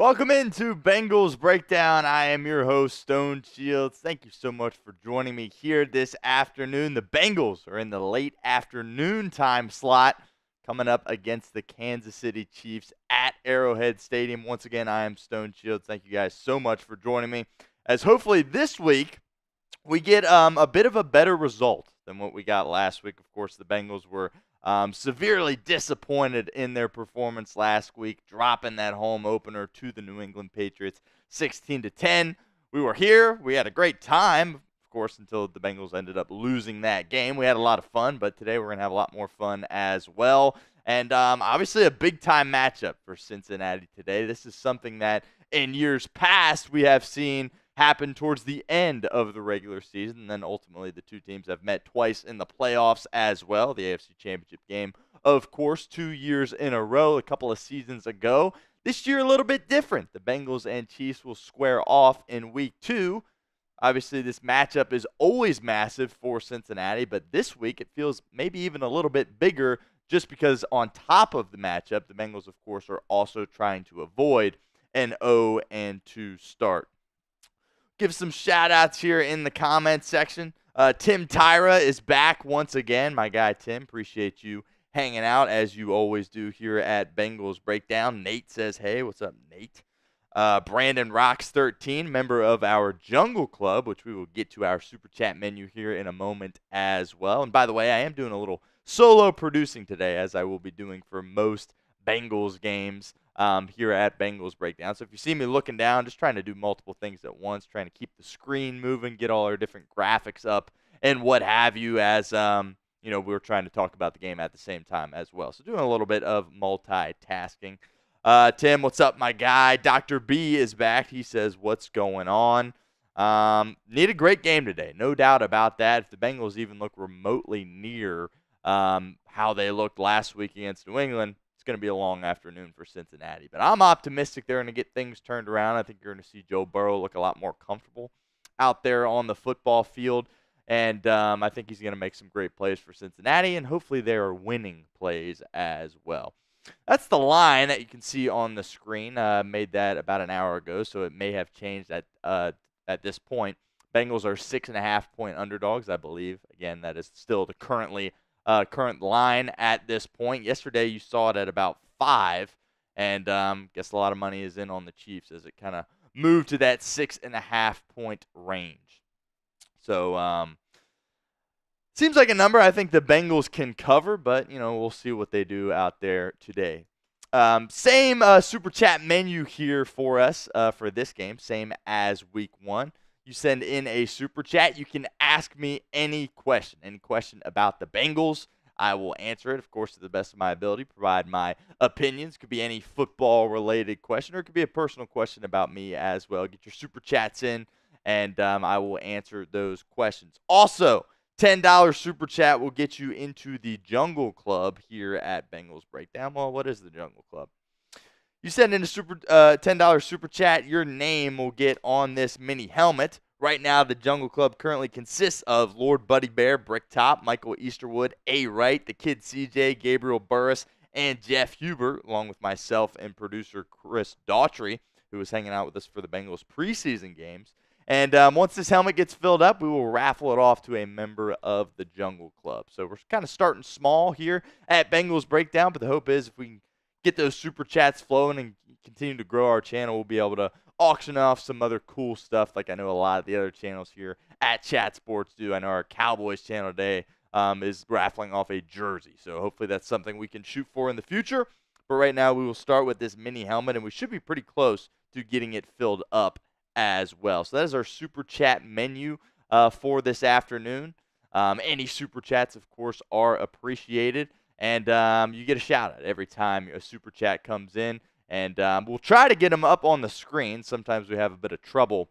Welcome into Bengals Breakdown. I am your host, Stone Shields. Thank you so much for joining me here this afternoon. The Bengals are in the late afternoon time slot coming up against the Kansas City Chiefs at Arrowhead Stadium. Once again, I am Stone Shields. Thank you guys so much for joining me. As hopefully this week we get a bit of a better result than what we got last week. Of course, the Bengals were severely disappointed in their performance last week, dropping that home opener to the New England Patriots 16-10. We were here. We had a great time, of course, until the Bengals ended up losing that game. We had a lot of fun, but today we're going to have a lot more fun as well. And obviously a big-time matchup for Cincinnati today. This is something that in years past we have seen happen towards the end of the regular season. And then ultimately the two teams have met twice in the playoffs as well. The AFC Championship game, of course, 2 years in a row, a couple of seasons ago. This year a little bit different. The Bengals and Chiefs will square off in week 2. Obviously this matchup is always massive for Cincinnati, but this week it feels maybe even a little bit bigger just because on top of the matchup, the Bengals, of course, are also trying to avoid an 0-2 start. Give some shout-outs here in the comments section. Tim Tyra is back once again. My guy Tim, appreciate you hanging out as you always do here at Bengals Breakdown. Nate says, hey, what's up, Nate? Brandon Rocks 13, member of our Jungle Club, which we will get to our Super Chat menu here in a moment as well. And by the way, I am doing a little solo producing today, as I will be doing for most Bengals games here at Bengals Breakdown. So if you see me looking down, just trying to do multiple things at once, trying to keep the screen moving, get all our different graphics up, and what have you, as we're trying to talk about the game at the same time as well. So doing a little bit of multitasking. Tim, what's up, my guy? Dr. B is back. He says, what's going on? Need a great game today, no doubt about that. If the Bengals even look remotely near how they looked last week against New England, going to be a long afternoon for Cincinnati. But I'm optimistic they're going to get things turned around. I think you're going to see Joe Burrow look a lot more comfortable out there on the football field. And I think he's going to make some great plays for Cincinnati, and hopefully they are winning plays as well. That's the line that you can see on the screen. Made that about an hour ago, so it may have changed at this point. Bengals are 6.5-point underdogs, I believe. Again, that is still the current line at this point. Yesterday you saw it at about 5, and guess a lot of money is in on the Chiefs as it kind of moved to that 6.5-point range. So seems like a number I think the Bengals can cover, but we'll see what they do out there today. Same Super Chat menu here for us for this game, same as week 1. You send in a Super Chat. You can ask me any question about the Bengals. I will answer it, of course, to the best of my ability, provide my opinions. Could be any football-related question, or it could be a personal question about me as well. Get your Super Chats in, and I will answer those questions. Also, $10 Super Chat will get you into the Jungle Club here at Bengals Breakdown. Well, what is the Jungle Club? You send in a $10 Super Chat, your name will get on this mini helmet. Right now, the Jungle Club currently consists of Lord Buddy Bear, Bricktop, Michael Easterwood, A. Wright, the Kid CJ, Gabriel Burris, and Jeff Huber, along with myself and producer Chris Daughtry, who was hanging out with us for the Bengals preseason games. And once this helmet gets filled up, we will raffle it off to a member of the Jungle Club. So we're kind of starting small here at Bengals Breakdown, but the hope is if we can get those Super Chats flowing and continue to grow our channel, we'll be able to auction off some other cool stuff like I know a lot of the other channels here at Chat Sports do. I know our Cowboys channel today is raffling off a jersey. So hopefully that's something we can shoot for in the future. But right now we will start with this mini helmet, and we should be pretty close to getting it filled up as well. So that is our Super Chat menu for this afternoon. Any Super Chats, of course, are appreciated. And you get a shout-out every time a Super Chat comes in. And we'll try to get them up on the screen. Sometimes we have a bit of trouble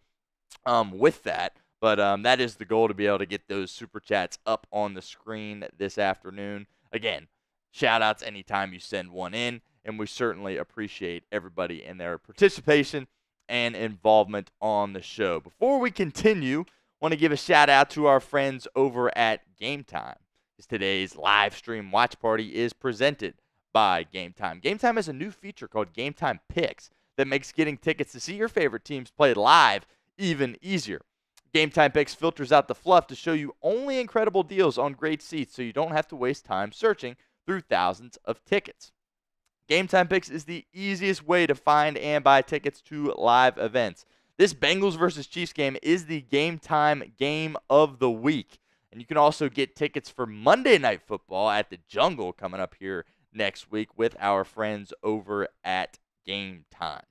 with that. But that is the goal, to be able to get those Super Chats up on the screen this afternoon. Again, shout-outs anytime you send one in. And we certainly appreciate everybody and their participation and involvement on the show. Before we continue, I want to give a shout-out to our friends over at Game Time. Today's live stream watch party is presented by Game Time. Game Time has a new feature called Game Time Picks that makes getting tickets to see your favorite teams play live even easier. Game Time Picks filters out the fluff to show you only incredible deals on great seats so you don't have to waste time searching through thousands of tickets. Game Time Picks is the easiest way to find and buy tickets to live events. This Bengals versus Chiefs game is the Game Time game of the week. And you can also get tickets for Monday Night Football at the Jungle coming up here next week with our friends over at Game Time.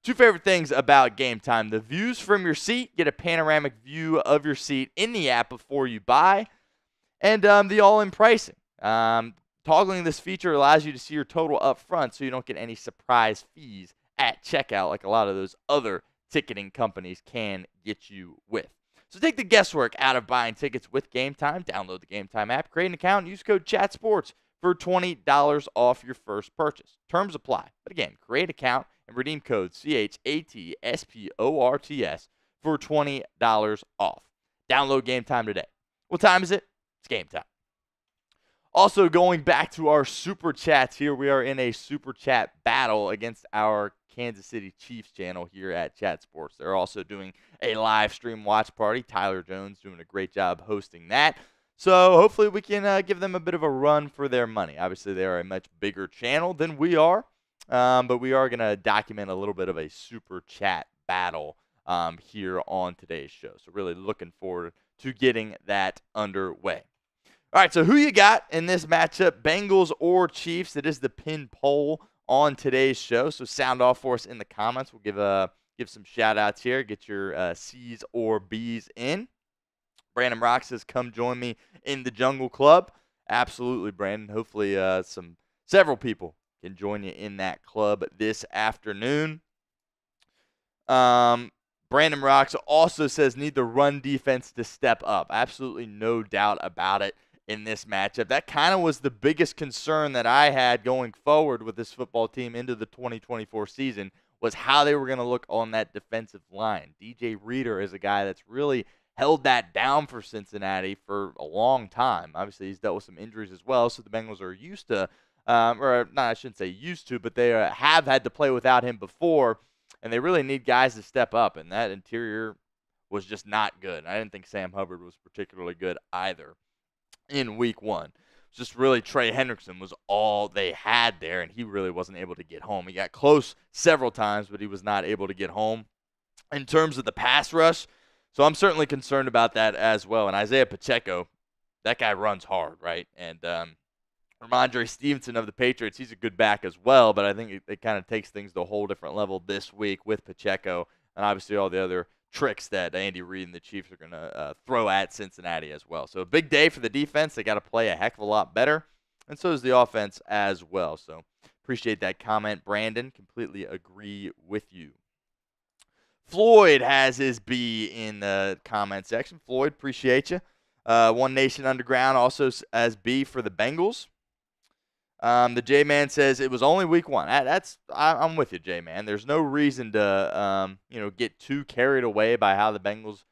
Two favorite things about Game Time: the views from your seat, get a panoramic view of your seat in the app before you buy, and the all-in pricing. Toggling this feature allows you to see your total up front so you don't get any surprise fees at checkout like a lot of those other ticketing companies can get you with. So take the guesswork out of buying tickets with Game Time. Download the Game Time app, create an account, and use code CHATSPORTS for $20 off your first purchase. Terms apply. But again, create an account and redeem code CHATSPORTS for $20 off. Download Game Time today. What time is it? It's game time. Also, going back to our Super Chats here, we are in a Super Chat battle against our Kansas City Chiefs channel here at Chat Sports. They're also doing a live stream watch party. Tyler Jones doing a great job hosting that. So hopefully we can give them a bit of a run for their money. Obviously, they are a much bigger channel than we are, but we are going to document a little bit of a Super Chat battle here on today's show. So really looking forward to getting that underway. All right, so who you got in this matchup, Bengals or Chiefs? It is the pin poll on today's show, so sound off for us in the comments. We'll give some shout-outs here. Get your C's or B's in. Brandon Rock says, come join me in the Jungle Club. Absolutely, Brandon. Hopefully several people can join you in that club this afternoon. Brandon Rocks also says, need the run defense to step up. Absolutely no doubt about it in this matchup. That kind of was the biggest concern that I had going forward with this football team into the 2024 season, was how they were going to look on that defensive line. DJ Reader is a guy that's really held that down for Cincinnati for a long time. Obviously, he's dealt with some injuries as well, so the Bengals are used to, I shouldn't say used to, but they have had to play without him before, and they really need guys to step up, and that interior was just not good. I didn't think Sam Hubbard was particularly good either in week one. Just really Trey Hendrickson was all they had there, and he really wasn't able to get home. He got close several times, but he was not able to get home. In terms of the pass rush, so I'm certainly concerned about that as well. And Isaiah Pacheco, that guy runs hard, right? And Ramondre Stevenson of the Patriots, he's a good back as well, but I think it kind of takes things to a whole different level this week with Pacheco and obviously all the other tricks that Andy Reid and the Chiefs are going to throw at Cincinnati as well. So a big day for the defense. They got to play a heck of a lot better, and so does the offense as well. So appreciate that comment, Brandon. Completely agree with you. Floyd has his B in the comment section. Floyd, appreciate you. One Nation Underground also as B for the Bengals. The J-Man says it was only week one. I'm with you, J-Man. There's no reason to get too carried away by how the Bengals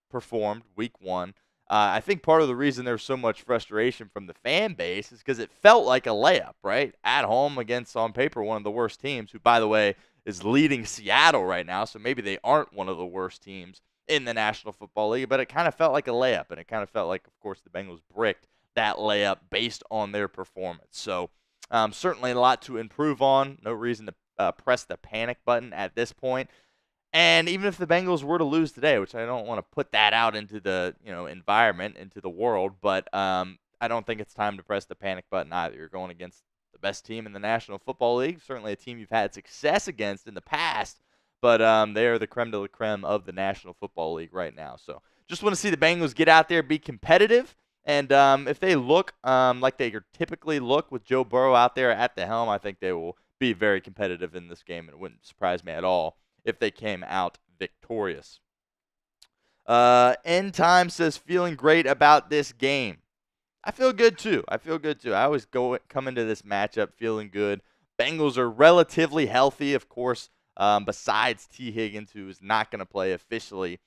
performed week one. I think part of the reason there's so much frustration from the fan base is because it felt like a layup, right? At home against, on paper, one of the worst teams, who, by the way, is leading Seattle right now, so maybe they aren't one of the worst teams in the National Football League, but it kind of felt like a layup, and it kind of felt like, of course, the Bengals bricked that layup based on their performance. So certainly a lot to improve on. No reason to press the panic button at this point. And even if the Bengals were to lose today, which I don't want to put that out into the environment, into the world, but I don't think it's time to press the panic button either. You're going against the best team in the National Football League, certainly a team you've had success against in the past, but they are the creme de la creme of the National Football League right now. So just want to see the Bengals get out there, be competitive, and if they look like they typically look with Joe Burrow out there at the helm, I think they will be very competitive in this game, and it wouldn't surprise me at all if they came out victorious. End Time says, feeling great about this game. I feel good too. I always come into this matchup feeling good. Bengals are relatively healthy, of course, besides T. Higgins, who is not going to play officially.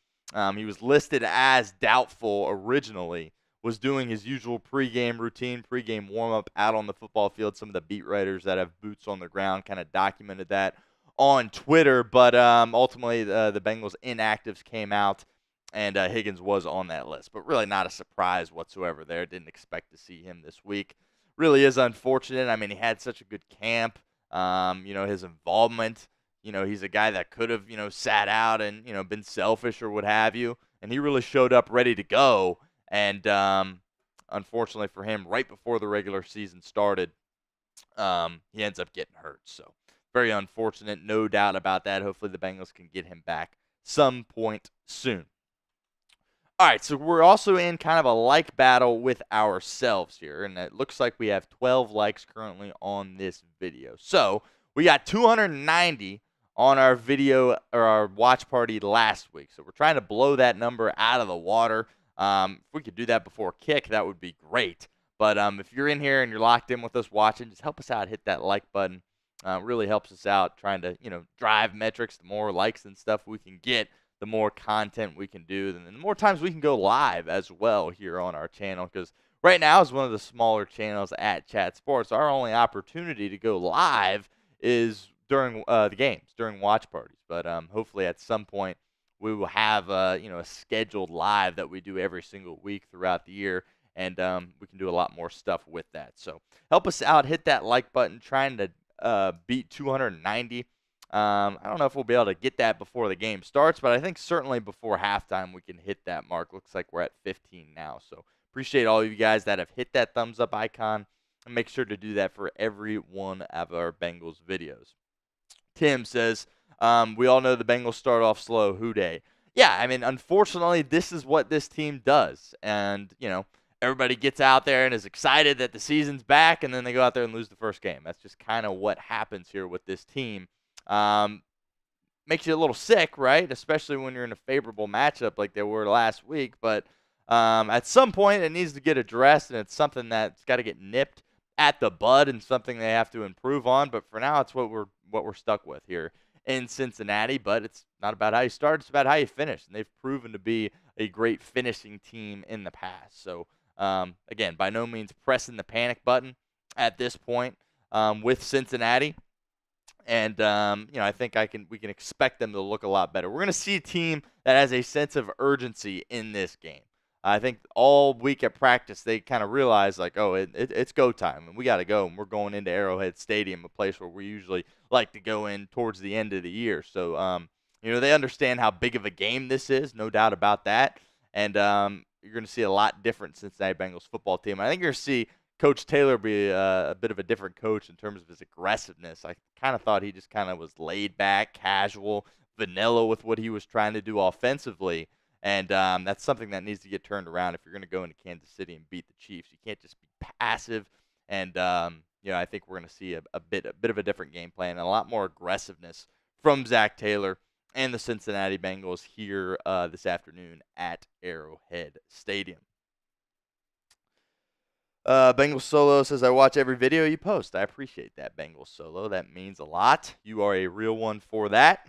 He was listed as doubtful originally, was doing his usual pregame routine, pregame warm-up out on the football field. Some of the beat writers that have boots on the ground kind of documented that on Twitter, but ultimately the Bengals inactives came out, and Higgins was on that list. But really not a surprise whatsoever there. Didn't expect to see him this week. Really is unfortunate. I mean, he had such a good camp. His involvement. He's a guy that could have, sat out and, been selfish or what have you. And he really showed up ready to go. And unfortunately for him, right before the regular season started, he ends up getting hurt. So very unfortunate, no doubt about that. Hopefully the Bengals can get him back some point soon. All right, so we're also in kind of a like battle with ourselves here, and it looks like we have 12 likes currently on this video. So we got 290 on our video or our watch party last week. So we're trying to blow that number out of the water. If we could do that before kick, that would be great. But if you're in here and you're locked in with us watching, just help us out. Hit that like button. Really helps us out trying to, drive metrics. The more likes and stuff we can get, the more content we can do, and the more times we can go live as well here on our channel. Because right now is one of the smaller channels at Chat Sports. Our only opportunity to go live is during the games, during watch parties. But hopefully at some point we will have a scheduled live that we do every single week throughout the year, and we can do a lot more stuff with that. So help us out. Hit that like button. Trying to beat 290. I don't know if we'll be able to get that before the game starts, but I think certainly before halftime we can hit that mark. Looks like we're at 15 now. So appreciate all of you guys that have hit that thumbs up icon, and make sure to do that for every one of our Bengals videos. Tim says, we all know the Bengals start off slow. Who day? Yeah, I mean, unfortunately, this is what this team does. And, everybody gets out there and is excited that the season's back, and then they go out there and lose the first game. That's just kind of what happens here with this team. Makes you a little sick, right? Especially when you're in a favorable matchup like they were last week. But at some point, it needs to get addressed, and it's something that's got to get nipped at the bud and something they have to improve on. But for now, it's what we're stuck with here in Cincinnati. But it's not about how you start; it's about how you finish. And they've proven to be a great finishing team in the past. So again, by no means pressing the panic button at this point with Cincinnati. And I think we can expect them to look a lot better. We're going to see a team that has a sense of urgency in this game. I think all week at practice they kind of realize like, oh, it's go time, and we got to go. And we're going into Arrowhead Stadium, a place where we usually like to go in towards the end of the year. So they understand how big of a game this is, no doubt about that. And you're going to see a lot different Cincinnati Bengals football team. I think you're going to see Coach Taylor be a bit of a different coach in terms of his aggressiveness. I kind of thought he just kind of was laid back, casual, vanilla with what he was trying to do offensively. And that's something that needs to get turned around if you're going to go into Kansas City and beat the Chiefs. You can't just be passive. And I think we're going to see a bit of a different game plan and a lot more aggressiveness from Zach Taylor and the Cincinnati Bengals here this afternoon at Arrowhead Stadium. Bengals Solo says, I watch every video you post. I appreciate that, Bengals Solo. That means a lot. You are a real one for that.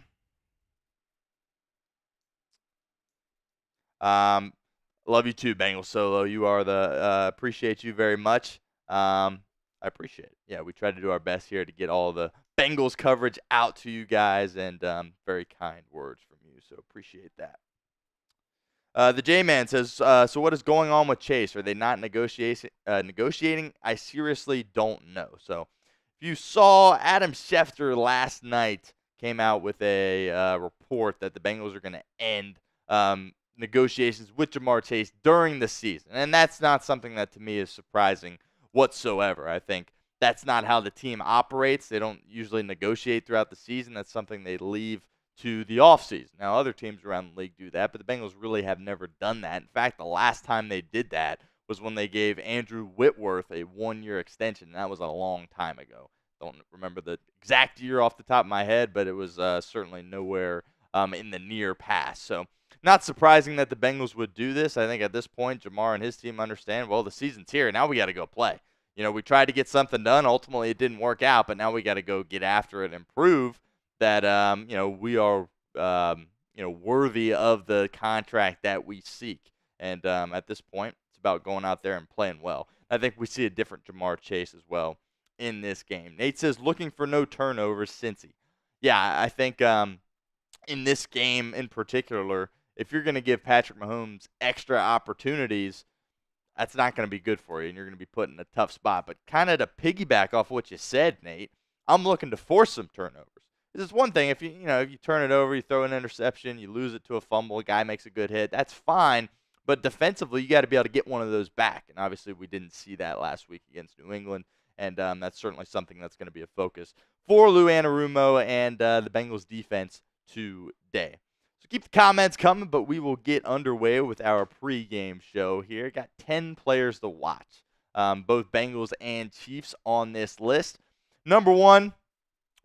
Love you too, Bengals Solo. You are appreciate you very much. I appreciate it. Yeah, we try to do our best here to get all the Bengals coverage out to you guys, and very kind words from you, so appreciate that. The J-Man says, so what is going on with Chase? Are they not negotiating? I seriously don't know. So if you saw, Adam Schefter last night came out with a report that the Bengals are going to end negotiations with Jamar Chase during the season. And that's not something that to me is surprising whatsoever. I think that's not how the team operates. They don't usually negotiate throughout the season. That's something they leave to the offseason. Now, other teams around the league do that, but the Bengals really have never done that. In fact, the last time they did that was when they gave Andrew Whitworth a one-year extension, and that was a long time ago. Don't remember the exact year off the top of my head, but it was certainly nowhere in the near past. So not surprising that the Bengals would do this. I think at this point, Jamar and his team understand, well, the season's here. Now we got to go play. We tried to get something done. Ultimately, it didn't work out, but now we got to go get after it and prove that we are worthy of the contract that we seek. And at this point, it's about going out there and playing well. I think we see a different Jamar Chase as well in this game. Nate says, looking for no turnovers, Cincy. Yeah, I think in this game in particular, if you're going to give Patrick Mahomes extra opportunities, that's not going to be good for you, and you're going to be put in a tough spot. But kind of to piggyback off what you said, Nate, I'm looking to force some turnovers. This is one thing if if you turn it over, you throw an interception, you lose it to a fumble, a guy makes a good hit, that's fine. But defensively, you got to be able to get one of those back, and obviously we didn't see that last week against New England, and that's certainly something that's going to be a focus for Lou Anarumo and the Bengals defense today. So keep the comments coming, but we will get underway with our pregame show here. Got 10 players to watch, both Bengals and Chiefs on this list. Number one,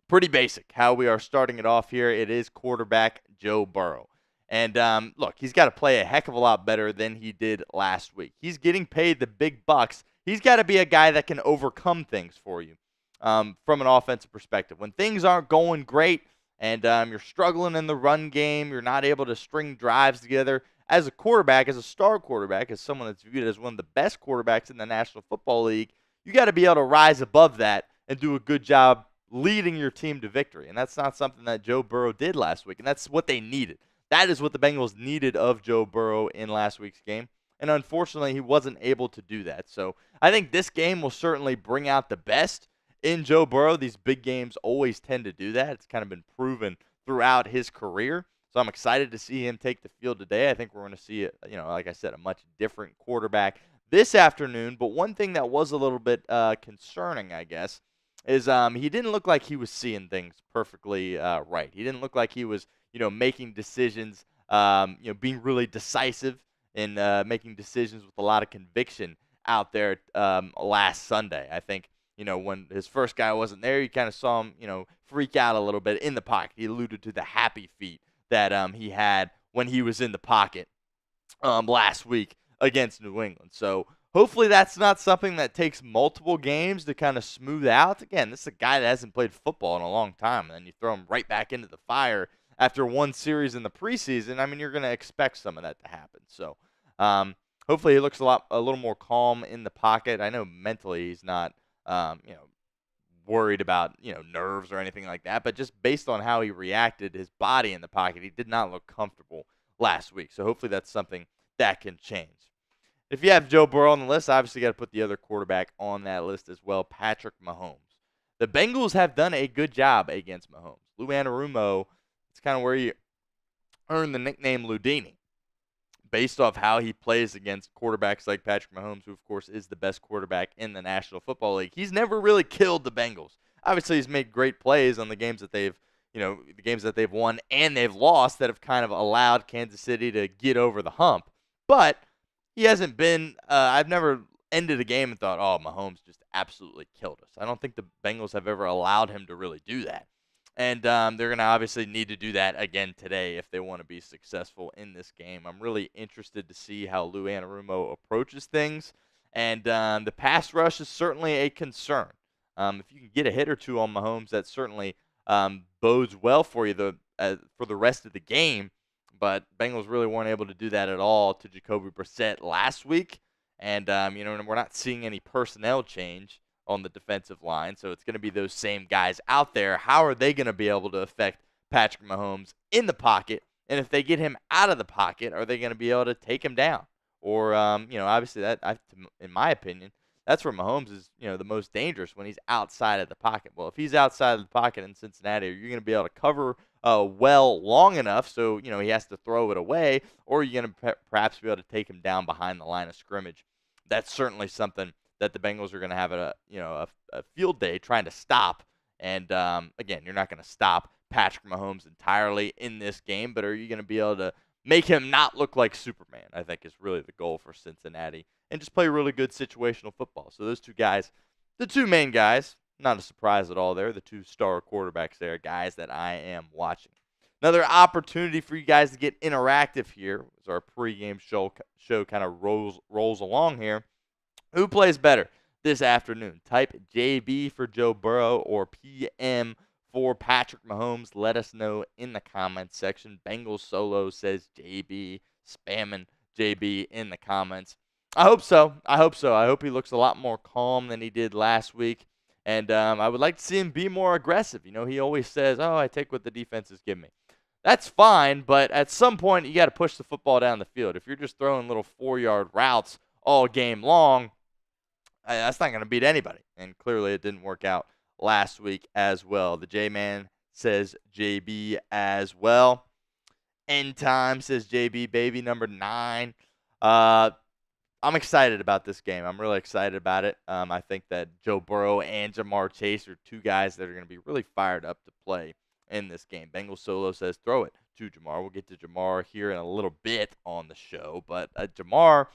pretty basic how we are starting it off here. It is quarterback Joe Burrow. And look, he's got to play a heck of a lot better than he did last week. He's getting paid the big bucks. He's got to be a guy that can overcome things for you from an offensive perspective. When things aren't going great and you're struggling in the run game, you're not able to string drives together, as a quarterback, as a star quarterback, as someone that's viewed as one of the best quarterbacks in the National Football League, you got to be able to rise above that and do a good job leading your team to victory. And that's not something that Joe Burrow did last week, and that's what they needed. That is what the Bengals needed of Joe Burrow in last week's game. And unfortunately, he wasn't able to do that. So I think this game will certainly bring out the best in Joe Burrow. These big games always tend to do that. It's kind of been proven throughout his career. So I'm excited to see him take the field today. I think we're going to see, like I said, a much different quarterback this afternoon. But one thing that was a little bit concerning, I guess, is he didn't look like he was seeing things perfectly right. He didn't look like he was, making decisions, being really decisive and making decisions with a lot of conviction out there last Sunday. I think, when his first guy wasn't there, you kind of saw him, freak out a little bit in the pocket. He alluded to the happy feet that he had when he was in the pocket last week against New England. So hopefully that's not something that takes multiple games to kind of smooth out. Again, this is a guy that hasn't played football in a long time, and then you throw him right back into the fire after one series in the preseason. I mean, you're going to expect some of that to happen. So hopefully he looks a little more calm in the pocket. I know mentally he's not, worried about, nerves or anything like that, but just based on how he reacted, his body in the pocket, he did not look comfortable last week. So hopefully that's something that can change. If you have Joe Burrow on the list, obviously you got to put the other quarterback on that list as well, Patrick Mahomes. The Bengals have done a good job against Mahomes. Lou Anarumo, it's kind of where you earn the nickname Ludini, based off how he plays against quarterbacks like Patrick Mahomes, who, of course, is the best quarterback in the National Football League. He's never really killed the Bengals. Obviously, he's made great plays on the games that they've won and they've lost that have kind of allowed Kansas City to get over the hump. But he hasn't been I've never ended a game and thought, oh, Mahomes just absolutely killed us. I don't think the Bengals have ever allowed him to really do that. And they're going to obviously need to do that again today if they want to be successful in this game. I'm really interested to see how Lou Anarumo approaches things. And the pass rush is certainly a concern. If you can get a hit or two on Mahomes, that certainly bodes well for you for the rest of the game. But Bengals really weren't able to do that at all to Jacoby Brissett last week. And, we're not seeing any personnel change on the defensive line, so it's going to be those same guys out there. How are they going to be able to affect Patrick Mahomes in the pocket? And if they get him out of the pocket, are they going to be able to take him down? Or, obviously, in my opinion, that's where Mahomes is, the most dangerous, when he's outside of the pocket. Well, if he's outside of the pocket in Cincinnati, are you going to be able to cover well long enough so, he has to throw it away, or are you going to perhaps be able to take him down behind the line of scrimmage? That's certainly something that the Bengals are going to have a field day trying to stop. And again, you're not going to stop Patrick Mahomes entirely in this game, but are you going to be able to make him not look like Superman? I think is really the goal for Cincinnati, and just play really good situational football. So those two guys, the two main guys, not a surprise at all there, the two star quarterbacks there, guys that I am watching. Another opportunity for you guys to get interactive here as our pregame show kind of rolls along here. Who plays better this afternoon? Type JB for Joe Burrow or PM for Patrick Mahomes. Let us know in the comments section. Bengals Solo says JB, spamming JB in the comments. I hope so. I hope he looks a lot more calm than he did last week. And I would like to see him be more aggressive. He always says, "Oh, I take what the defenses give me." That's fine, but at some point you got to push the football down the field. If you're just throwing little 4-yard routes all game long, that's not going to beat anybody. And clearly it didn't work out last week as well. The J-Man says JB as well. End time says JB, baby, number 9. I'm excited about this game. I'm really excited about it. I think that Joe Burrow and Jamar Chase are two guys that are going to be really fired up to play in this game. Bengals Solo says throw it to Jamar. We'll get to Jamar here in a little bit on the show. But Jamar,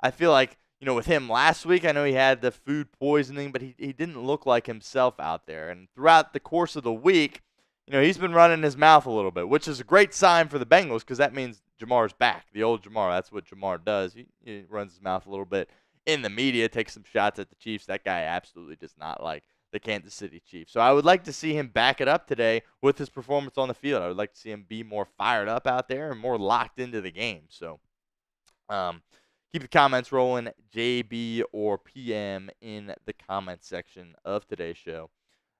I feel like, with him last week, I know he had the food poisoning, but he didn't look like himself out there. And throughout the course of the week, he's been running his mouth a little bit, which is a great sign for the Bengals because that means Jamar's back. The old Jamar, that's what Jamar does. He runs his mouth a little bit in the media, takes some shots at the Chiefs. That guy absolutely does not like the Kansas City Chiefs. So I would like to see him back it up today with his performance on the field. I would like to see him be more fired up out there and more locked into the game. So keep the comments rolling, JB or PM, in the comment section of today's show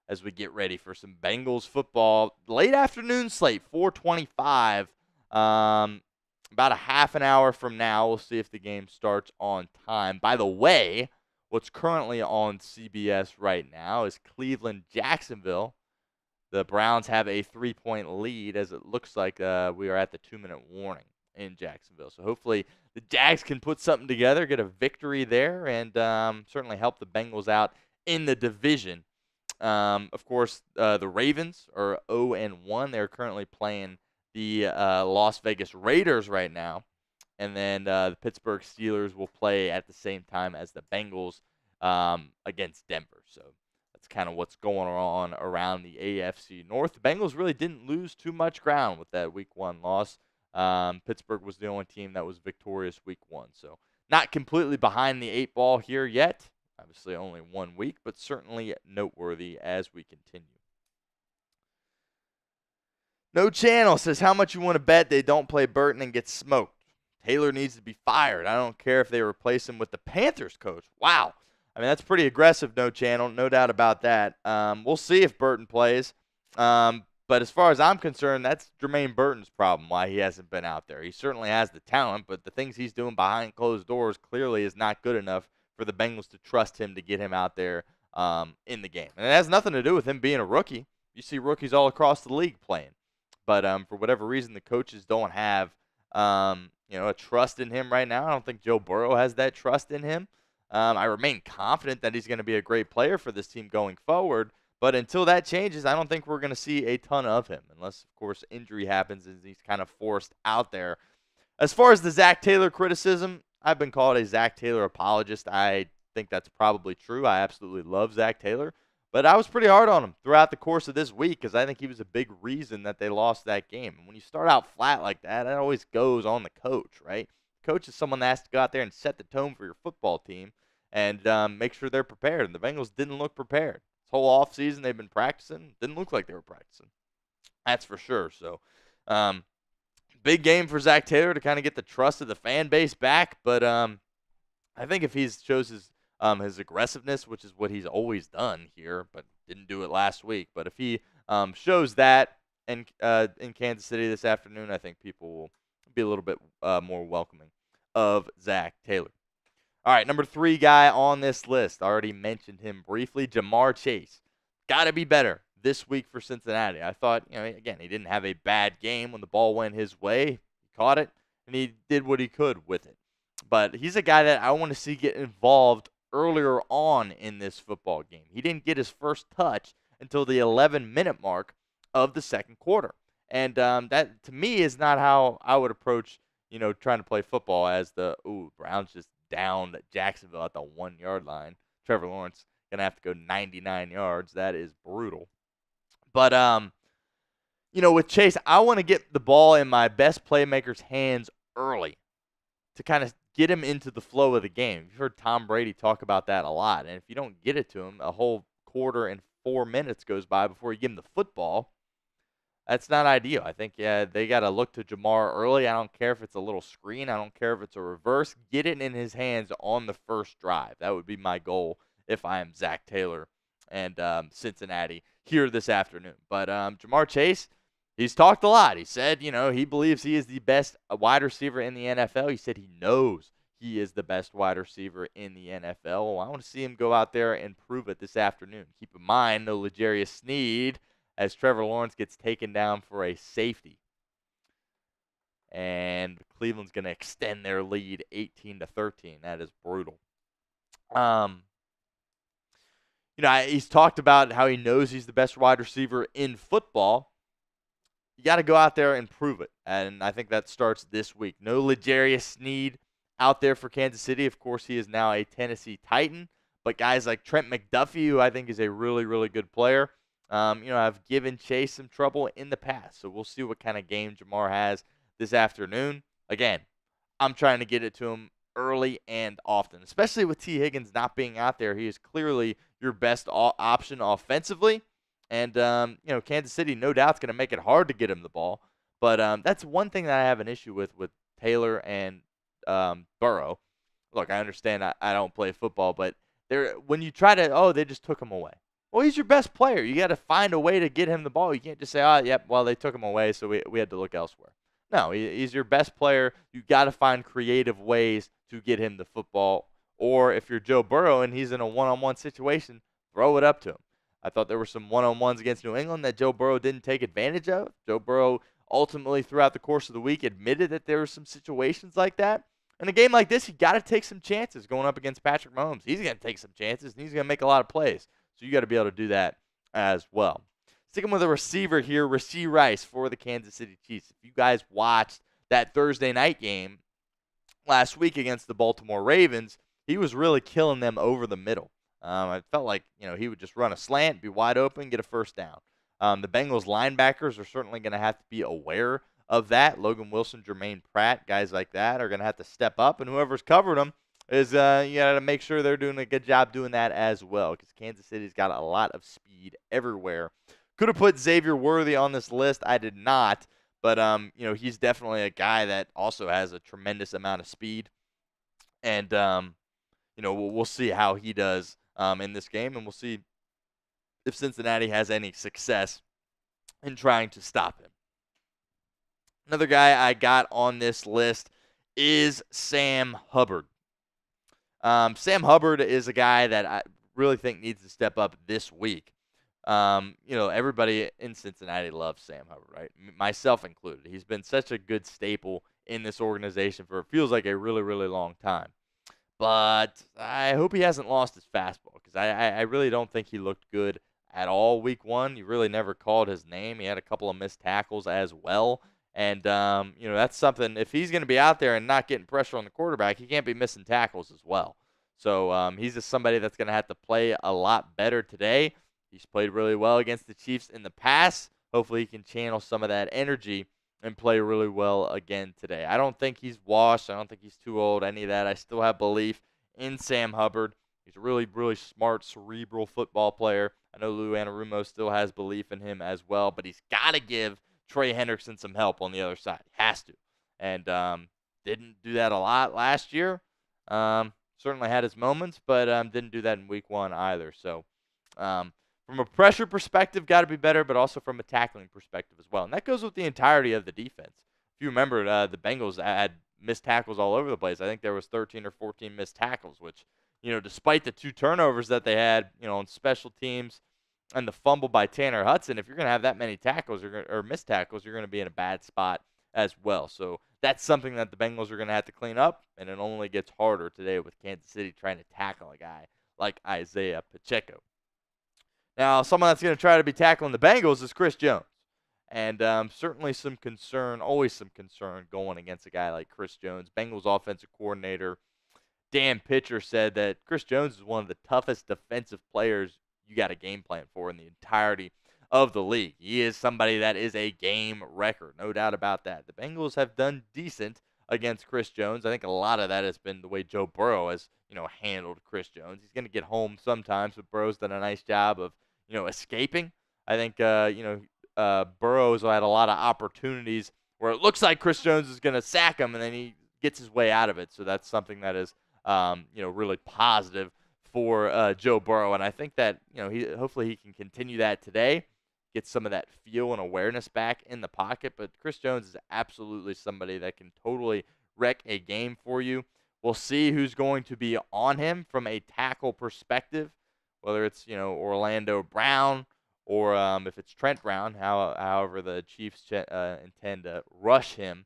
as we get ready for some Bengals football. Late afternoon slate, 4:25. About a half an hour from now, we'll see if the game starts on time. By the way, what's currently on CBS right now is Cleveland-Jacksonville. The Browns have a 3-point lead as it looks like we are at the 2-minute warning in Jacksonville. So hopefully the Jags can put something together, get a victory there, and certainly help the Bengals out in the division. Of course, the Ravens are 0-1. They're currently playing the Las Vegas Raiders right now. And then the Pittsburgh Steelers will play at the same time as the Bengals against Denver. So that's kind of what's going on around the AFC North. The Bengals really didn't lose too much ground with that Week 1 loss. Pittsburgh was the only team that was victorious Week 1. So not completely behind the 8 ball here yet. Obviously only 1 week, but certainly noteworthy as we continue. No Channel says, how much you want to bet they don't play Burton and get smoked? Taylor needs to be fired. I don't care if they replace him with the Panthers coach. Wow. I mean, that's pretty aggressive, No Channel. No doubt about that. We'll see if Burton plays. But as far as I'm concerned, that's Jermaine Burton's problem, why he hasn't been out there. He certainly has the talent, but the things he's doing behind closed doors clearly is not good enough for the Bengals to trust him to get him out there in the game. And it has nothing to do with him being a rookie. You see rookies all across the league playing. But for whatever reason, the coaches don't have a trust in him right now. I don't think Joe Burrow has that trust in him. I remain confident that he's going to be a great player for this team going forward. But until that changes, I don't think we're going to see a ton of him, unless, of course, injury happens and he's kind of forced out there. As far as the Zach Taylor criticism, I've been called a Zach Taylor apologist. I think that's probably true. I absolutely love Zach Taylor. But I was pretty hard on him throughout the course of this week because I think he was a big reason that they lost that game. And when you start out flat like that, that always goes on the coach, right? Coach is someone that has to go out there and set the tone for your football team and make sure they're prepared. And the Bengals didn't look prepared. This whole offseason they've been practicing. Didn't look like they were practicing. That's for sure. So, big game for Zach Taylor to kind of get the trust of the fan base back. But I think if he shows his aggressiveness, which is what he's always done here, but didn't do it last week. But if he shows that in Kansas City this afternoon, I think people will be a little bit more welcoming of Zach Taylor. All right, number 3 guy on this list. I already mentioned him briefly, Jamar Chase. Got to be better this week for Cincinnati. I thought, again, he didn't have a bad game when the ball went his way. He caught it, and he did what he could with it. But he's a guy that I want to see get involved earlier on in this football game. He didn't get his first touch until the 11-minute mark of the second quarter. And that, to me, is not how I would approach, trying to play football as Browns just downed Jacksonville at the 1-yard line. Trevor Lawrence going to have to go 99 yards. That is brutal. But, with Chase, I want to get the ball in my best playmaker's hands early to kind of get him into the flow of the game. You've heard Tom Brady talk about that a lot. And if you don't get it to him, a whole quarter and 4 minutes goes by before you give him the football. That's not ideal. I think, they got to look to Jamar early. I don't care if it's a little screen. I don't care if it's a reverse. Get it in his hands on the first drive. That would be my goal if I am Zach Taylor and Cincinnati here this afternoon. But Jamar Chase, he's talked a lot. He said, he believes he is the best wide receiver in the NFL. He said he knows he is the best wide receiver in the NFL. Well, I want to see him go out there and prove it this afternoon. Keep in mind, no L'Jarius Sneed as Trevor Lawrence gets taken down for a safety. And Cleveland's going to extend their lead 18-13. That is brutal. He's talked about how he knows he's the best wide receiver in football. You got to go out there and prove it. And I think that starts this week. No L'Jarius Sneed out there for Kansas City. Of course, he is now a Tennessee Titan. But guys like Trent McDuffie, who I think is a really, really good player, have given Chase some trouble in the past. So we'll see what kind of game Jamar has this afternoon. Again, I'm trying to get it to him early and often, especially with T. Higgins not being out there. He is clearly your best option offensively. And, Kansas City, no doubt, is going to make it hard to get him the ball. But that's one thing that I have an issue with Taylor and Burrow. Look, I understand I don't play football, but when you try to, they just took him away. Well, he's your best player. You got to find a way to get him the ball. You can't just say, they took him away, so we had to look elsewhere. No, he's your best player. You got to find creative ways to get him the football. Or if you're Joe Burrow and he's in a one-on-one situation, throw it up to him. I thought there were some one-on-ones against New England that Joe Burrow didn't take advantage of. Joe Burrow ultimately, throughout the course of the week, admitted that there were some situations like that. In a game like this, you got to take some chances going up against Patrick Mahomes. He's going to take some chances, and he's going to make a lot of plays. So you got to be able to do that as well. Sticking with a receiver here, Rashee Rice for the Kansas City Chiefs. If you guys watched that Thursday night game last week against the Baltimore Ravens, he was really killing them over the middle. I felt like he would just run a slant, be wide open, get a first down. The Bengals linebackers are certainly going to have to be aware of that. Logan Wilson, Jermaine Pratt, guys like that are going to have to step up, and whoever's covered them is you got to make sure they're doing a good job doing that as well, because Kansas City's got a lot of speed everywhere. Could have put Xavier Worthy on this list. I did not, but he's definitely a guy that also has a tremendous amount of speed, and we'll see how he does in this game, and we'll see if Cincinnati has any success in trying to stop him. Another guy I got on this list is Sam Hubbard. Sam Hubbard is a guy that I really think needs to step up this week. Everybody in Cincinnati loves Sam Hubbard, right? Myself included. He's been such a good staple in this organization for it feels like a really, really long time. But I hope he hasn't lost his fastball, because I really don't think he looked good at all week one. You really never called his name. He had a couple of missed tackles as well. And, that's something. If he's going to be out there and not getting pressure on the quarterback, he can't be missing tackles as well. So he's just somebody that's going to have to play a lot better today. He's played really well against the Chiefs in the past. Hopefully he can channel some of that energy and play really well again today. I don't think he's washed. I don't think he's too old, any of that. I still have belief in Sam Hubbard. He's a really, really smart, cerebral football player. I know Lou Anarumo still has belief in him as well, but he's got to give Trey Hendrickson some help on the other side. He has to. And didn't do that a lot last year. Certainly had his moments, but didn't do that in week one either. So from a pressure perspective, got to be better, but also from a tackling perspective as well. And that goes with the entirety of the defense. If you remember, the Bengals had missed tackles all over the place. I think there was 13 or 14 missed tackles, which, despite the 2 turnovers that they had, on special teams and the fumble by Tanner Hudson, if you're going to have that many tackles or missed tackles, you're going to be in a bad spot as well. So that's something that the Bengals are going to have to clean up, and it only gets harder today with Kansas City trying to tackle a guy like Isaiah Pacheco. Now, someone that's going to try to be tackling the Bengals is Chris Jones. And certainly some concern, always some concern going against a guy like Chris Jones. Bengals offensive coordinator Dan Pitcher said that Chris Jones is one of the toughest defensive players you got a game plan for in the entirety of the league. He is somebody that is a game wrecker, no doubt about that. The Bengals have done decent against Chris Jones. I think a lot of that has been the way Joe Burrow has, handled Chris Jones. He's going to get home sometimes, but Burrow's done a nice job of, escaping. I think, Burrow's had a lot of opportunities where it looks like Chris Jones is going to sack him, and then he gets his way out of it. So that's something that is, really positive for Joe Burrow, and I think that hopefully he can continue that today, get some of that feel and awareness back in the pocket. But Chris Jones is absolutely somebody that can totally wreck a game for you. We'll see who's going to be on him from a tackle perspective, whether it's Orlando Brown or if it's Trent Brown. However, the Chiefs intend to rush him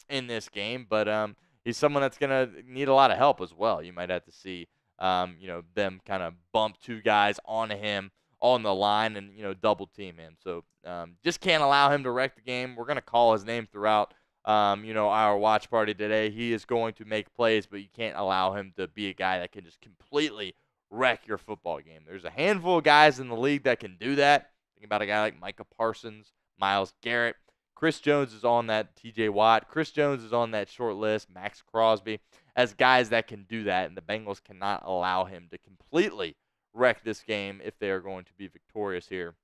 in this game, but he's someone that's going to need a lot of help as well. You might have to see them kind of bump two guys onto him on the line and, double team him. So just can't allow him to wreck the game. We're going to call his name throughout, our watch party today. He is going to make plays, but you can't allow him to be a guy that can just completely wreck your football game. There's a handful of guys in the league that can do that. Think about a guy like Micah Parsons, Myles Garrett. Chris Jones is on that, TJ Watt. Chris Jones is on that short list, Max Crosby, as guys that can do that, and the Bengals cannot allow him to completely wreck this game if they are going to be victorious here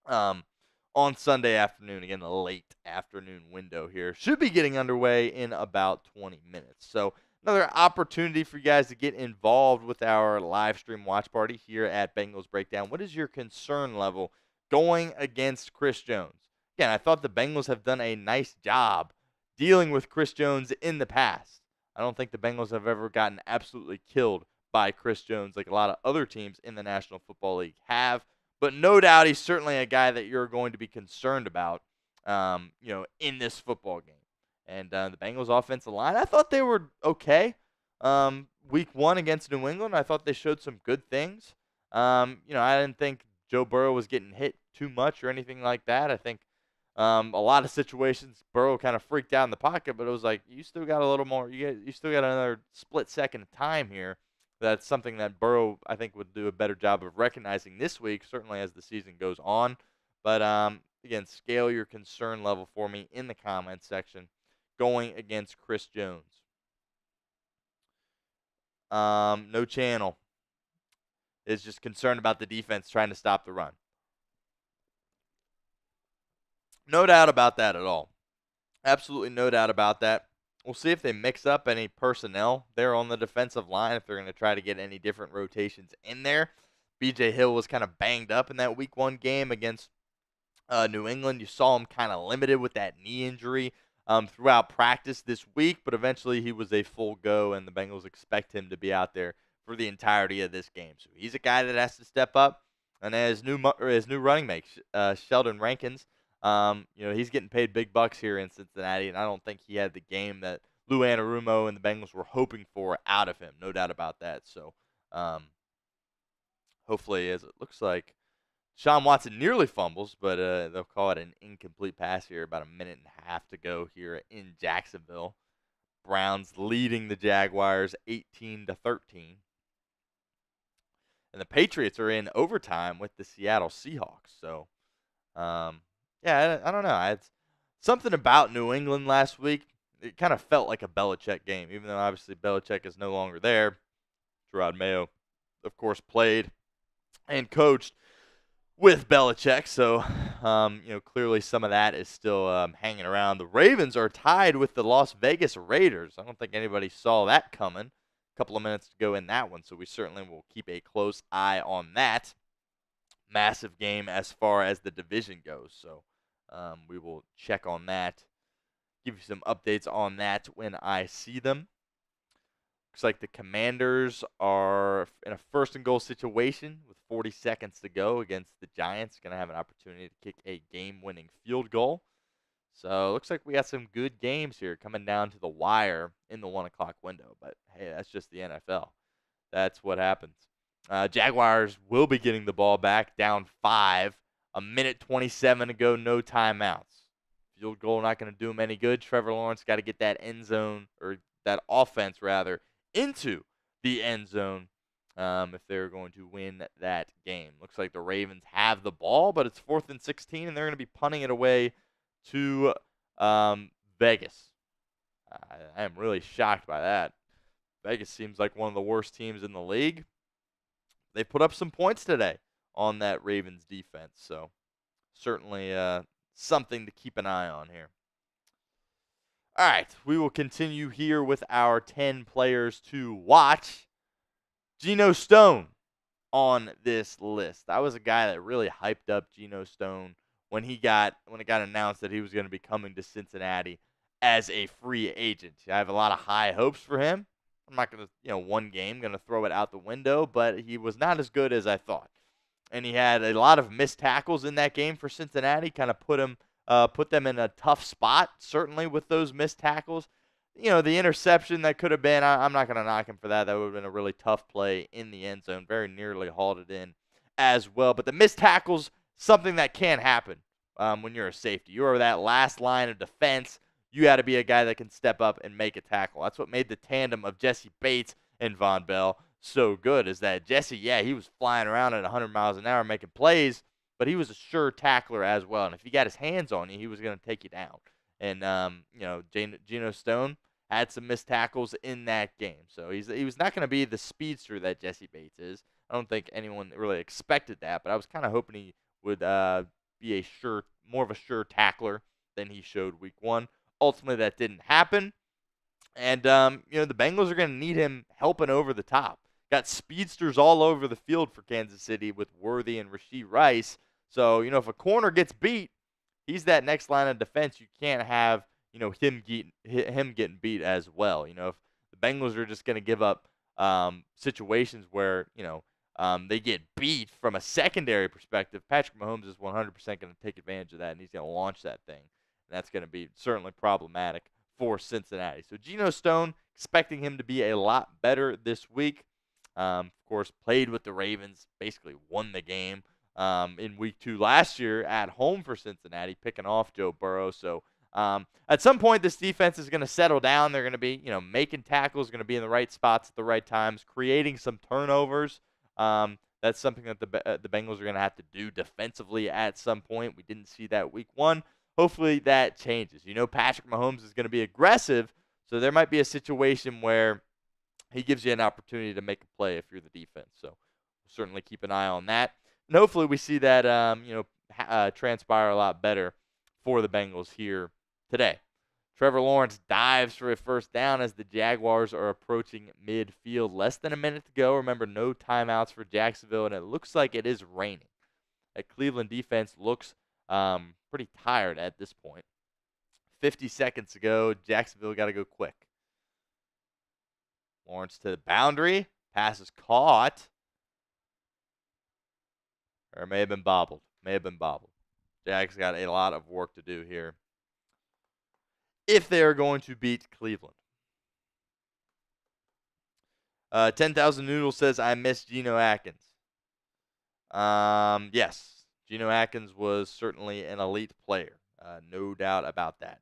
on Sunday afternoon. Again, the late afternoon window here. Should be getting underway in about 20 minutes. So another opportunity for you guys to get involved with our live stream watch party here at Bengals Breakdown. What is your concern level going against Chris Jones? Again, I thought the Bengals have done a nice job dealing with Chris Jones in the past. I don't think the Bengals have ever gotten absolutely killed by Chris Jones like a lot of other teams in the National Football League have. But no doubt he's certainly a guy that you're going to be concerned about, in this football game. And the Bengals offensive line, I thought they were okay. Week 1 against New England, I thought they showed some good things. I didn't think Joe Burrow was getting hit too much or anything like that. I think a lot of situations, Burrow kind of freaked out in the pocket, but it was like, you still got a little more. You still got another split second of time here. That's something that Burrow, I think, would do a better job of recognizing this week, certainly as the season goes on. But, again, scale your concern level for me in the comments section going against Chris Jones. No channel is just concerned about the defense trying to stop the run. No doubt about that at all. Absolutely no doubt about that. We'll see if they mix up any personnel there on the defensive line, if they're going to try to get any different rotations in there. B.J. Hill was kind of banged up in that Week 1 game against New England. You saw him kind of limited with that knee injury throughout practice this week, but eventually he was a full go, and the Bengals expect him to be out there for the entirety of this game. So he's a guy that has to step up. And his new running mate, Sheldon Rankins, he's getting paid big bucks here in Cincinnati, and I don't think he had the game that Lou Anarumo and the Bengals were hoping for out of him. No doubt about that. So hopefully, as it looks like, Sean Watson nearly fumbles, but they'll call it an incomplete pass here. About a minute and a half to go here in Jacksonville. Browns leading the Jaguars 18-13. And the Patriots are in overtime with the Seattle Seahawks. So, yeah, I don't know. It's something about New England last week. It kind of felt like a Belichick game, even though obviously Belichick is no longer there. Gerard Mayo, of course, played and coached with Belichick. So, clearly some of that is still hanging around. The Ravens are tied with the Las Vegas Raiders. I don't think anybody saw that coming. A couple of minutes to go in that one, so we certainly will keep a close eye on that. Massive game as far as the division goes. So we will check on that. Give you some updates on that when I see them. Looks like the Commanders are in a first and goal situation with 40 seconds to go against the Giants. Going to have an opportunity to kick a game-winning field goal. So it looks like we got some good games here coming down to the wire in the 1 o'clock window. But, hey, that's just the NFL. That's what happens. Jaguars will be getting the ball back, down 5. A minute 27 to go, no timeouts. Field goal not going to do them any good. Trevor Lawrence got to get that end zone, or that offense, rather, into the end zone if they're going to win that game. Looks like the Ravens have the ball, but it's 4th and 16, and they're going to be punting it away to Vegas. I am really shocked by that. Vegas seems like one of the worst teams in the league. They put up some points today on that Ravens defense, so certainly something to keep an eye on here. All right, we will continue here with our 10 players to watch. Geno Stone on this list. I was a guy that really hyped up Geno Stone when it got announced that he was going to be coming to Cincinnati as a free agent. I have a lot of high hopes for him. I'm not going to, one game, going to throw it out the window, but he was not as good as I thought. And he had a lot of missed tackles in that game for Cincinnati, kind of put them in a tough spot, certainly with those missed tackles. The interception that could have been, I'm not going to knock him for that. That would have been a really tough play in the end zone, very nearly hauled it in as well. But the missed tackles, something that can happen when you're a safety. You're that last line of defense. You got to be a guy that can step up and make a tackle. That's what made the tandem of Jesse Bates and Von Bell so good, is that Jesse, he was flying around at 100 miles an hour making plays, but he was a sure tackler as well. And if he got his hands on you, he was going to take you down. And, Geno Stone had some missed tackles in that game. So he was not going to be the speedster that Jesse Bates is. I don't think anyone really expected that, but I was kind of hoping he would be more of a sure tackler than he showed week one. Ultimately, that didn't happen. And, the Bengals are going to need him helping over the top. Got speedsters all over the field for Kansas City with Worthy and Rashee Rice. So, if a corner gets beat, he's that next line of defense. You can't have, him getting beat as well. If the Bengals are just going to give up situations where, they get beat from a secondary perspective, Patrick Mahomes is 100% going to take advantage of that, and he's going to launch that thing. And that's going to be certainly problematic for Cincinnati. So Geno Stone, expecting him to be a lot better this week. Of course, played with the Ravens, basically won the game in week 2 last year at home for Cincinnati, picking off Joe Burrow. So at some point, this defense is going to settle down. They're going to be, making tackles, going to be in the right spots at the right times, creating some turnovers. That's something that the Bengals are going to have to do defensively at some point. We didn't see that week 1. Hopefully that changes. Patrick Mahomes is going to be aggressive, so there might be a situation where he gives you an opportunity to make a play if you're the defense. So we'll certainly keep an eye on that. And hopefully we see that, transpire a lot better for the Bengals here today. Trevor Lawrence dives for a first down as the Jaguars are approaching midfield. Less than a minute to go. Remember, no timeouts for Jacksonville, and it looks like it is raining. That Cleveland defense looks pretty tired at this point. 50 seconds to go. Jacksonville got to go quick. Lawrence to the boundary. Pass is caught. Or it may have been bobbled. Jags got a lot of work to do here if they are going to beat Cleveland. 10,000 Noodles says, I miss Geno Atkins. Yes. Geno Atkins was certainly an elite player. No doubt about that.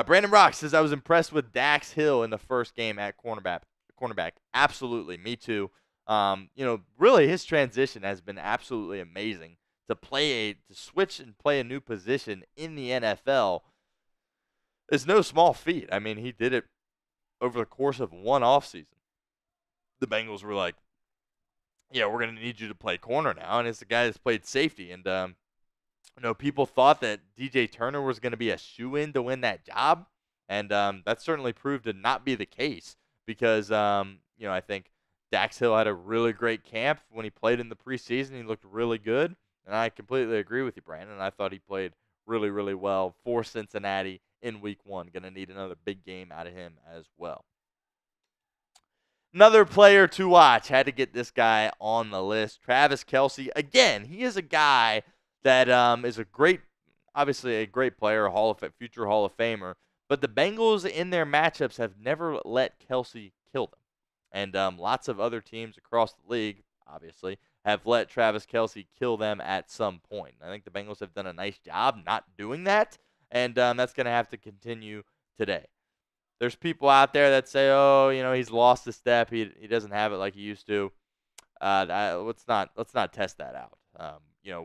Brandon Rock says, I was impressed with Dax Hill in the first game at cornerback. Absolutely. Me too. Really his transition has been absolutely amazing. To switch and play a new position in the NFL is no small feat. I mean, he did it over the course of one offseason. The Bengals were like, we're going to need you to play corner now. And it's the guy that's played safety. And, people thought that DJ Turner was going to be a shoo-in to win that job. And that certainly proved to not be the case because, I think Dax Hill had a really great camp when he played in the preseason. He looked really good. And I completely agree with you, Brandon. I thought he played really, really well for Cincinnati in week 1. Going to need another big game out of him as well. Another player to watch. Had to get this guy on the list. Travis Kelce. Again, he is a guy that is obviously a great player, future Hall of Famer. But the Bengals in their matchups have never let Kelce kill them. And lots of other teams across the league, obviously, have let Travis Kelce kill them at some point. I think the Bengals have done a nice job not doing that, and that's going to have to continue today. There's people out there that say, he's lost a step. He doesn't have it like he used to. Let's not test that out.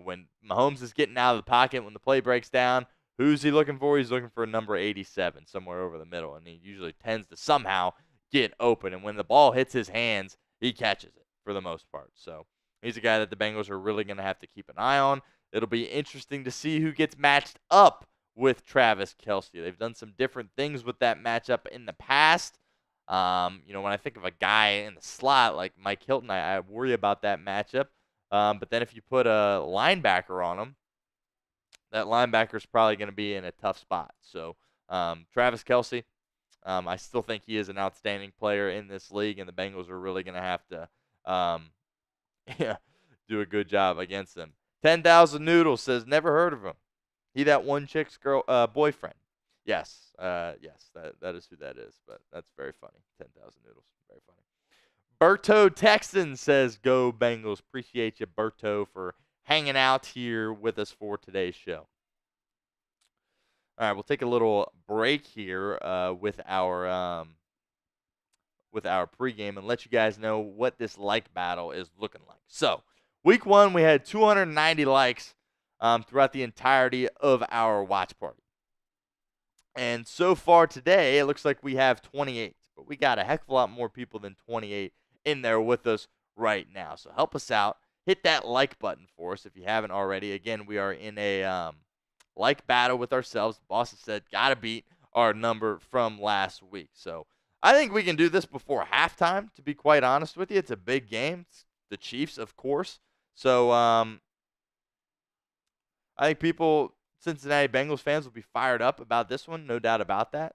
When Mahomes is getting out of the pocket, when the play breaks down, who's he looking for? He's looking for number 87, somewhere over the middle, and he usually tends to somehow get open. And when the ball hits his hands, he catches it for the most part. So he's a guy that the Bengals are really going to have to keep an eye on. It'll be interesting to see who gets matched up with Travis Kelce. They've done some different things with that matchup in the past. When I think of a guy in the slot like Mike Hilton, I worry about that matchup. But then if you put a linebacker on him, that linebacker's probably going to be in a tough spot. So Travis Kelce, I still think he is an outstanding player in this league, and the Bengals are really going to have to yeah, do a good job against them. 10,000 Noodles says, never heard of him. He that one chick's boyfriend. Yes, yes, that is who that is, but that's very funny. 10,000 Noodles, very funny. Berto Texan says, go Bengals. Appreciate you, Berto, for hanging out here with us for today's show. All right, we'll take a little break here with our pregame and let you guys know what this like battle is looking like. So, week 1, we had 290 likes throughout the entirety of our watch party. And so far today, it looks like we have 28. But we got a heck of a lot more people than 28 in there with us right now. So help us out. Hit that like button for us if you haven't already. Again, we are in a like battle with ourselves. The boss has said, got to beat our number from last week. So I think we can do this before halftime, to be quite honest with you. It's a big game. It's the Chiefs, of course. So I think Cincinnati Bengals fans will be fired up about this one, no doubt about that.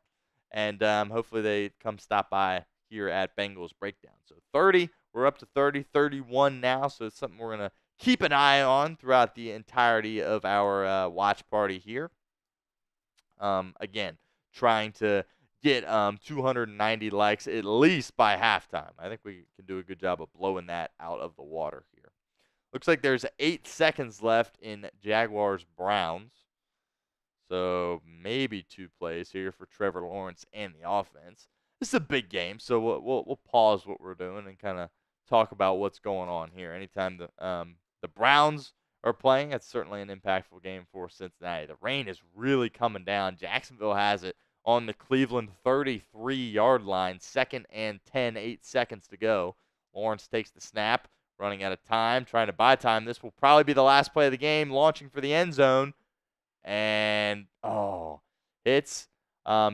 And hopefully they come stop by here at Bengals Breakdown. So 30, we're up to 30, 31 now. So it's something we're going to keep an eye on throughout the entirety of our watch party here. Again, trying to get 290 likes at least by halftime. I think we can do a good job of blowing that out of the water here. Looks like there's 8 seconds left in Jaguars-Browns. So maybe 2 plays here for Trevor Lawrence and the offense. This is a big game, so we'll pause what we're doing and kind of talk about what's going on here. Anytime the Browns are playing, it's certainly an impactful game for Cincinnati. The rain is really coming down. Jacksonville has it on the Cleveland 33-yard line, 2nd and 10, 8 seconds to go. Lawrence takes the snap, running out of time, trying to buy time. This will probably be the last play of the game, launching for the end zone. And, it's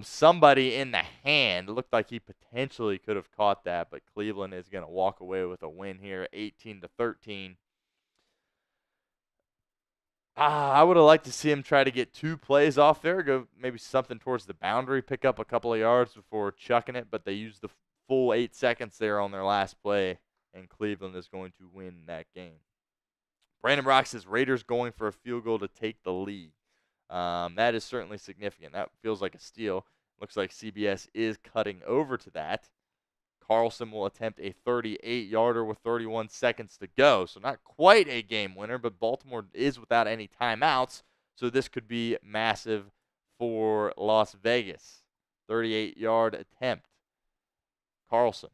somebody in the hand. It looked like he potentially could have caught that, but Cleveland is going to walk away with a win here, 18-13. I would have liked to see him try to get 2 plays off there, go maybe something towards the boundary, pick up a couple of yards before chucking it, but they used the full 8 seconds there on their last play, and Cleveland is going to win that game. Brandon Rock says Raiders going for a field goal to take the lead. That is certainly significant. That feels like a steal. Looks like CBS is cutting over to that. Carlson will attempt a 38-yarder with 31 seconds to go. So not quite a game winner, but Baltimore is without any timeouts. So this could be massive for Las Vegas. 38-yard attempt. Carlson.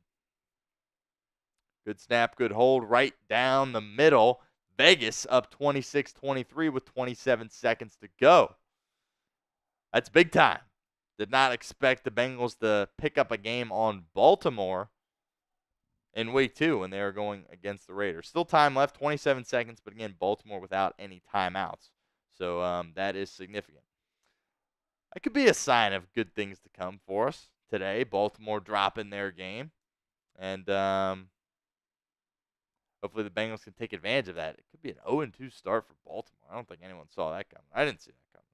Good snap, good hold, right down the middle. Vegas up 26-23 with 27 seconds to go. That's big time. Did not expect the Bengals to pick up a game on Baltimore in week 2 when they are going against the Raiders. Still time left, 27 seconds, but again, Baltimore without any timeouts. So that is significant. That could be a sign of good things to come for us today. Baltimore dropping their game. And hopefully the Bengals can take advantage of that. It could be an 0-2 start for Baltimore. I don't think anyone saw that coming. I didn't see that coming.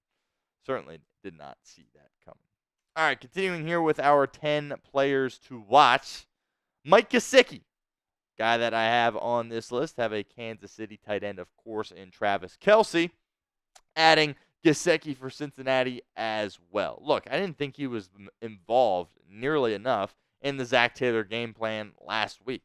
Certainly did not see that coming. All right, continuing here with our 10 players to watch. Mike Gesicki, guy that I have on this list, have a Kansas City tight end, of course, in Travis Kelce. Adding Gesicki for Cincinnati as well. Look, I didn't think he was involved nearly enough in the Zach Taylor game plan last week.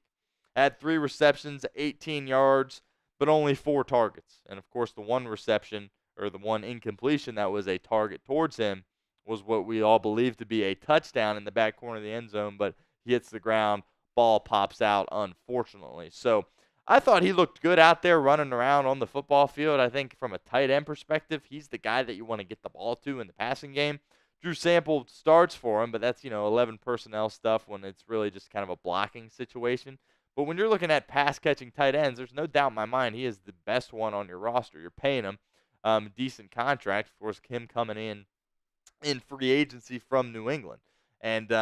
Had 3 receptions, 18 yards, but only 4 targets. And, of course, the one reception or the one incompletion that was a target towards him was what we all believed to be a touchdown in the back corner of the end zone, but he hits the ground, ball pops out, unfortunately. So I thought he looked good out there running around on the football field. I think from a tight end perspective, he's the guy that you want to get the ball to in the passing game. Drew Sample starts for him, but that's, 11 personnel stuff when it's really just kind of a blocking situation. But when you're looking at pass-catching tight ends, there's no doubt in my mind he is the best one on your roster. You're paying him decent contract for him coming in free agency from New England. And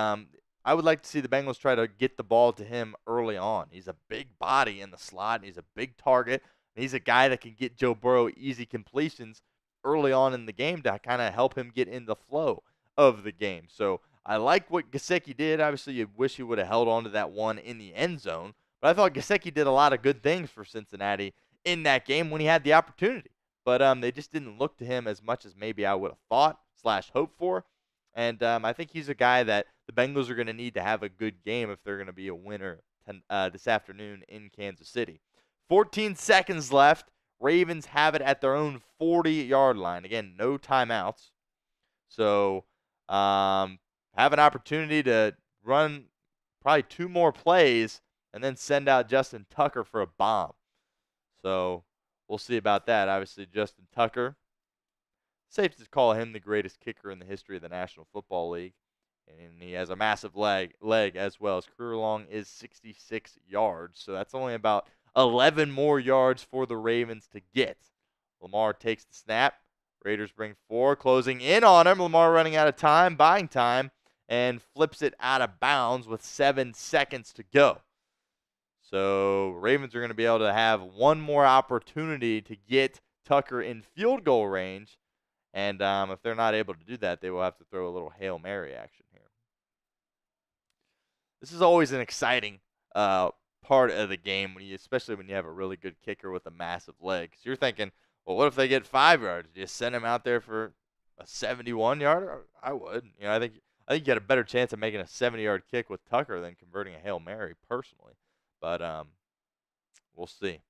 I would like to see the Bengals try to get the ball to him early on. He's a big body in the slot, and he's a big target. And he's a guy that can get Joe Burrow easy completions early on in the game to kind of help him get in the flow of the game. So I like what Gesicki did. Obviously, you wish he would have held on to that one in the end zone. But I thought Gesicki did a lot of good things for Cincinnati in that game when he had the opportunity. But they just didn't look to him as much as maybe I would have thought / hoped for. And I think he's a guy that the Bengals are going to need to have a good game if they're going to be a winner this afternoon in Kansas City. 14 seconds left. Ravens have it at their own 40-yard line. Again, no timeouts. So have an opportunity to run probably 2 more plays and then send out Justin Tucker for a bomb. So we'll see about that. Obviously, Justin Tucker, safe to call him the greatest kicker in the history of the National Football League. And he has a massive leg as well. His career long is 66 yards. So that's only about 11 more yards for the Ravens to get. Lamar takes the snap. Raiders bring 4, closing in on him. Lamar running out of time, buying time, and flips it out of bounds with 7 seconds to go. So Ravens are going to be able to have one more opportunity to get Tucker in field goal range. And if they're not able to do that, they will have to throw a little Hail Mary action here. This is always an exciting part of the game, especially when you have a really good kicker with a massive leg. So you're thinking, well, what if they get 5 yards? Do you send him out there for a 71-yarder? I would. I think you got a better chance of making a 70-yard kick with Tucker than converting a Hail Mary, personally. But we'll see.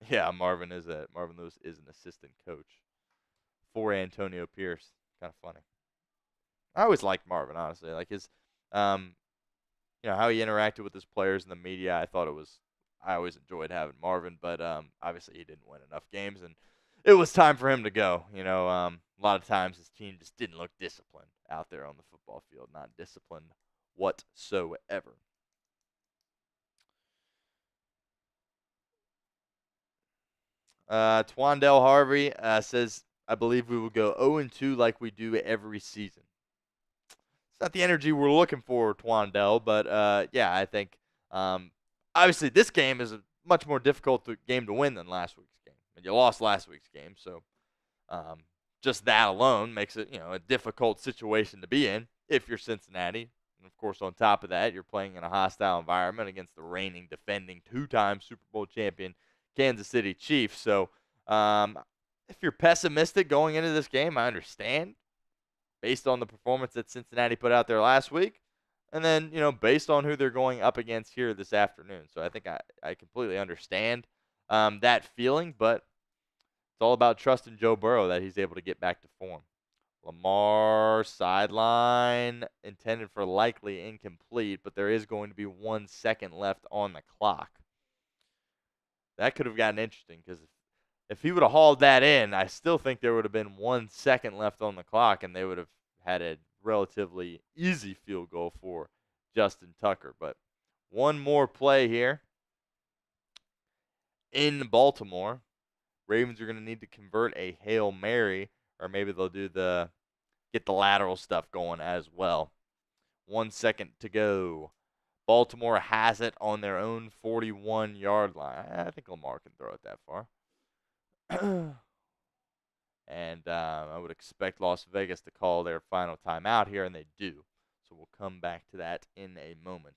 Yeah, Marvin Lewis is an assistant coach for Antonio Pierce. Kind of funny. I always liked Marvin, honestly. Like his, how he interacted with his players and the media. I always enjoyed having Marvin, but obviously he didn't win enough games, and it was time for him to go. A lot of times his team just didn't look disciplined out there on the football field, not disciplined whatsoever. Twandell Harvey says, I believe we will go 0-2 like we do every season. It's not the energy we're looking for, Twandell, but yeah, I think obviously this game is a much more difficult game to win than last week's game. And you lost last week's game, so just that alone makes it a difficult situation to be in if you're Cincinnati. And of course, on top of that, you're playing in a hostile environment against the reigning, defending 2-time Super Bowl champion Kansas City Chiefs. So if you're pessimistic going into this game, I understand, based on the performance that Cincinnati put out there last week, and then based on who they're going up against here this afternoon. So I think I completely understand that feeling, but it's all about trusting Joe Burrow that he's able to get back to form. Lamar sideline intended for likely incomplete, but there is going to be 1 second left on the clock. That could have gotten interesting because if he would have hauled that in, I still think there would have been 1 second left on the clock, and they would have had a relatively easy field goal for Justin Tucker. But one more play here in Baltimore. Ravens are going to need to convert a Hail Mary, or maybe they'll get the lateral stuff going as well. 1 second to go. Baltimore has it on their own 41-yard line. I think Lamar can throw it that far. And I would expect Las Vegas to call their final timeout here, and they do. So we'll come back to that in a moment.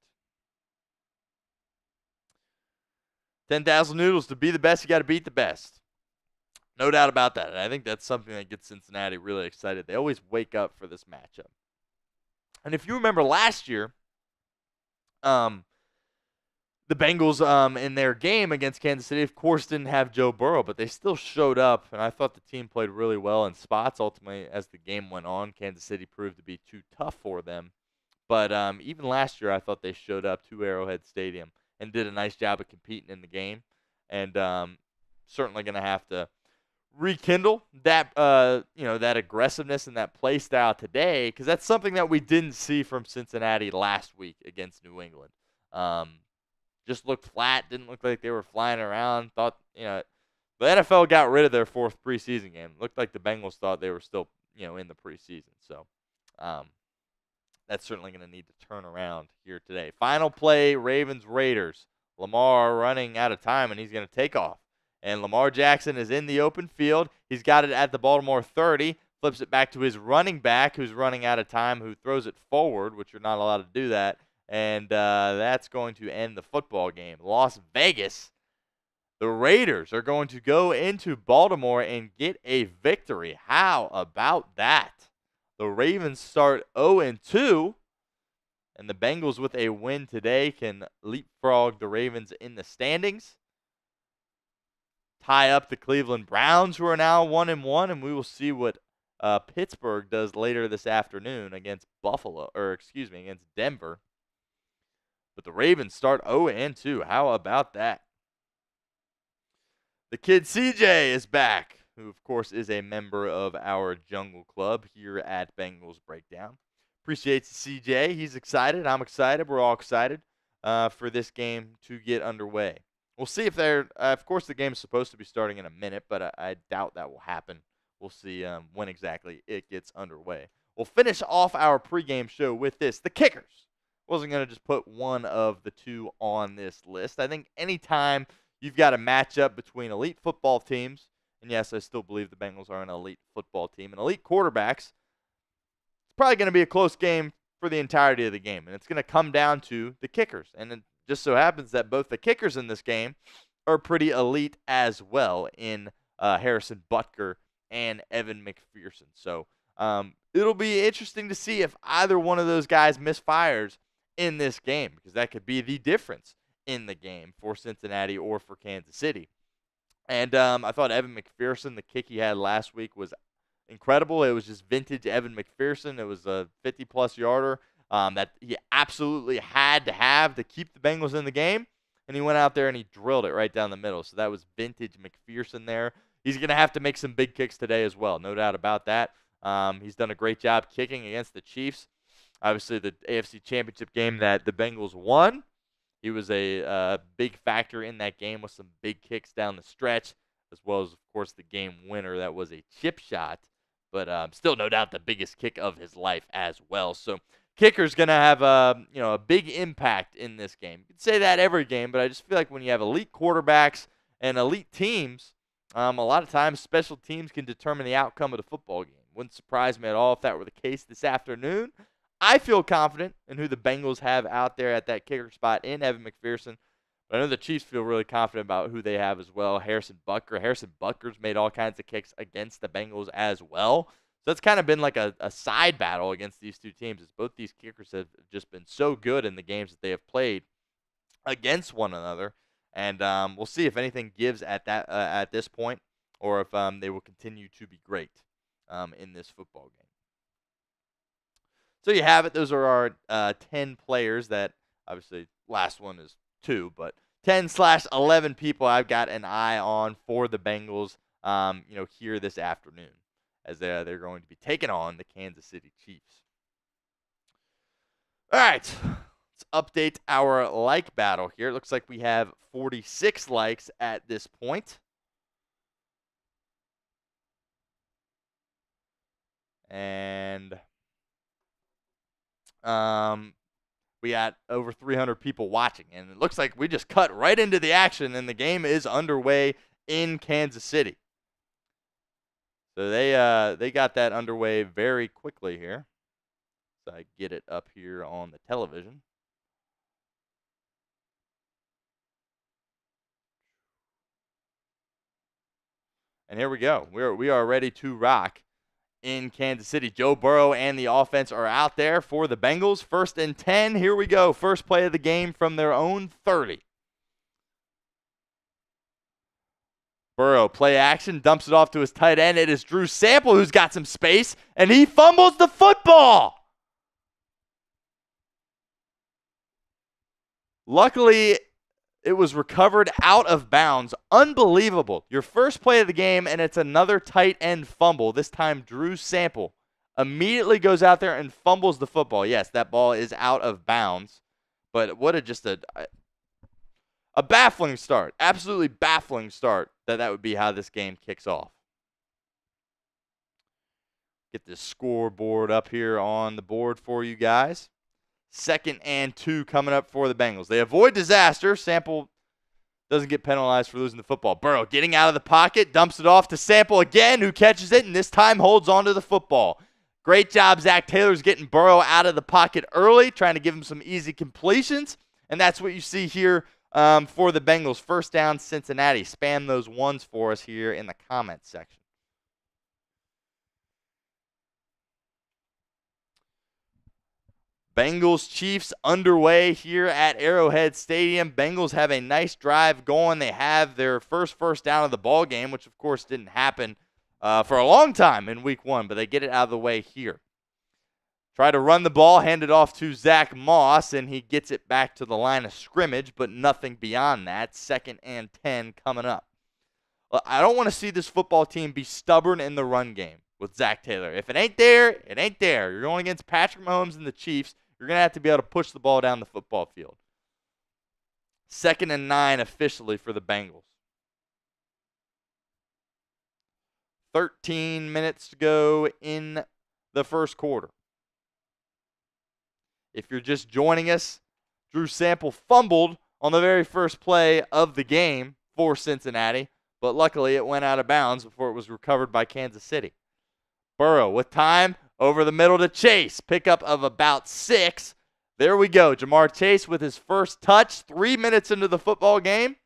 10,000 noodles. To be the best, you got to beat the best. No doubt about that. And I think that's something that gets Cincinnati really excited. They always wake up for this matchup. And if you remember last year, the Bengals in their game against Kansas City, of course, didn't have Joe Burrow, but they still showed up, and I thought the team played really well in spots. Ultimately, as the game went on, Kansas City proved to be too tough for them. But even last year, I thought they showed up to Arrowhead Stadium and did a nice job of competing in the game, and certainly going to have to rekindle that that aggressiveness and that play style today, because that's something that we didn't see from Cincinnati last week against New England. Just looked flat, didn't look like they were flying around. Thought the NFL got rid of their 4th preseason game. Looked like the Bengals thought they were still in the preseason. So that's certainly going to need to turn around here today. Final play, Ravens-Raiders. Lamar running out of time, and he's going to take off. And Lamar Jackson is in the open field. He's got it at the Baltimore 30, flips it back to his running back, who's running out of time, who throws it forward, which you're not allowed to do that. And that's going to end the football game. Las Vegas, the Raiders are going to go into Baltimore and get a victory. How about that? The Ravens start 0-2, and the Bengals with a win today can leapfrog the Ravens in the standings, tie up the Cleveland Browns, who are now 1-1, and we will see what Pittsburgh does later this afternoon against against Denver. But the Ravens start 0-2. How about that? The kid CJ is back, who, of course, is a member of our Jungle Club here at Bengals Breakdown. Appreciate CJ. He's excited. I'm excited. We're all excited for this game to get underway. We'll see if they're of course, the game is supposed to be starting in a minute, but I doubt that will happen. We'll see when exactly it gets underway. We'll finish off our pregame show with this. The kickers. Wasn't going to just put one of the two on this list. I think anytime you've got a matchup between elite football teams, and yes, I still believe the Bengals are an elite football team, and elite quarterbacks, it's probably going to be a close game for the entirety of the game, and it's going to come down to the kickers. And it just so happens that both the kickers in this game are pretty elite as well in Harrison Butker and Evan McPherson. So it'll be interesting to see if either one of those guys misfires in this game, because that could be the difference in the game for Cincinnati or for Kansas City. And I thought Evan McPherson, the kick he had last week, was incredible. It was just vintage Evan McPherson. It was a 50-plus yarder that he absolutely had to have to keep the Bengals in the game. And he went out there and he drilled it right down the middle. So that was vintage McPherson there. He's going to have to make some big kicks today as well, no doubt about that. He's done a great job kicking against the Chiefs. Obviously, the AFC Championship game that the Bengals won, he was a big factor in that game with some big kicks down the stretch, as well as, of course, the game winner that was a chip shot, but still no doubt the biggest kick of his life as well. So kicker's going to have a big impact in this game. You can say that every game, but I just feel like when you have elite quarterbacks and elite teams, a lot of times special teams can determine the outcome of the football game. Wouldn't surprise me at all if that were the case this afternoon. I feel confident in who the Bengals have out there at that kicker spot in Evan McPherson. But I know the Chiefs feel really confident about who they have as well. Harrison Butker's made all kinds of kicks against the Bengals as well. So it's kind of been like a side battle against these two teams, as both these kickers have just been so good in the games that they have played against one another. And we'll see if anything gives at this point, or if they will continue to be great in this football game. So you have it. Those are our 10 players that, obviously, last one is 2, but 10/11 people I've got an eye on for the Bengals, here this afternoon, as they're going to be taking on the Kansas City Chiefs. All right, let's update our like battle here. It looks like we have 46 likes at this point. And we got over 300 people watching, and it looks like we just cut right into the action, and the game is underway in Kansas City. So they got that underway very quickly here. So I get it up here on the television. And here we go. We are ready to rock in Kansas City. Joe Burrow and the offense are out there for the Bengals. 1st and 10. Here we go. First play of the game from their own 30. Burrow, play action, dumps it off to his tight end. It is Drew Sample who's got some space, and he fumbles the football. Luckily, it was recovered out of bounds. Unbelievable. Your first play of the game, and it's another tight end fumble. This time, Drew Sample immediately goes out there and fumbles the football. Yes, that ball is out of bounds, but what a baffling start. Absolutely baffling start that would be how this game kicks off. Get this scoreboard up here on the board for you guys. 2nd and 2 coming up for the Bengals. They avoid disaster. Sample doesn't get penalized for losing the football. Burrow getting out of the pocket, dumps it off to Sample again, who catches it, and this time holds on to the football. Great job, Zach Taylor's getting Burrow out of the pocket early, trying to give him some easy completions, and that's what you see here for the Bengals. 1st down, Cincinnati. Spam those ones for us here in the comments section. Bengals Chiefs underway here at Arrowhead Stadium. Bengals have a nice drive going. They have their first down of the ball game, which of course didn't happen for a long time in week 1, but they get it out of the way here. Try to run the ball, hand it off to Zach Moss, and he gets it back to the line of scrimmage, but nothing beyond that. 2nd and 10 coming up. I don't want to see this football team be stubborn in the run game with Zach Taylor. If it ain't there, it ain't there. You're going against Patrick Mahomes and the Chiefs. You're going to have to be able to push the ball down the football field. 2nd and 9 officially for the Bengals. 13 minutes to go in the first quarter. If you're just joining us, Drew Sample fumbled on the very first play of the game for Cincinnati, but luckily it went out of bounds before it was recovered by Kansas City. Burrow with time over the middle to Chase. Pickup of about 6. There we go. Jamar Chase with his first touch 3 minutes into the football game.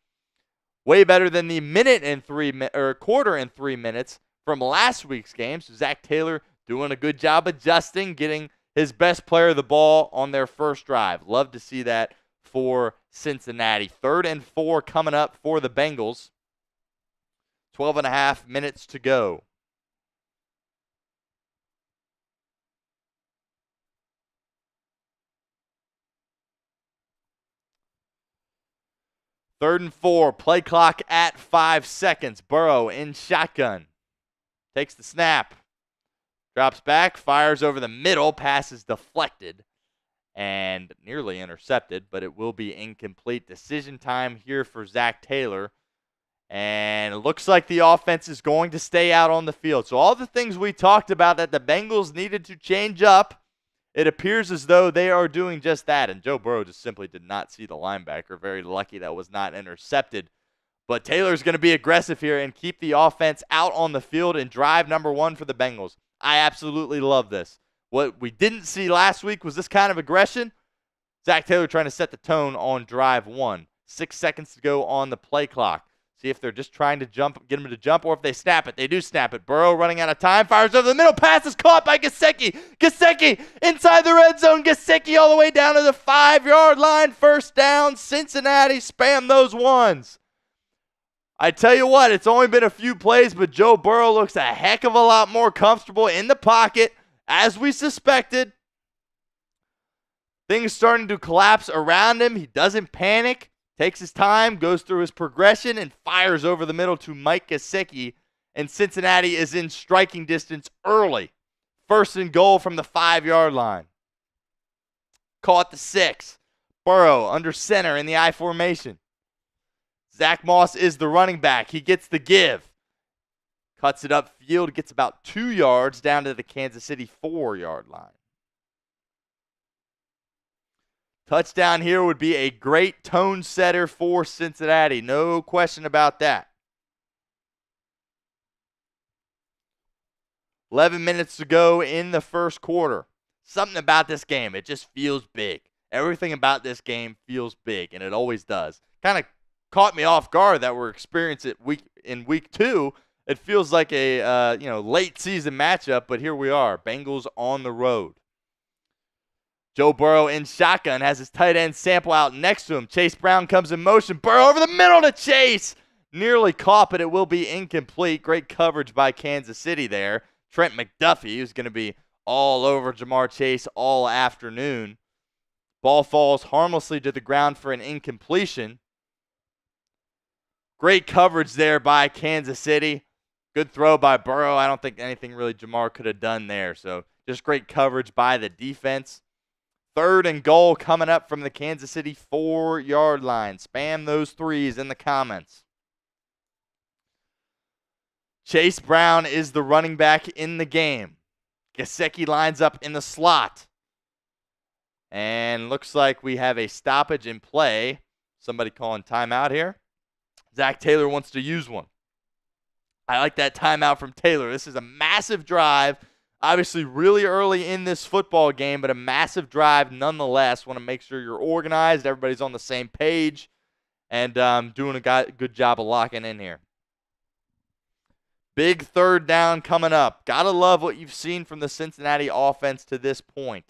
Way better than the quarter and 3 minutes from last week's game. So Zach Taylor doing a good job adjusting, getting his best player the ball on their first drive. Love to see that for Cincinnati. 3rd and 4 coming up for the Bengals. 12.5 minutes to go. Third and 4, play clock at 5 seconds. Burrow in shotgun. Takes the snap. Drops back, fires over the middle. Pass is deflected and nearly intercepted, but it will be incomplete. Decision time here for Zach Taylor. And it looks like the offense is going to stay out on the field. So all the things we talked about that the Bengals needed to change up, it appears as though they are doing just that. And Joe Burrow just simply did not see the linebacker. Very lucky that was not intercepted. But Taylor's going to be aggressive here and keep the offense out on the field in drive number 1 for the Bengals. I absolutely love this. What we didn't see last week was this kind of aggression. Zach Taylor trying to set the tone on drive 1. 6 seconds to go on the play clock. See if they're just trying to jump, get him to jump, or if they snap it. They do snap it. Burrow running out of time, fires over the middle. Pass is caught by Gesicki. Gesicki inside the red zone. Gesicki all the way down to the 5-yard line. 1st down, Cincinnati. Spam those ones. I tell you what, it's only been a few plays, but Joe Burrow looks a heck of a lot more comfortable in the pocket, as we suspected. Things starting to collapse around him. He doesn't panic. Takes his time, goes through his progression, and fires over the middle to Mike Gesicki. And Cincinnati is in striking distance early. 1st and goal from the 5-yard line. Caught the 6. Burrow under center in the I formation. Zach Moss is the running back. He gets the give. Cuts it upfield, gets about 2 yards down to the Kansas City 4-yard line. Touchdown here would be a great tone setter for Cincinnati. No question about that. 11 minutes to go in the first quarter. Something about this game, it just feels big. Everything about this game feels big, and it always does. Kind of caught me off guard that we're experiencing it in week 2. It feels like a late season matchup, but here we are. Bengals on the road. Joe Burrow in shotgun has his tight end Sample out next to him. Chase Brown comes in motion. Burrow over the middle to Chase. Nearly caught, but it will be incomplete. Great coverage by Kansas City there. Trent McDuffie, who's going to be all over Jamar Chase all afternoon. Ball falls harmlessly to the ground for an incompletion. Great coverage there by Kansas City. Good throw by Burrow. I don't think anything really Jamar could have done there. So just great coverage by the defense. 3rd and goal coming up from the Kansas City 4-yard line. Spam those 3s in the comments. Chase Brown is the running back in the game. Gesicki lines up in the slot. And looks like we have a stoppage in play. Somebody calling timeout here. Zach Taylor wants to use one. I like that timeout from Taylor. This is a massive drive. Obviously, really early in this football game, but a massive drive nonetheless. Want to make sure you're organized, everybody's on the same page, and doing a good job of locking in here. Big third down coming up. Gotta love what you've seen from the Cincinnati offense to this point.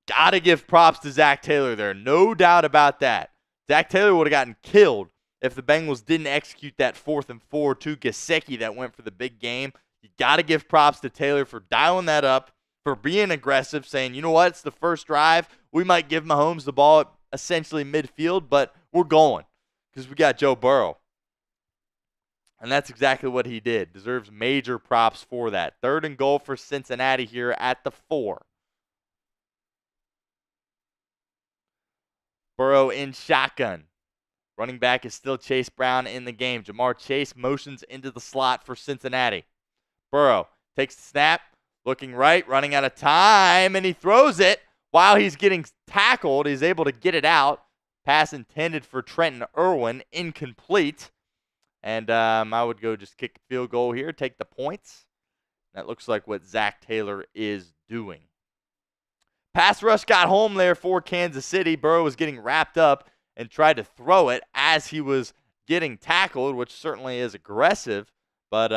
Gotta give props to Zach Taylor there. No doubt about that. Zach Taylor would have gotten killed if the Bengals didn't execute that 4th and 4 to Gesicki that went for the big game. You got to give props to Taylor for dialing that up, for being aggressive, saying, you know what, it's the first drive. We might give Mahomes the ball at essentially midfield, but we're going because we got Joe Burrow. And that's exactly what he did. Deserves major props for that. 3rd and goal for Cincinnati here at the 4. Burrow in shotgun. Running back is still Chase Brown in the game. Jamar Chase motions into the slot for Cincinnati. Burrow takes the snap, looking right, running out of time, and he throws it while he's getting tackled. He's able to get it out. Pass intended for Trenton Irwin, incomplete. And I would go just kick a field goal here, take the points. That looks like what Zach Taylor is doing. Pass rush got home there for Kansas City. Burrow was getting wrapped up and tried to throw it as he was getting tackled, which certainly is aggressive, but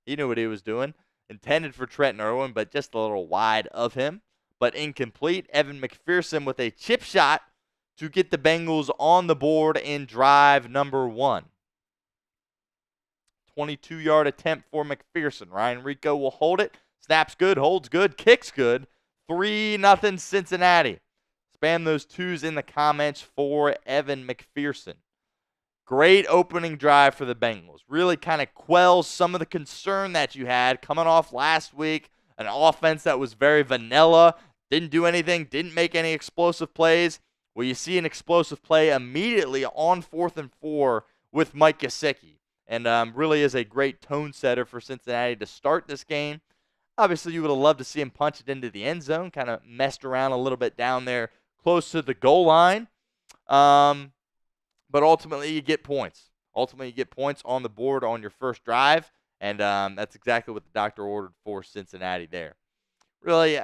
he knew what he was doing. Intended for Trenton Irwin, but just a little wide of him, but incomplete. Evan McPherson with a chip shot to get the Bengals on the board in drive number 1. 22-yard attempt for McPherson. Ryan Rico will hold it. Snaps good, holds good, kicks good. 3-0 Cincinnati. Spam those 2s in the comments for Evan McPherson. Great opening drive for the Bengals. Really kind of quells some of the concern that you had coming off last week. An offense that was very vanilla, didn't do anything, didn't make any explosive plays. Well, you see an explosive play immediately on 4th and 4 with Mike Gesicki. And really is a great tone setter for Cincinnati to start this game. Obviously, you would have loved to see him punch it into the end zone, kind of messed around a little bit down there close to the goal line. But ultimately, you get points. Ultimately, you get points on the board on your first drive, and that's exactly what the doctor ordered for Cincinnati there. Really,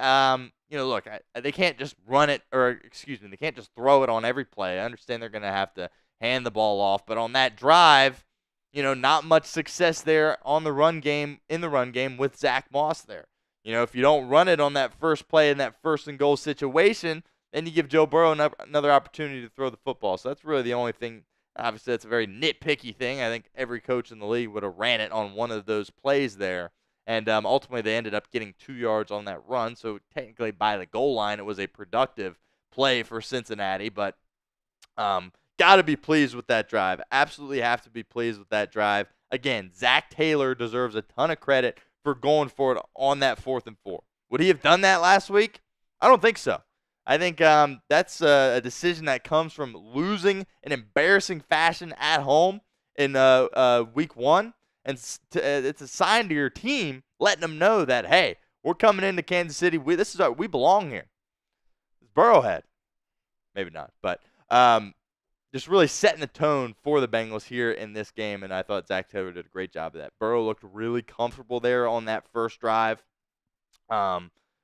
look, they can't just run it, they can't just throw it on every play. I understand they're going to have to hand the ball off, but on that drive, not much success there in the run game with Zach Moss there. If you don't run it on that first play in that 1st and goal situation, then you give Joe Burrow another opportunity to throw the football. So that's really the only thing. Obviously, that's a very nitpicky thing. I think every coach in the league would have ran it on one of those plays there. And ultimately, they ended up getting 2 yards on that run. So technically, by the goal line, it was a productive play for Cincinnati. But got to be pleased with that drive. Absolutely have to be pleased with that drive. Again, Zach Taylor deserves a ton of credit for going for it on that 4th and 4. Would he have done that last week? I don't think so. I think that's a decision that comes from losing in embarrassing fashion at home in week 1. And it's a sign to your team, letting them know that, hey, we're coming into Kansas City. We belong here. It's Burrowhead. Maybe not, but just really setting the tone for the Bengals here in this game, and I thought Zach Taylor did a great job of that. Burrow looked really comfortable there on that first drive.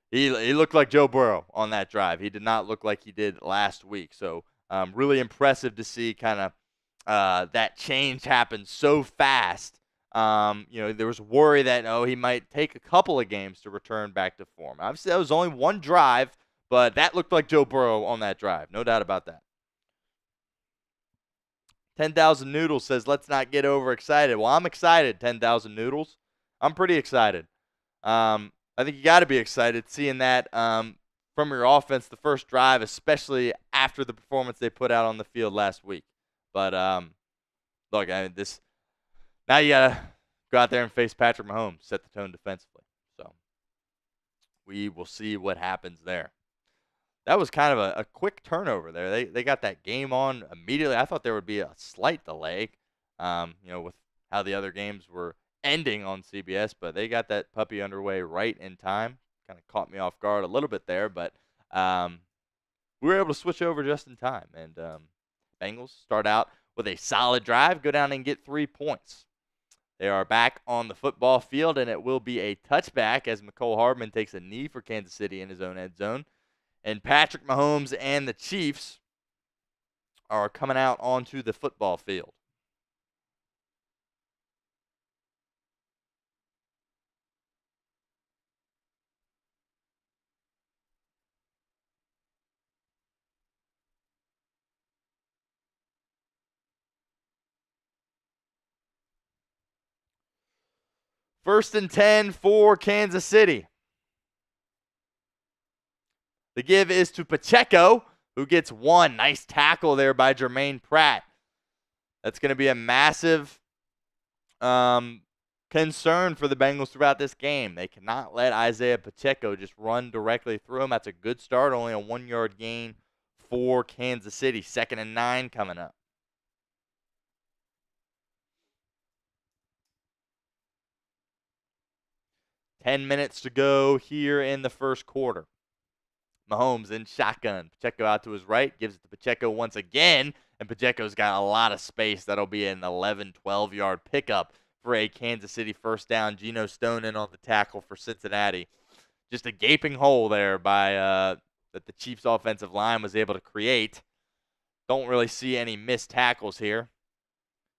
He looked like Joe Burrow on that drive. He did not look like he did last week. So really impressive to see kind of that change happen so fast. There was worry that, he might take a couple of games to return back to form. Obviously, that was only one drive, but that looked like Joe Burrow on that drive. No doubt about that. 10,000 Noodles says, let's not get overexcited. Well, I'm excited, 10,000 Noodles. I'm pretty excited. I think you got to be excited seeing that from your offense the first drive, especially after the performance they put out on the field last week. But, look, now you got to go out there and face Patrick Mahomes, set the tone defensively. So we will see what happens there. That was kind of a quick turnover there. They got that game on immediately. I thought there would be a slight delay, with how the other games were ending on CBS, but they got that puppy underway right in time. Kind of caught me off guard a little bit there, but we were able to switch over just in time. And Bengals start out with a solid drive, go down and get 3 points. They are back on the football field, and it will be a touchback as McCole Hardman takes a knee for Kansas City in his own end zone. And Patrick Mahomes and the Chiefs are coming out onto the football field. First and 10 for Kansas City. The give is to Pacheco, who gets one. Nice tackle there by Jermaine Pratt. That's going to be a massive concern for the Bengals throughout this game. They cannot let Isaiah Pacheco just run directly through him. That's a good start. Only a 1-yard gain for Kansas City. 2nd and 9 coming up. $10 to go here in the first quarter. Mahomes in shotgun. Pacheco out to his right. Gives it to Pacheco once again. And Pacheco's got a lot of space. That'll be an 11, 12-yard pickup for a Kansas City first down. Geno Stone in on the tackle for Cincinnati. Just a gaping hole there by that the Chiefs' offensive line was able to create. Don't really see any missed tackles here.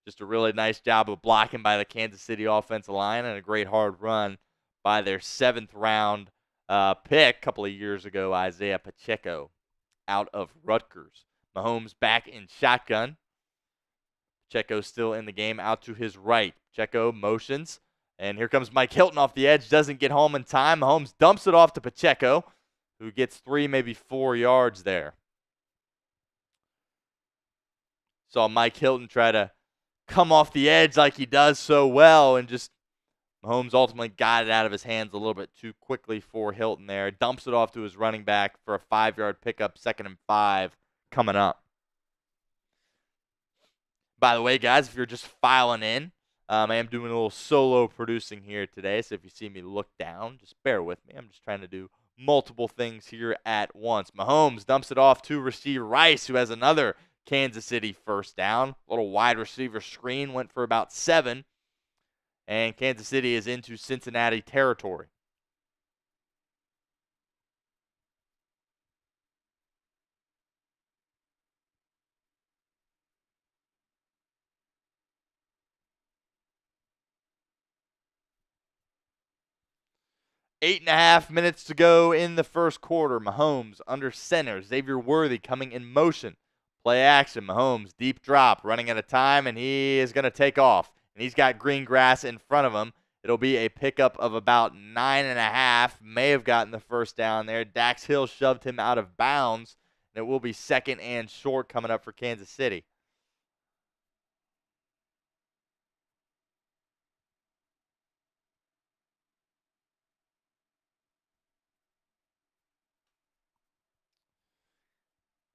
Just a really nice job of blocking by the Kansas City offensive line and a great hard run by their 7th-round pick a couple of years ago, Isaiah Pacheco, out of Rutgers. Mahomes back in shotgun. Pacheco still in the game, out to his right. Pacheco motions, and here comes Mike Hilton off the edge. Doesn't get home in time. Mahomes dumps it off to Pacheco, who gets 3, maybe 4 yards there. Saw Mike Hilton try to come off the edge like he does so well, and just Mahomes ultimately got it out of his hands a little bit too quickly for Hilton there. Dumps it off to his running back for a 5-yard pickup, 2nd and 5 coming up. By the way, guys, if you're just filing in, I am doing a little solo producing here today, so if you see me look down, just bear with me. I'm just trying to do multiple things here at once. Mahomes dumps it off to Rashee Rice, who has another Kansas City first down. A little wide receiver screen, went for about 7. And Kansas City is into Cincinnati territory. Eight and a half minutes to go in the first quarter. Mahomes under center. Xavier Worthy coming in motion. Play action. Mahomes deep drop, running out of time, and he is going to take off. And he's got green grass in front of him. It'll be a pickup of about 9.5. May have gotten the first down there. Dax Hill shoved him out of bounds. And it will be 2nd and short coming up for Kansas City.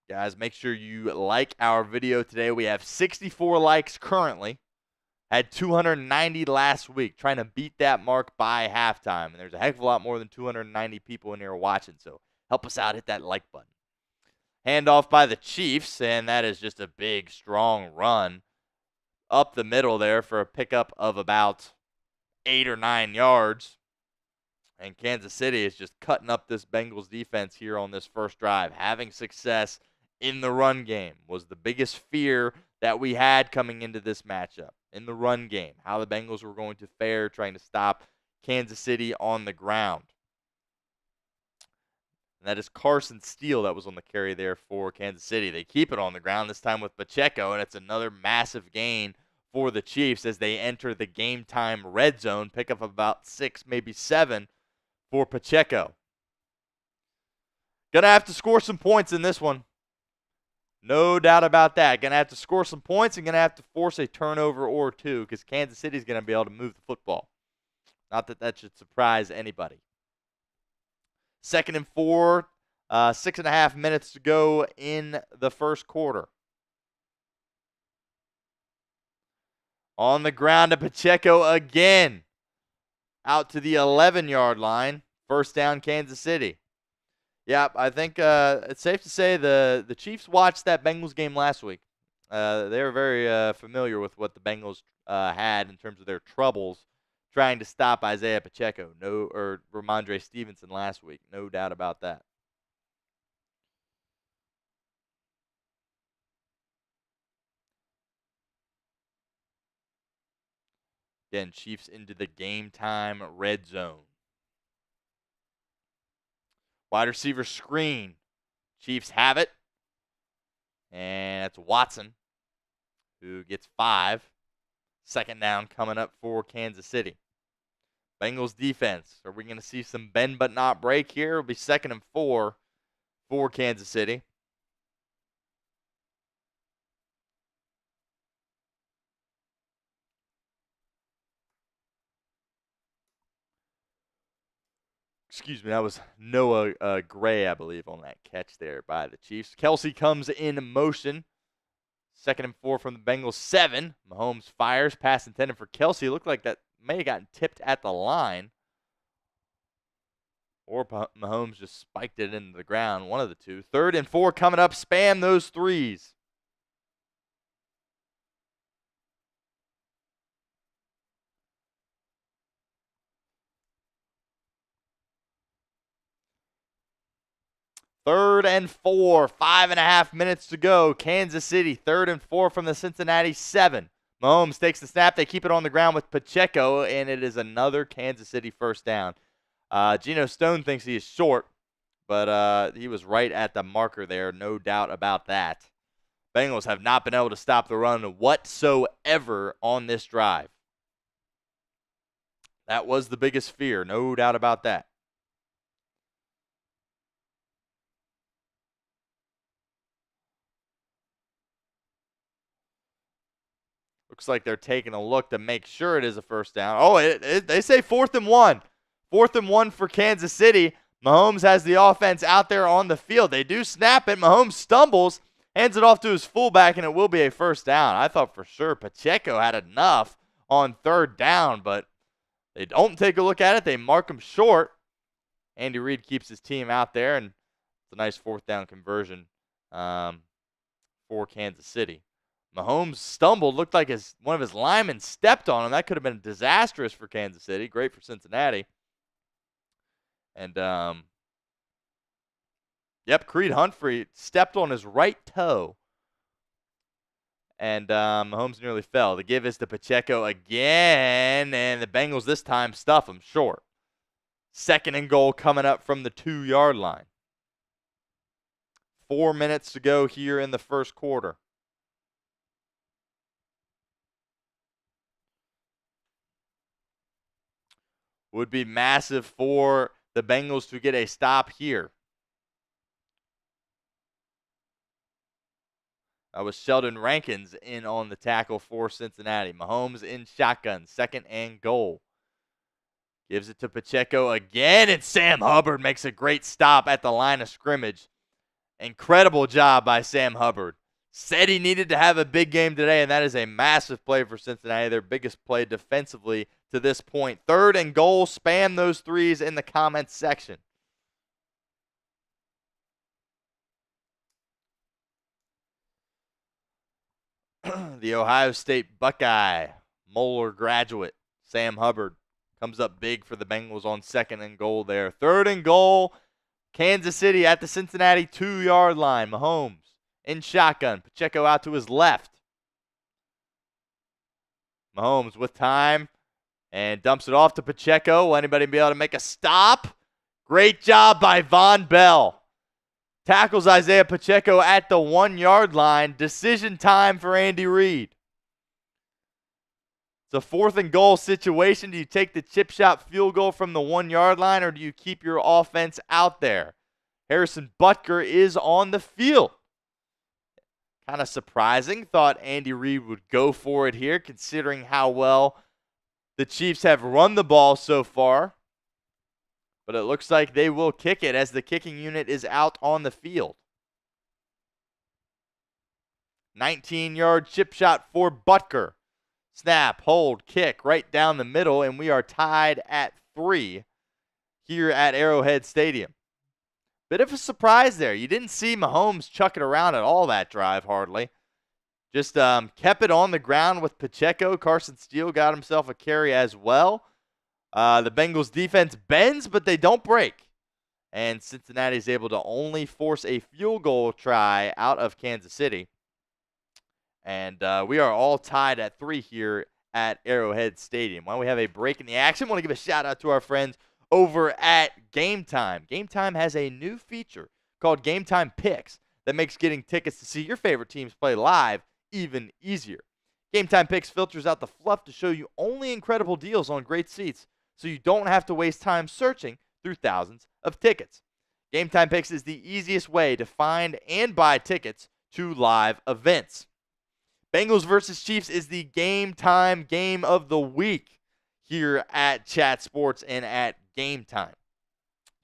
Guys, make sure you like our video today. We have 64 likes currently. Had 290 last week, trying to beat that mark by halftime. And there's a heck of a lot more than 290 people in here watching, so help us out. Hit that like button. Handoff by the Chiefs, and that is just a big, strong run up the middle there for a pickup of about 8 or 9 yards. And Kansas City is just cutting up this Bengals defense here on this first drive. Having success in the run game was the biggest fear that we had coming into this matchup. In the run game, how the Bengals were going to fare trying to stop Kansas City on the ground. And that is Carson Steele that was on the carry there for Kansas City. They keep it on the ground, this time with Pacheco, and it's another massive gain for the Chiefs as they enter the game time red zone. Pick up about 6, maybe 7 for Pacheco. Gonna have to score some points in this one. No doubt about that. Going to have to score some points and going to have to force a turnover or 2 because Kansas City is going to be able to move the football. Not that that should surprise anybody. 2nd and 4, 6.5 minutes to go in the first quarter. On the ground to Pacheco again. Out to the 11-yard line. First down, Kansas City. Yep, I think it's safe to say the Chiefs watched that Bengals game last week. They were very familiar with what the Bengals had in terms of their troubles trying to stop Isaiah Pacheco, or Ramondre Stevenson last week. No doubt about that. Again, Chiefs into the game time red zone. Wide receiver screen. Chiefs have it. And it's Watson who gets 5. Second down coming up for Kansas City. Bengals defense. Are we going to see some bend but not break here? It'll be 2nd and 4 for Kansas City. Excuse me, that was Noah Gray, I believe, on that catch there by the Chiefs. Kelsey comes in motion. 2nd and 4 from the Bengals, 7. Mahomes fires, pass intended for Kelsey. It looked like that may have gotten tipped at the line. Or Mahomes just spiked it into the ground, one of the two. 3rd and 4 coming up, spam those threes. Third and 4, 5.5 minutes to go. Kansas City, 3rd and 4 from the Cincinnati 7. Mahomes takes the snap. They keep it on the ground with Pacheco, and it is another Kansas City first down. Geno Stone thinks he is short, but he was right at the marker there, no doubt about that. Bengals have not been able to stop the run whatsoever on this drive. That was the biggest fear, no doubt about that. Looks like they're taking a look to make sure it is a first down. Oh, they say 4th and 1. 4th and 1 for Kansas City. Mahomes has the offense out there on the field. They do snap it. Mahomes stumbles, hands it off to his fullback, and it will be a first down. I thought for sure Pacheco had enough on 3rd down, but they don't take a look at it. They mark him short. Andy Reid keeps his team out there, and it's a nice 4th down conversion for Kansas City. Mahomes stumbled, looked like one of his linemen stepped on him. That could have been disastrous for Kansas City. Great for Cincinnati. And, Creed Humphrey stepped on his right toe. And Mahomes nearly fell. The give is to Pacheco again, and the Bengals this time stuff him short. 2nd and goal coming up from the 2-yard line. 4 minutes to go here in the first quarter. Would be massive for the Bengals to get a stop here. That was Sheldon Rankins in on the tackle for Cincinnati. Mahomes in shotgun, 2nd and goal. Gives it to Pacheco again, and Sam Hubbard makes a great stop at the line of scrimmage. Incredible job by Sam Hubbard. Said he needed to have a big game today, and that is a massive play for Cincinnati, their biggest play defensively to this point. 3rd and goal, spam those threes in the comments section. The Ohio State Buckeye, Moeller graduate, Sam Hubbard, comes up big for the Bengals on 2nd and goal there. 3rd and goal, Kansas City at the Cincinnati 2-yard line. Mahomes in shotgun. Pacheco out to his left. Mahomes with time and dumps it off to Pacheco. Will anybody be able to make a stop? Great job by Von Bell. Tackles Isaiah Pacheco at the 1-yard line. Decision time for Andy Reid. It's a 4th and goal situation. Do you take the chip shot field goal from the 1-yard line, or do you keep your offense out there? Harrison Butker is on the field. Kind of surprising. Thought Andy Reid would go for it here, considering how well the Chiefs have run the ball so far. But it looks like they will kick it as the kicking unit is out on the field. 19-yard chip shot for Butker. Snap, hold, kick right down the middle, and we are tied at 3 here at Arrowhead Stadium. Bit of a surprise there. You didn't see Mahomes chuck it around at all that drive, hardly. Just kept it on the ground with Pacheco. Carson Steele got himself a carry as well. The Bengals defense bends, but they don't break. And Cincinnati is able to only force a field goal try out of Kansas City. And we are all tied at 3 here at Arrowhead Stadium. While we have a break in the action, I want to give a shout out to our friends over at Game Time. Game Time has a new feature called Game Time Picks that makes getting tickets to see your favorite teams play live even easier. Game Time Picks filters out the fluff to show you only incredible deals on great seats, so you don't have to waste time searching through thousands of tickets. Game Time Picks is the easiest way to find and buy tickets to live events. Bengals versus Chiefs is the Game Time game of the week here at Chat Sports and at Game Time.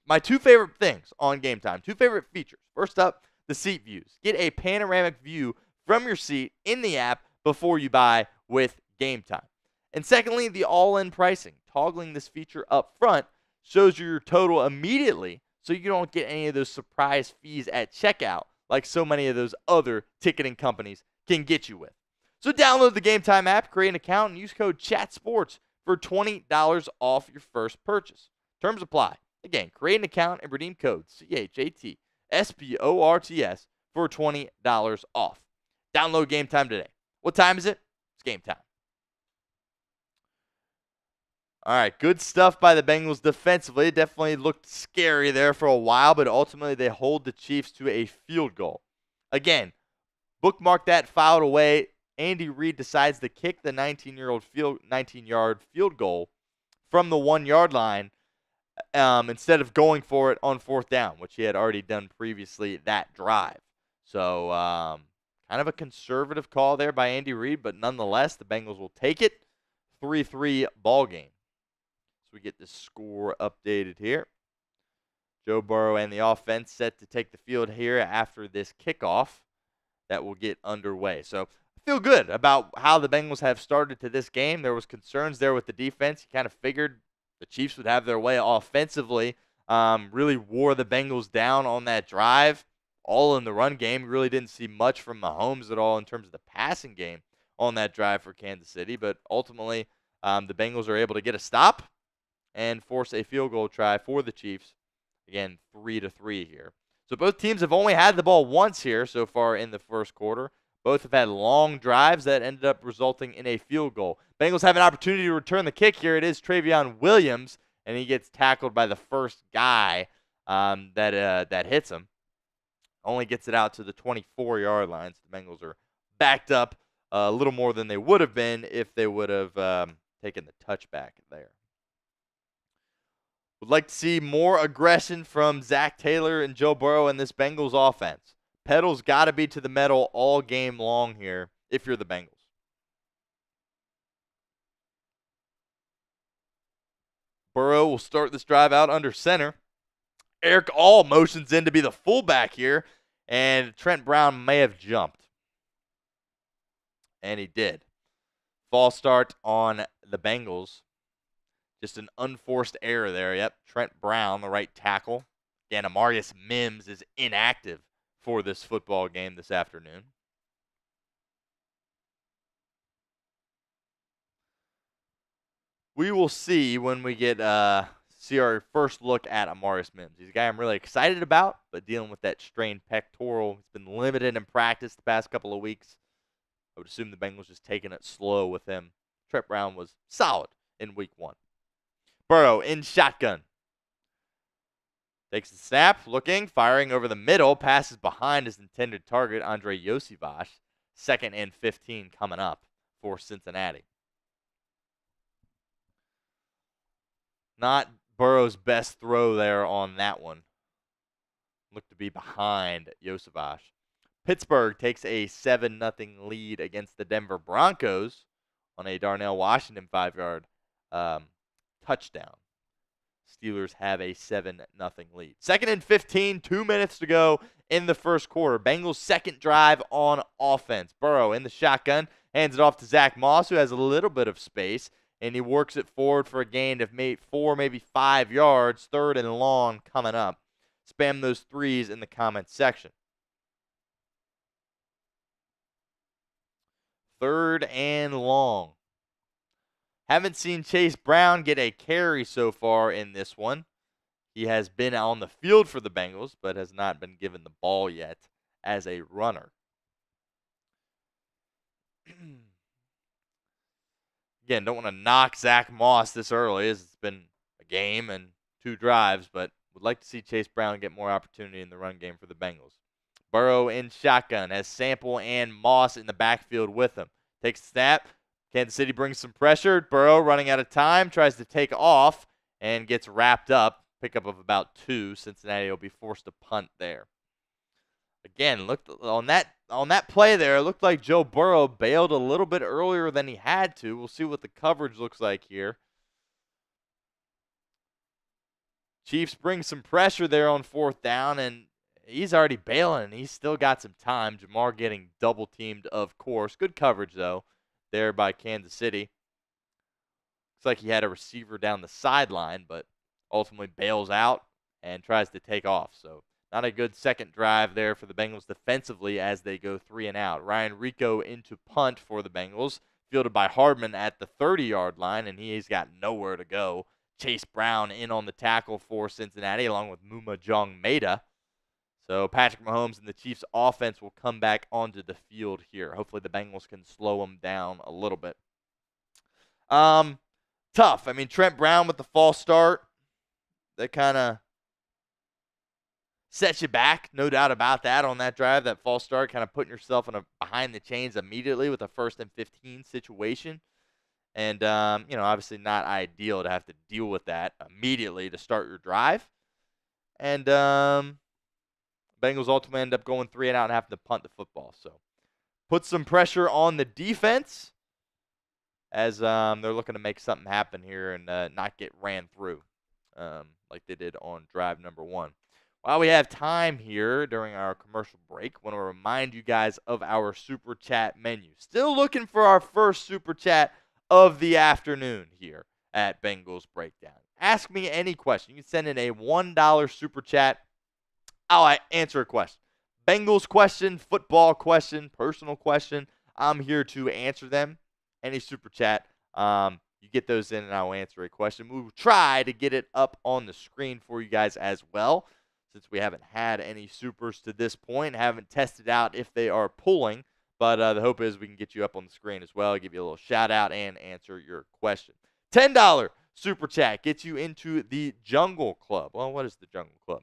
My 2 favorite things on Game Time, 2 favorite features. First up, the seat views. Get a panoramic view from your seat in the app before you buy with Game Time. And secondly, the all-in pricing. Toggling this feature up front shows you your total immediately so you don't get any of those surprise fees at checkout like so many of those other ticketing companies can get you with. So download the Game Time app, create an account, and use code CHATSPORTS for $20 off your first purchase. Terms apply. Again, create an account and redeem code CHATSPORTS for $20 off. Download Game Time today. What time is it? It's game time. All right, good stuff by the Bengals defensively. It definitely looked scary there for a while, but ultimately they hold the Chiefs to a field goal. Again, bookmark that, filed away. Andy Reid decides to kick the 19-yard field goal from the 1-yard line instead of going for it on 4th down, which he had already done previously that drive. So kind of a conservative call there by Andy Reid, but nonetheless, the Bengals will take it. 3-3 ball game. So we get the score updated here. Joe Burrow and the offense set to take the field here after this kickoff that will get underway. So I feel good about how the Bengals have started to this game. There was concerns there with the defense. You kind of figured the Chiefs would have their way offensively. Really wore the Bengals down on that drive, all in the run game. Really didn't see much from Mahomes at all in terms of the passing game on that drive for Kansas City. But ultimately, the Bengals are able to get a stop and force a field goal try for the Chiefs. Again, 3-3 here. So both teams have only had the ball once here so far in the first quarter. Both have had long drives that ended up resulting in a field goal. Bengals have an opportunity to return the kick here. It is Travion Williams, and he gets tackled by the first guy that hits him. Only gets it out to the 24-yard line. So the Bengals are backed up a little more than they would have been if they would have taken the touchback there. Would like to see more aggression from Zach Taylor and Joe Burrow in this Bengals offense. Pedal's got to be to the metal all game long here if you're the Bengals. Burrow will start this drive out under center. Eric All motions in to be the fullback here, and Trent Brown may have jumped. And he did. False start on the Bengals. Just an unforced error there. Yep, Trent Brown, the right tackle. Again, Amarius Mims is inactive for this football game this afternoon. We will see when we get see our first look at Amarius Mims. He's a guy I'm really excited about, but dealing with that strained pectoral. He's been limited in practice the past couple of weeks. I would assume the Bengals just taking it slow with him. Trent Brown was solid in week 1. Burrow in shotgun. Takes the snap, looking, firing over the middle, passes behind his intended target, Andre Yosivas. 2nd and 15 coming up for Cincinnati. Not Burrow's best throw there on that one. Looked to be behind Yosivas. Pittsburgh takes a 7-0 lead against the Denver Broncos on a Darnell Washington 5-yard touchdown. Steelers have a 7-0 lead. 2nd and 15, 2 minutes to go in the first quarter. Bengals' second drive on offense. Burrow in the shotgun, Hands it off to Zach Moss, who has a little bit of space, and he works it forward for a gain of 4, maybe 5 yards, 3rd and long coming up. Spam those threes in the comments section. 3rd and long. Haven't seen Chase Brown get a carry so far in this one. He has been on the field for the Bengals, but has not been given the ball yet as a runner. Again, don't want to knock Zach Moss this early, as it's been a game and 2 drives, but would like to see Chase Brown get more opportunity in the run game for the Bengals. Burrow in shotgun, has Sample and Moss in the backfield with him. Takes a snap. Kansas City brings some pressure. Burrow running out of time, tries to take off, and gets wrapped up. Pickup of about 2. Cincinnati will be forced to punt there. Again, look on that play there, it looked like Joe Burrow bailed a little bit earlier than he had to. We'll see what the coverage looks like here. Chiefs bring some pressure there on 4th down, and he's already bailing. He's still got some time. Jamar getting double-teamed, of course. Good coverage, though, there by Kansas City. Looks like he had a receiver down the sideline, but ultimately bails out and tries to take off. So not a good second drive there for the Bengals defensively as they go 3 and out. Ryan Rico into punt for the Bengals, fielded by Hardman at the 30-yard line, and he's got nowhere to go. Chase Brown in on the tackle for Cincinnati, along with Muma Jong-Maida. So Patrick Mahomes and the Chiefs' offense will come back onto the field here. Hopefully the Bengals can slow them down a little bit. Tough. I mean, Trent Brown with the false start, that kind of sets you back, no doubt about that, on that drive. That false start, kind of putting yourself in a behind the chains immediately with a 1st and 15 situation. And, obviously not ideal to have to deal with that immediately to start your drive. And Bengals ultimately end up going 3 and out and having to punt the football. So put some pressure on the defense as they're looking to make something happen here and not get ran through like they did on drive number 1. While we have time here during our commercial break, I want to remind you guys of our Super Chat menu. Still looking for our first Super Chat of the afternoon here at Bengals Breakdown. Ask me any question. You can send in a $1 Super Chat. I'll answer a question. Bengals question, football question, personal question. I'm here to answer them. Any Super Chat, you get those in and I'll answer a question. We will try to get it up on the screen for you guys as well, since we haven't had any supers to this point, haven't tested out if they are pulling. But the hope is we can get you up on the screen as well, give you a little shout out and answer your question. $10 Super Chat gets you into the Jungle Club. Well, what is the Jungle Club?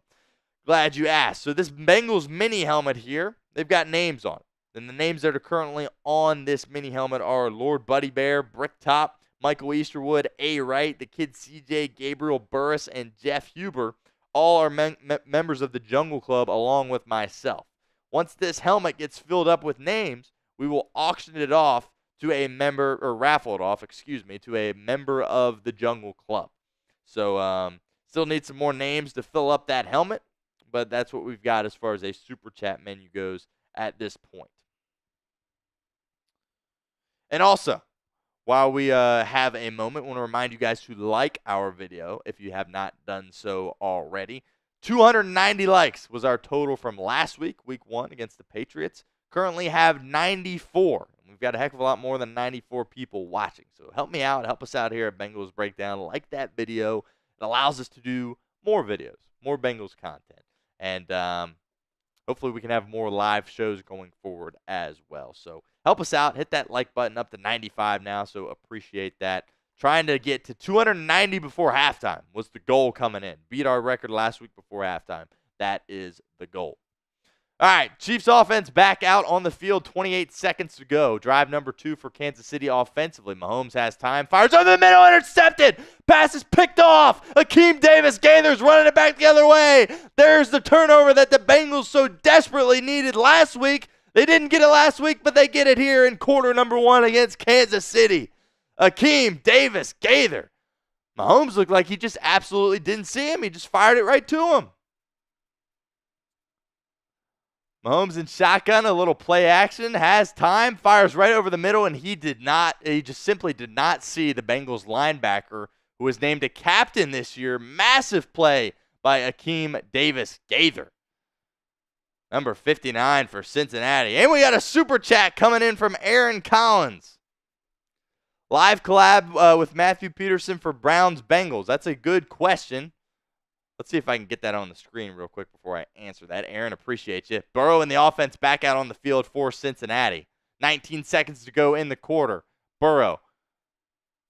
Glad you asked. So this Bengals mini helmet here, they've got names on it. And the names that are currently on this mini helmet are Lord Buddy Bear, Bricktop, Michael Easterwood, A. Wright, the kid CJ, Gabriel Burris, and Jeff Huber. All are members of the Jungle Club along with myself. Once this helmet gets filled up with names, we will auction it off to a member, or raffle it off, to a member of the Jungle Club. So still need some more names to fill up that helmet, but that's what we've got as far as a Super Chat menu goes at this point. And also, while we have a moment, I want to remind you guys to like our video if you have not done so already. 290 likes was our total from last week, week 1 against the Patriots. Currently have 94. We've got a heck of a lot more than 94 people watching. So help me out, help us out here at Bengals Breakdown. Like that video. It allows us to do more videos, more Bengals content. And hopefully we can have more live shows going forward as well. So help us out. Hit that like button up to 95 now, so appreciate that. Trying to get to 290 before halftime was the goal coming in. Beat our record last week before halftime. That is the goal. All right, Chiefs offense back out on the field. 28 seconds to go. Drive number 2 for Kansas City offensively. Mahomes has time. Fires over the middle. Intercepted. Pass is picked off. Akeem Davis-Gaither's running it back the other way. There's the turnover that the Bengals so desperately needed last week. They didn't get it last week, but they get it here in quarter number 1 against Kansas City. Akeem Davis-Gaither. Mahomes looked like he just absolutely didn't see him. He just fired it right to him. Mahomes in shotgun, a little play action, has time, fires right over the middle, and he just simply did not see the Bengals linebacker who was named a captain this year. Massive play by Akeem Davis-Gaither. Number 59 for Cincinnati. And we got a super chat coming in from Aaron Collins. Live collab with Matthew Peterson for Browns Bengals. That's a good question. Let's see if I can get that on the screen real quick before I answer that. Aaron, appreciate you. Burrow and the offense back out on the field for Cincinnati. 19 seconds to go in the quarter. Burrow,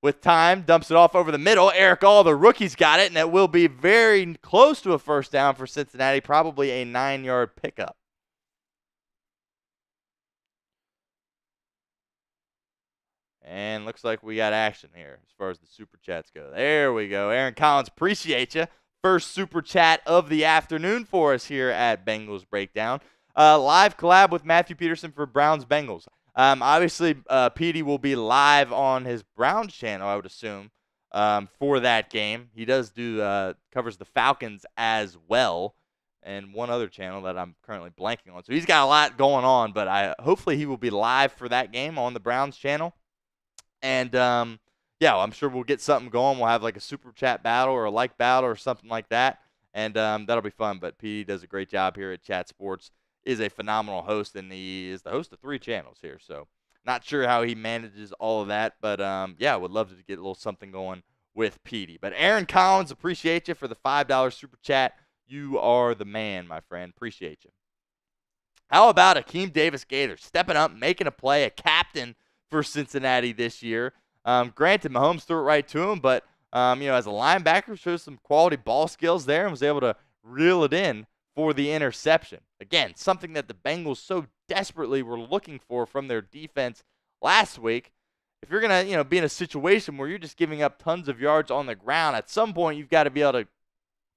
with time, dumps it off over the middle. Eric All, the rookie's got it, and it will be very close to a first down for Cincinnati, probably a 9-yard pickup. And looks like we got action here as far as the super chats go. There we go. Aaron Collins, appreciate you. First super chat of the afternoon for us here at Bengals Breakdown. Live collab with Matthew Peterson for Browns Bengals. Obviously, PD will be live on his Browns channel, I would assume, for that game. He does covers the Falcons as well, and one other channel that I'm currently blanking on. So he's got a lot going on, but hopefully he will be live for that game on the Browns channel. And yeah, I'm sure we'll get something going. We'll have like a super chat battle or a like battle or something like that, and that'll be fun. But PD does a great job here at Chat Sports. Is a phenomenal host, and he is the host of 3 channels here. So not sure how he manages all of that, but yeah, would love to get a little something going with PD. But Aaron Collins, appreciate you for the $5 super chat. You are the man, my friend. Appreciate you. How about Akeem Davis-Gaither stepping up, making a play, a captain for Cincinnati this year? Granted, Mahomes threw it right to him, but as a linebacker, shows some quality ball skills there and was able to reel it in for the interception. Again, something that the Bengals so desperately were looking for from their defense last week. If you're gonna, be in a situation where you're just giving up tons of yards on the ground, at some point you've got to be able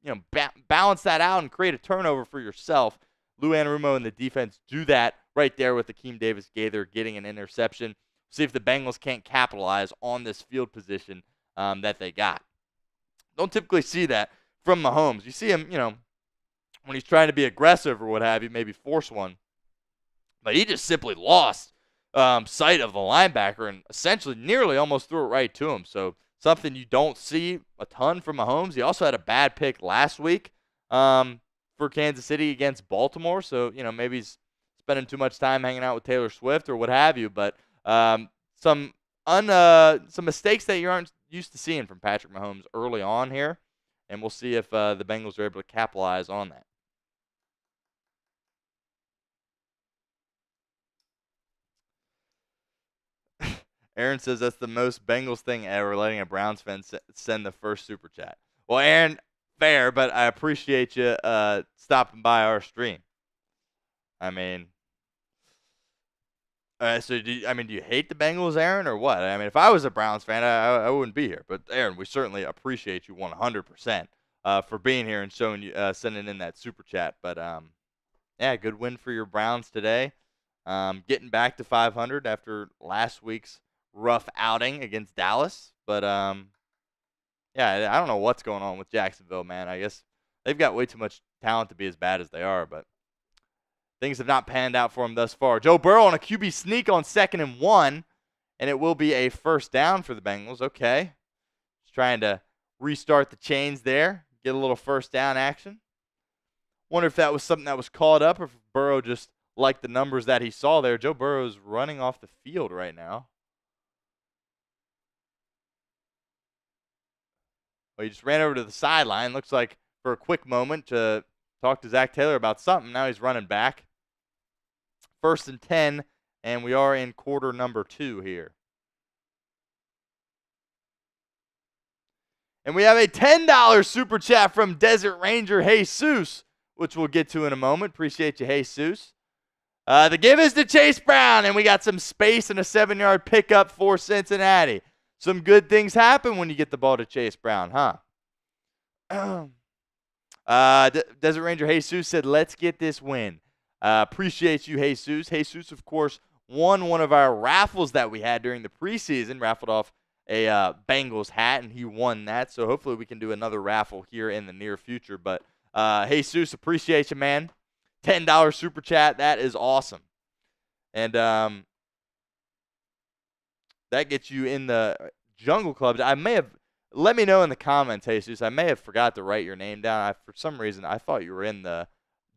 to, balance that out and create a turnover for yourself. Lou Anarumo and the defense do that right there with Akeem Davis-Gaither getting an interception. See if the Bengals can't capitalize on this field position that they got. Don't typically see that from Mahomes. You see him, when he's trying to be aggressive or what have you, maybe force one. But he just simply lost sight of the linebacker and essentially nearly almost threw it right to him. So something you don't see a ton from Mahomes. He also had a bad pick last week for Kansas City against Baltimore. So, maybe he's spending too much time hanging out with Taylor Swift or what have you. But some mistakes that you aren't used to seeing from Patrick Mahomes early on here, and we'll see if the Bengals are able to capitalize on that. Aaron says that's the most Bengals thing ever, letting a Browns fan send the first super chat. Well, Aaron, fair, but I appreciate you stopping by our stream. I mean, so do you hate the Bengals, Aaron, or what? I mean, if I was a Browns fan, I wouldn't be here. But Aaron, we certainly appreciate you 100% for being here and showing you sending in that super chat. But yeah, good win for your Browns today. Getting back to 500 after last week's rough outing against Dallas. But yeah, I don't know what's going on with Jacksonville, man. I guess they've got way too much talent to be as bad as they are, but things have not panned out for him thus far. Joe Burrow on a QB sneak on 2nd and 1, and it will be a first down for the Bengals. Okay. Just trying to restart the chains there, get a little first down action. Wonder if that was something that was called up or if Burrow just liked the numbers that he saw there. Joe Burrow is running off the field right now. Well, he just ran over to the sideline. Looks like for a quick moment to talk to Zach Taylor about something. Now he's running back. 1st and 10, and we are in quarter number 2 here. And we have a $10 super chat from Desert Ranger Jesus, which we'll get to in a moment. Appreciate you, Jesus. The give is to Chase Brown, and we got some space and a 7-yard pickup for Cincinnati. Some good things happen when you get the ball to Chase Brown, huh? Desert Ranger Jesus said, let's get this win. Appreciate you, Jesus. Jesus, of course, won one of our raffles that we had during the preseason, raffled off a Bengals hat, and he won that. So hopefully we can do another raffle here in the near future. But Jesus, appreciate you, man. $10 super chat. That is awesome. And that gets you in the Jungle Club. I may have, let me know in the comments, Jesus. I may have forgot to write your name down. For some reason, I thought you were in the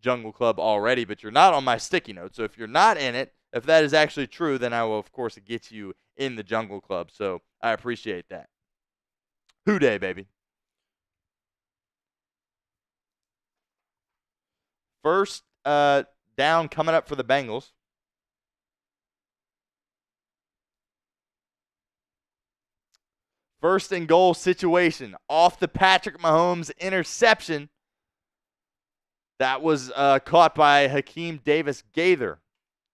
Jungle Club already, but you're not on my sticky note. So if you're not in it, if that is actually true, then I will, of course, get you in the Jungle Club. So I appreciate that. Who day, baby. First down coming up for the Bengals. First and goal situation off the Patrick Mahomes interception. That was caught by Hakeem Davis Gaither.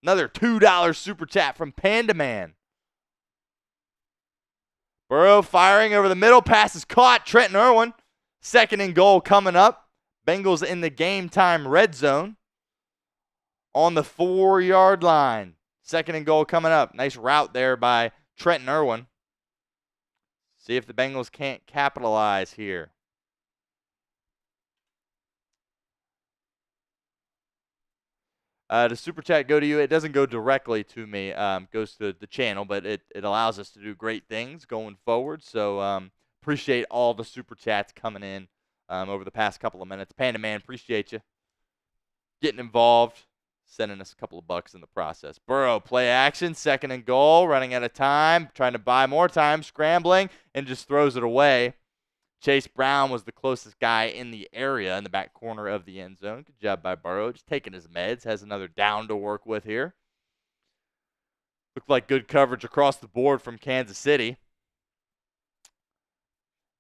Another $2 super chat from Panda Man. Burrow firing over the middle. Pass is caught. Trenton Irwin. Second and goal coming up. Bengals in the game time red zone on the 4-yard line. Second and goal coming up. Nice route there by Trenton Irwin. See if the Bengals can't capitalize here. The super chat go to you. It doesn't go directly to me. Goes to the channel, but it allows us to do great things going forward. So appreciate all the super chats coming in over the past couple of minutes. Panda Man, appreciate you getting involved, sending us a couple of bucks in the process. Burrow, play action, second and goal, running out of time, trying to buy more time, scrambling, and just throws it away. Chase Brown was the closest guy in the area in the back corner of the end zone. Good job by Burrow, just taking his meds. Has another down to work with here. Looked like good coverage across the board from Kansas City.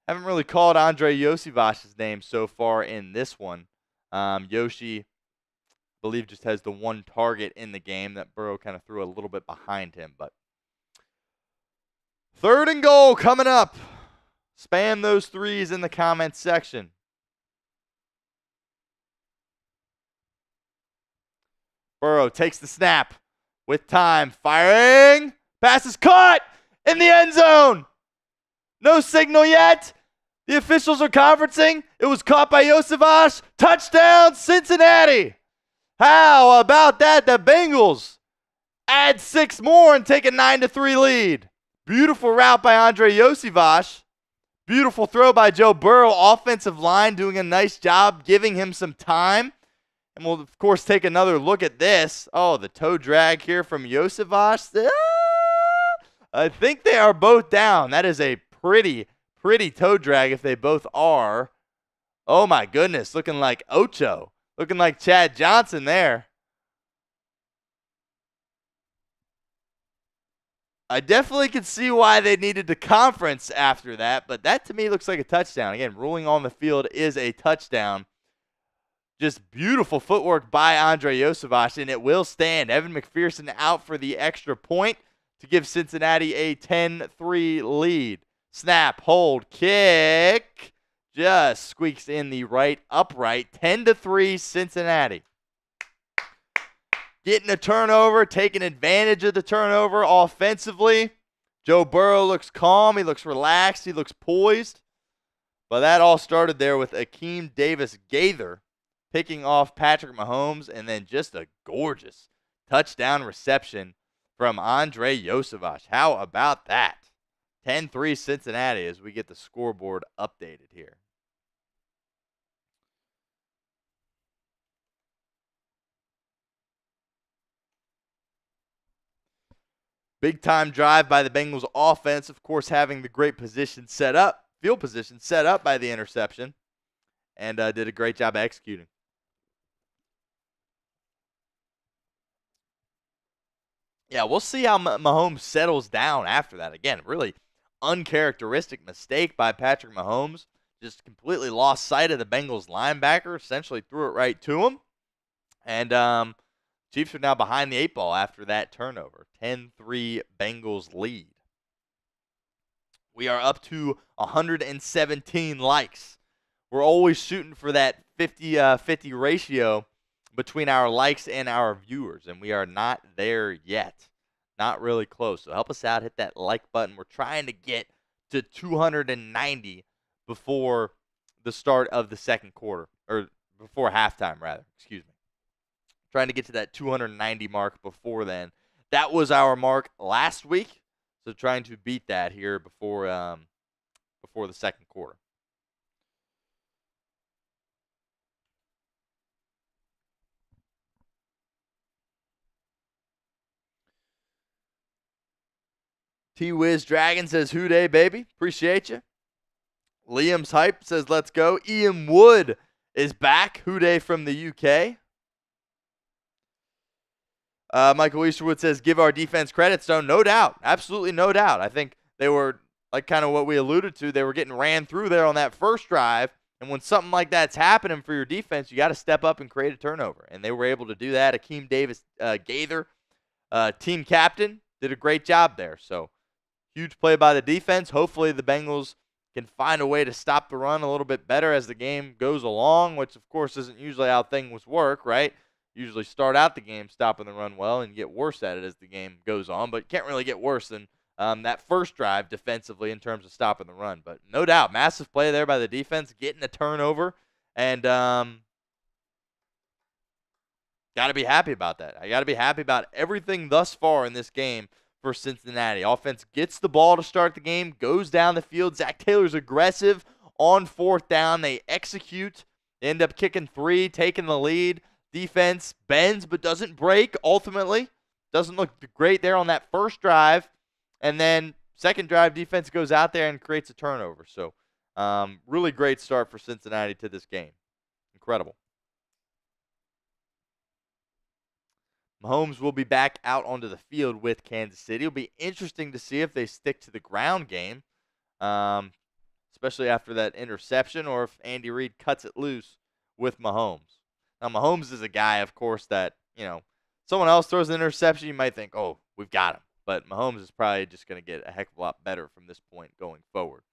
Haven't really called Andre Yosivash's name so far in this one. Yoshi, I believe, just has the one target in the game that Burrow kind of threw a little bit behind him. But third and goal coming up. Spam those threes in the comments section. Burrow takes the snap with time. Firing. Pass is caught in the end zone. No signal yet. The officials are conferencing. It was caught by Yosivash. Touchdown, Cincinnati. How about that? The Bengals add 6 more and take a 9-3 lead. Beautiful route by Andre Yosivash. Beautiful throw by Joe Burrow. Offensive line doing a nice job giving him some time. And we'll, of course, take another look at this. Oh, the toe drag here from Yosivash. I think they are both down. That is a pretty toe drag if they both are. Oh, my goodness. Looking like Ocho. Looking like Chad Johnson there. I definitely could see why they needed to conference after that, but that to me looks like a touchdown. Again, ruling on the field is a touchdown. Just beautiful footwork by Andre Yosivash, and it will stand. Evan McPherson out for the extra point to give Cincinnati a 10-3 lead. Snap, hold, kick. Just squeaks in the right upright. 10-3 Cincinnati. Getting a turnover, taking advantage of the turnover offensively. Joe Burrow looks calm. He looks relaxed. He looks poised. But that all started there with Hakeem Davis Gaither picking off Patrick Mahomes, and then just a gorgeous touchdown reception from Andre Yosivash. How about that? 10-3 Cincinnati as we get the scoreboard updated here. Big time drive by the Bengals offense, of course, having the great position set up, field position set up by the interception, and did a great job of executing. Yeah, we'll see how Mahomes settles down after that. Again, really uncharacteristic mistake by Patrick Mahomes. Just completely lost sight of the Bengals linebacker, essentially threw it right to him. And Chiefs are now behind the 8 ball after that turnover. 10-3 Bengals lead. We are up to 117 likes. We're always shooting for that 50-50 ratio between our likes and our viewers, and we are not there yet. Not really close. So help us out. Hit that like button. We're trying to get to 290 before the start of the second quarter, or before halftime, rather. Excuse me. trying to get to that 290 mark before then. That was our mark last week, so trying to beat that here before the second quarter. T-Wiz Dragon says, "Who day, baby? Appreciate you." Liam's Hype says, "Let's go." Ian Wood is back. Who day from the UK. Michael Easterwood says, "Give our defense credit, Stone." No doubt. Absolutely no doubt. I think they were, like kind of what we alluded to, they were getting ran through there on that first drive. And when something like that's happening for your defense, you got to step up and create a turnover. And they were able to do that. Akeem Davis Gaither, team captain, did a great job there. So huge play by the defense. Hopefully the Bengals can find a way to stop the run a little bit better as the game goes along, which, of course, isn't usually how things work, right? Usually start out the game stopping the run well and get worse at it as the game goes on, but can't really get worse than that first drive defensively in terms of stopping the run. But no doubt, massive play there by the defense, getting a turnover, and got to be happy about that. I got to be happy about everything thus far in this game for Cincinnati. Offense gets the ball to start the game, goes down the field. Zach Taylor's aggressive on fourth down. They execute. They end up kicking 3, taking the lead. Defense bends but doesn't break ultimately. Doesn't look great there on that first drive. And then second drive, defense goes out there and creates a turnover. So really great start for Cincinnati to this game. Incredible. Mahomes will be back out onto the field with Kansas City. It'll be interesting to see if they stick to the ground game, especially after that interception, or if Andy Reid cuts it loose with Mahomes. Now, Mahomes is a guy, of course, that, someone else throws an interception, you might think, oh, we've got him. But Mahomes is probably just going to get a heck of a lot better from this point going forward.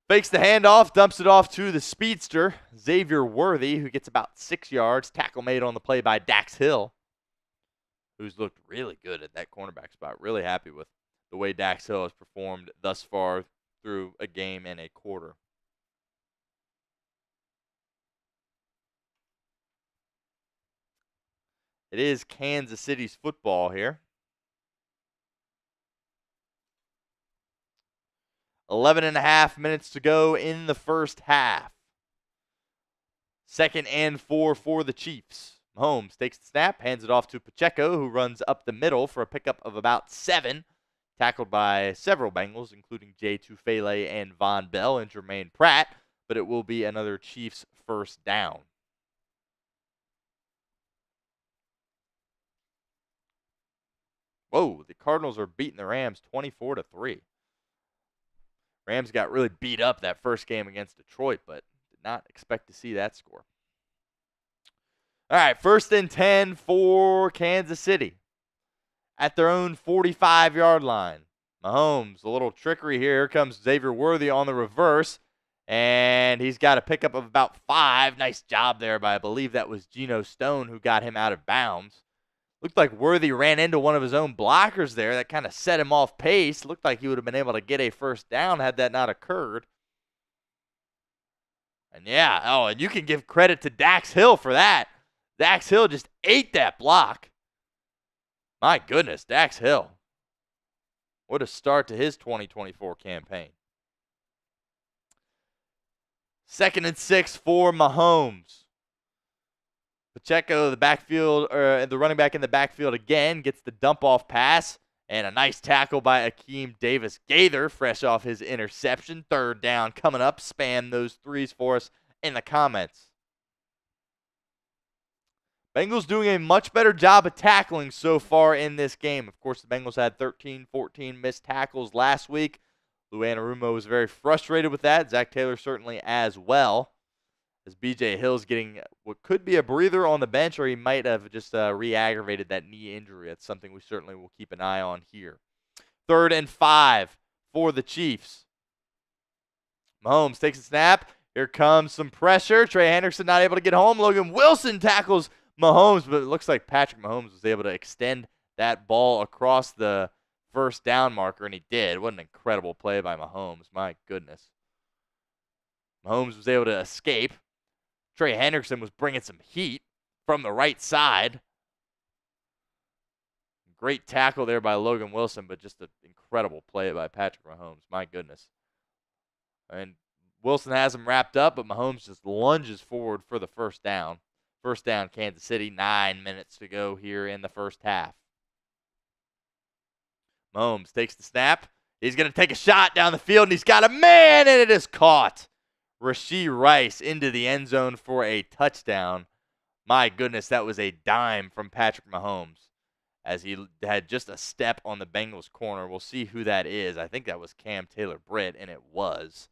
Fakes the handoff, dumps it off to the speedster, Xavier Worthy, who gets about 6 yards. Tackle made on the play by Dax Hill, who's looked really good at that cornerback spot. Really happy with the way Dax Hill has performed thus far through a game and a quarter. It is Kansas City's football here. 11.5 minutes to go in the first half. 2nd and 4 for the Chiefs. Mahomes takes the snap, hands it off to Pacheco, who runs up the middle for a pickup of about 7. Tackled by several Bengals, including Jay Tufele and Von Bell and Jermaine Pratt, but it will be another Chiefs first down. Whoa, the Cardinals are beating the Rams 24-3. Rams got really beat up that first game against Detroit, but did not expect to see that score. All right, 1st and 10 for Kansas City at their own 45-yard line. Mahomes, a little trickery here. Here comes Xavier Worthy on the reverse, and he's got a pickup of about 5. Nice job there by, I believe that was Geno Stone, who got him out of bounds. Looked like Worthy ran into one of his own blockers there. That kind of set him off pace. Looked like he would have been able to get a first down had that not occurred. And yeah, and you can give credit to Dax Hill for that. Dax Hill just ate that block. My goodness, Dax Hill. What a start to his 2024 campaign. 2nd and 6 for Mahomes. Pacheco, the running back in the backfield again, gets the dump-off pass, and a nice tackle by Akeem Davis Gaither, fresh off his interception. 3rd down coming up. Spam those 3s for us in the comments. Bengals doing a much better job of tackling so far in this game. Of course, the Bengals had 14 missed tackles last week. Lou Anarumo was very frustrated with that. Zach Taylor certainly as well, as B.J. Hill's getting what could be a breather on the bench, or he might have just re-aggravated that knee injury. That's something we certainly will keep an eye on here. 3rd and 5 for the Chiefs. Mahomes takes a snap. Here comes some pressure. Trey Hendrickson not able to get home. Logan Wilson tackles Mahomes, but it looks like Patrick Mahomes was able to extend that ball across the first down marker, and he did. What an incredible play by Mahomes. My goodness. Mahomes was able to escape. Trey Hendrickson was bringing some heat. from the right side. Great tackle there by Logan Wilson, but just an incredible play by Patrick Mahomes. My goodness. And Wilson has him wrapped up, but Mahomes just lunges forward for the first down. First down, Kansas City. 9 minutes to go here in the first half. Mahomes takes the snap. He's going to take a shot down the field, and he's got a man, and it is caught. Rashee Rice into the end zone for a touchdown. My goodness, that was a dime from Patrick Mahomes as he had just a step on the Bengals corner. We'll see who that is. I think that was Cam Taylor-Britt, and it was.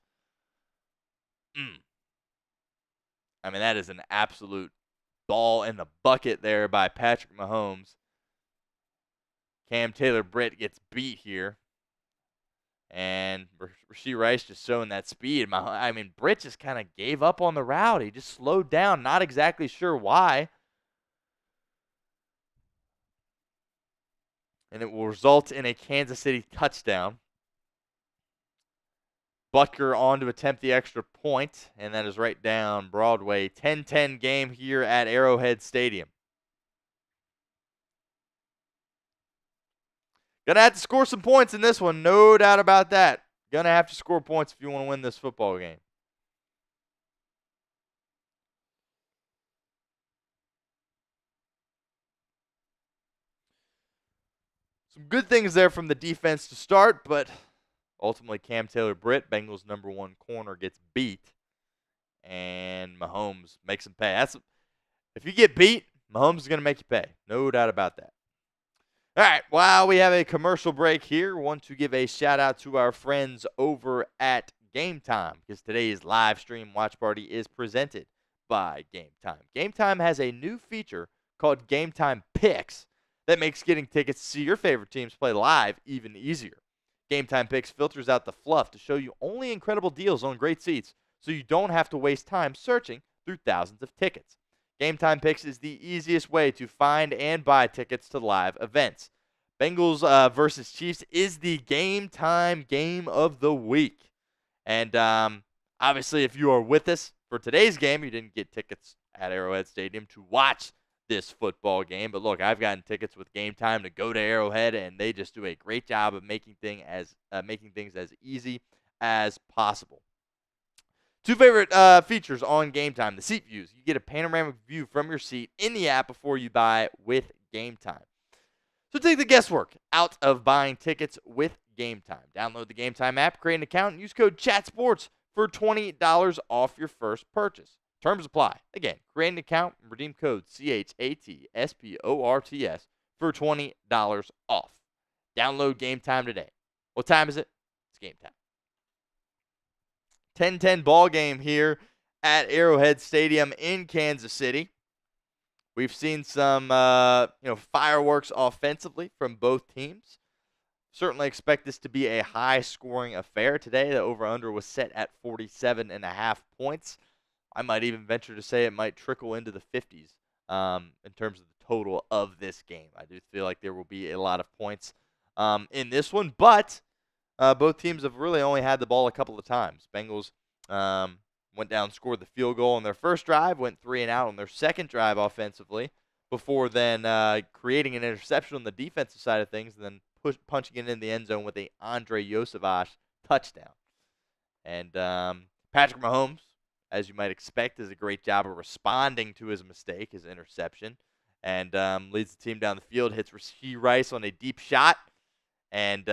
I mean, that is an absolute ball in the bucket there by Patrick Mahomes. Cam Taylor-Britt gets beat here. And Rashee Rice just showing that speed. I mean, Britt just kind of gave up on the route. He just slowed down. Not exactly sure why. And it will result in a Kansas City touchdown. Butker on to attempt the extra point, and that is right down Broadway. 10-10 game here at Arrowhead Stadium. Gonna have to score some points in this one, no doubt about that. Gonna have to score points if you want to win this football game. Some good things there from the defense to start, but ultimately Cam Taylor-Britt, Bengals #1 corner, gets beat, and Mahomes makes him pay. If you get beat, Mahomes is gonna make you pay, no doubt about that. All right, while we have a commercial break here, I want to give a shout out to our friends over at Game Time, because today's live stream watch party is presented by Game Time. Game Time has a new feature called Game Time Picks that makes getting tickets to see your favorite teams play live even easier. Game Time Picks filters out the fluff to show you only incredible deals on great seats, so you don't have to waste time searching through thousands of tickets. Game Time Picks is the easiest way to find and buy tickets to live events. Bengals versus Chiefs is the Game Time game of the week. And obviously, if you are with us for today's game, you didn't get tickets at Arrowhead Stadium to watch this football game. But look, I've gotten tickets with Game Time to go to Arrowhead, and they just do a great job of making things as easy as possible. Two favorite features on Game Time: the seat views. You get a panoramic view from your seat in the app before you buy with Game Time. So take the guesswork out of buying tickets with Game Time. Download the Game Time app, create an account, and use code CHATSPORTS for $20 off your first purchase. Terms apply. Again, create an account and redeem code CHATSPORTS for $20 off. Download Game Time today. What time is it? It's game time. 10-10 ball game here at Arrowhead Stadium in Kansas City. We've seen some fireworks offensively from both teams. Certainly expect this to be a high-scoring affair today. The over-under was set at 47.5 points. I might even venture to say it might trickle into the 50s in terms of the total of this game. I do feel like there will be a lot of points in this one, but both teams have really only had the ball a couple of times. Bengals went down, scored the field goal on their first drive, went 3 and out on their second drive offensively, before then creating an interception on the defensive side of things, and then punching it in the end zone with a Andre Yosevach touchdown. And Patrick Mahomes, as you might expect, does a great job of responding to his mistake, his interception, and leads the team down the field, hits Rashee Rice on a deep shot, and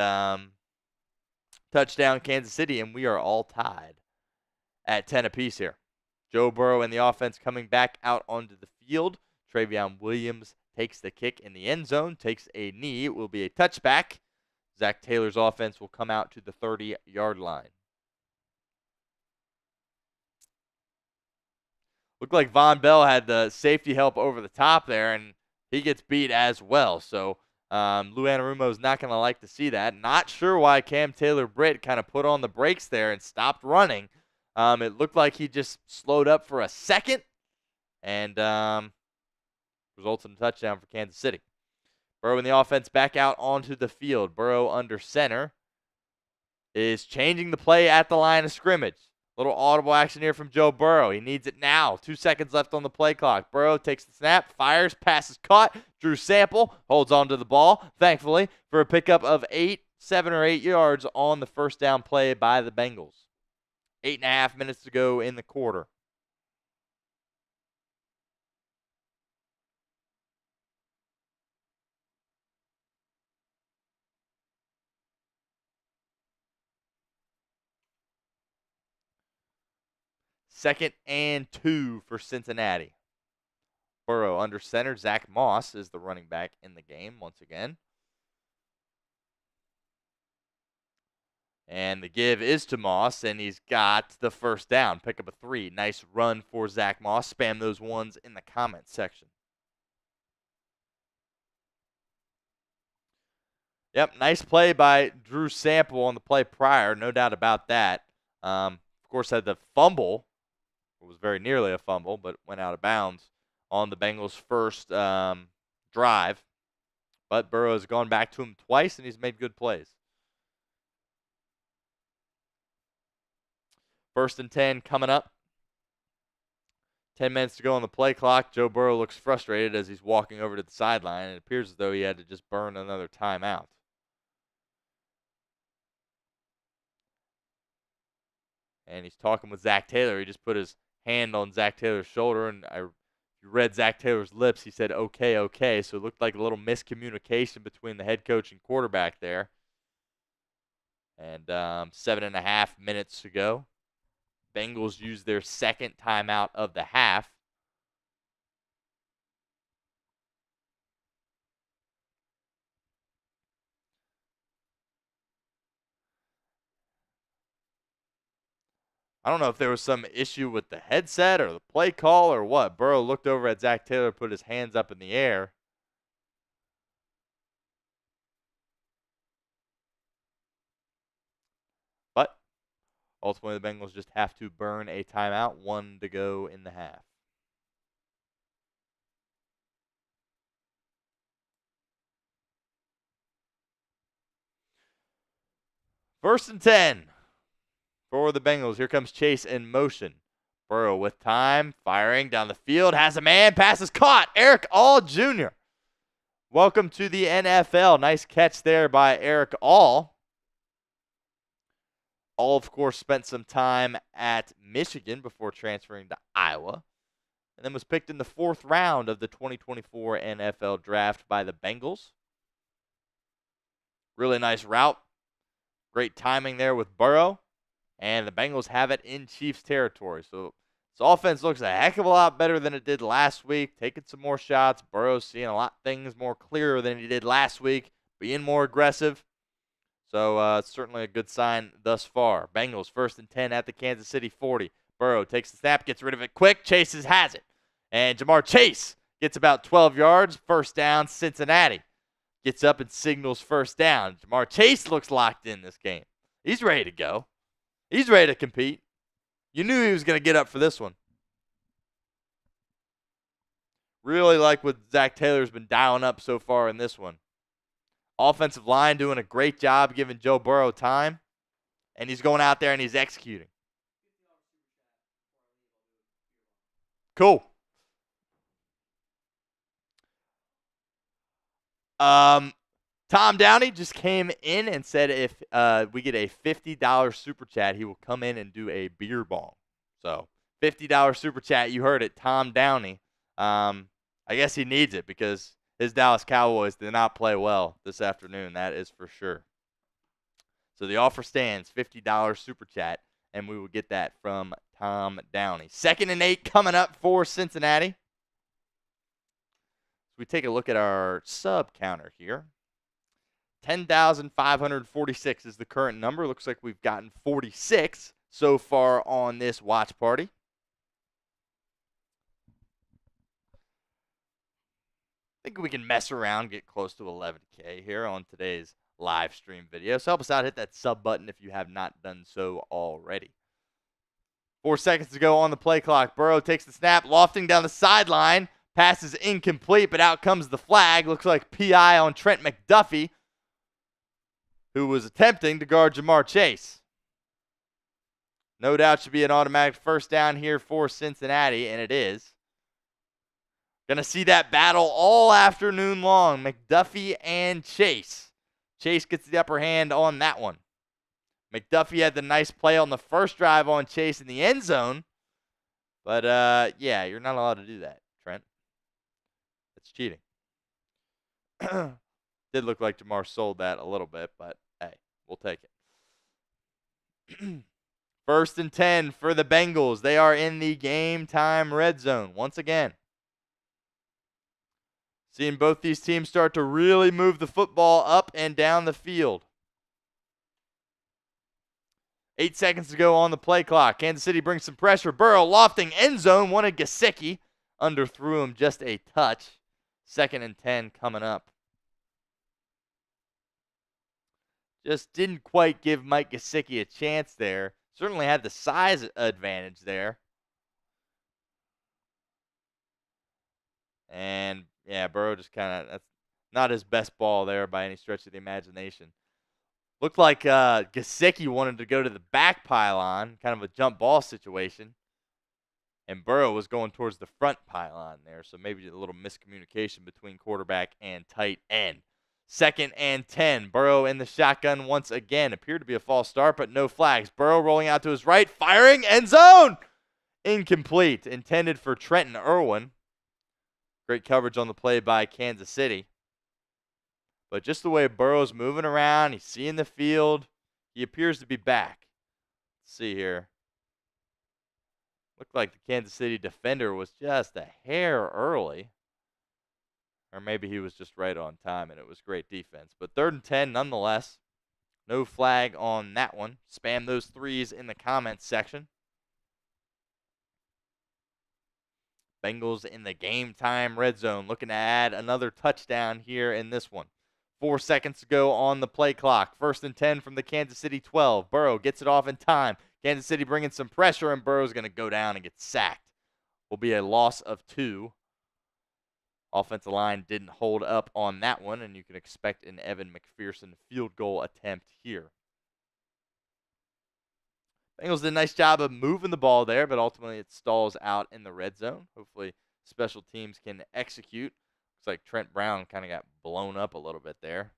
touchdown Kansas City, and we are all tied at 10 apiece here. Joe Burrow and the offense coming back out onto the field. Travion Williams takes the kick in the end zone, takes a knee. It will be a touchback. Zach Taylor's offense will come out to the 30-yard line. Looked like Von Bell had the safety help over the top there, and he gets beat as well. So Lou Anarumo is not going to like to see that. Not sure why Cam Taylor-Britt kind of put on the brakes there and stopped running. It looked like he just slowed up for a second, and results in a touchdown for Kansas City. Burrow and the offense back out onto the field. Burrow under center is changing the play at the line of scrimmage. Little audible action here from Joe Burrow. He needs it now. 2 seconds left on the play clock. Burrow takes the snap, fires, passes caught. Drew Sample holds on to the ball, thankfully, for a pickup of 7 or 8 yards on the first down play by the Bengals. 8.5 minutes to go in the quarter. Second and 2 for Cincinnati. Burrow under center. Zach Moss is the running back in the game once again. And the give is to Moss, and he's got the first down. Pick up a 3. Nice run for Zach Moss. Spam those ones in the comments section. Yep, nice play by Drew Sample on the play prior. No doubt about that. Of course, had the fumble. It was very nearly a fumble, but went out of bounds on the Bengals' first drive. But Burrow has gone back to him twice, and he's made good plays. 1st and 10 coming up. 10 minutes to go on the play clock. Joe Burrow looks frustrated as he's walking over to the sideline. It appears as though he had to just burn another timeout. And he's talking with Zach Taylor. He just put his hand on Zach Taylor's shoulder, and you read Zach Taylor's lips. He said, okay, okay. So it looked like a little miscommunication between the head coach and quarterback there. And 7.5 minutes to go. Bengals use their second timeout of the half. I don't know if there was some issue with the headset or the play call or what. Burrow looked over at Zach Taylor, put his hands up in the air. But ultimately, the Bengals just have to burn a timeout. 1 to go in the half. First and 10 for the Bengals. Here comes Chase in motion. Burrow with time, firing down the field, has a man, pass is caught. Eric All Jr. Welcome to the NFL. Nice catch there by Eric All. All, of course, spent some time at Michigan before transferring to Iowa, and then was picked in the 4th round of the 2024 NFL Draft by the Bengals. Really nice route. Great timing there with Burrow. And the Bengals have it in Chiefs territory. So this offense looks a heck of a lot better than it did last week. Taking some more shots. Burrow's seeing a lot of things more clearer than he did last week. Being more aggressive. So it's certainly a good sign thus far. Bengals 1st and 10 at the Kansas City 40. Burrow takes the snap, gets rid of it quick. Chase has it. And Jamar Chase gets about 12 yards. First down, Cincinnati. Gets up and signals first down. Jamar Chase looks locked in this game. He's ready to go. He's ready to compete. You knew he was going to get up for this one. Really like what Zach Taylor's been dialing up so far in this one. Offensive line doing a great job giving Joe Burrow time. And he's going out there and he's executing. Cool. Tom Downey just came in and said if we get a $50 super chat, he will come in and do a beer bong. So $50 super chat, you heard it, Tom Downey. I guess he needs it because his Dallas Cowboys did not play well this afternoon. That is for sure. So the offer stands, $50 super chat, and we will get that from Tom Downey. 2nd and 8 coming up for Cincinnati. We take a look at our sub counter here. 10,546 is the current number. Looks like we've gotten 46 so far on this watch party. I think we can mess around, get close to 11K here on today's live stream video. So help us out. Hit that sub button if you have not done so already. 4 seconds to go on the play clock. Burrow takes the snap, lofting down the sideline. Pass is incomplete, but out comes the flag. Looks like PI on Trent McDuffie, who was attempting to guard Jamar Chase. No doubt should be an automatic first down here for Cincinnati, and it is. Going to see that battle all afternoon long, McDuffie and Chase. Chase gets the upper hand on that one. McDuffie had the nice play on the first drive on Chase in the end zone. But, yeah, you're not allowed to do that, Trent. It's cheating. Did look like Jamar sold that a little bit, but, hey, we'll take it. 1st and 10 for the Bengals. They are in the game time red zone once again. Seeing both these teams start to really move the football up and down the field. 8 seconds to go on the play clock. Kansas City brings some pressure. Burrow lofting end zone. Wanted Gesicki. Underthrew him just a touch. 2nd and 10 coming up. Just didn't quite give Mike Gesicki a chance there. Certainly had the size advantage there. And, yeah, Burrow just kind of, that's not his best ball there by any stretch of the imagination. Looked like Gesicki wanted to go to the back pylon, kind of a jump ball situation. And Burrow was going towards the front pylon there, so maybe a little miscommunication between quarterback and tight end. 2nd and 10. Burrow in the shotgun once again. Appeared to be a false start, but no flags. Burrow rolling out to his right, firing, end zone! Incomplete. Intended for Trenton Irwin. Great coverage on the play by Kansas City. But just the way Burrow's moving around, he's seeing the field, he appears to be back. Let's see here. Looked like the Kansas City defender was just a hair early. Or maybe he was just right on time and it was great defense. But 3rd and 10 nonetheless. No flag on that one. Spam those threes in the comments section. Bengals in the game time red zone. Looking to add another touchdown here in this one. 4 seconds to go on the play clock. 1st and 10 from the Kansas City 12. Burrow gets it off in time. Kansas City bringing some pressure, and Burrow's going to go down and get sacked. Will be a loss of 2. Offensive line didn't hold up on that one, and you can expect an Evan McPherson field goal attempt here. Bengals did a nice job of moving the ball there, but ultimately it stalls out in the red zone. Hopefully special teams can execute. Looks like Trent Brown kind of got blown up a little bit there.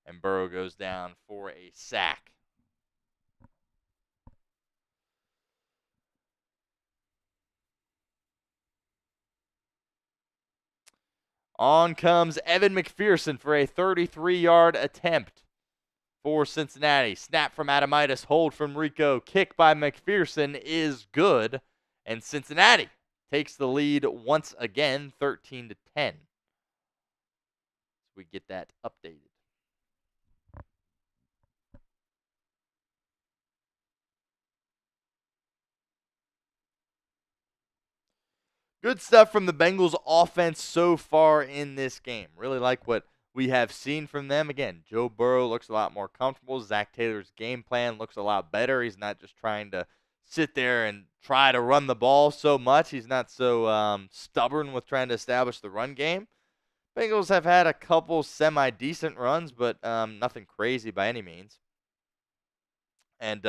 And Burrow goes down for a sack. On comes Evan McPherson for a 33-yard attempt for Cincinnati. Snap from Adamitis, hold from Rico. Kick by McPherson is good. And Cincinnati takes the lead once again, 13-10. So we get that updated. Good stuff from the Bengals offense so far in this game. Really like what we have seen from them. Again, Joe Burrow looks a lot more comfortable. Zach Taylor's game plan looks a lot better. He's not just trying to sit there and try to run the ball so much. He's not so stubborn with trying to establish the run game. Bengals have had a couple semi-decent runs, but nothing crazy by any means. And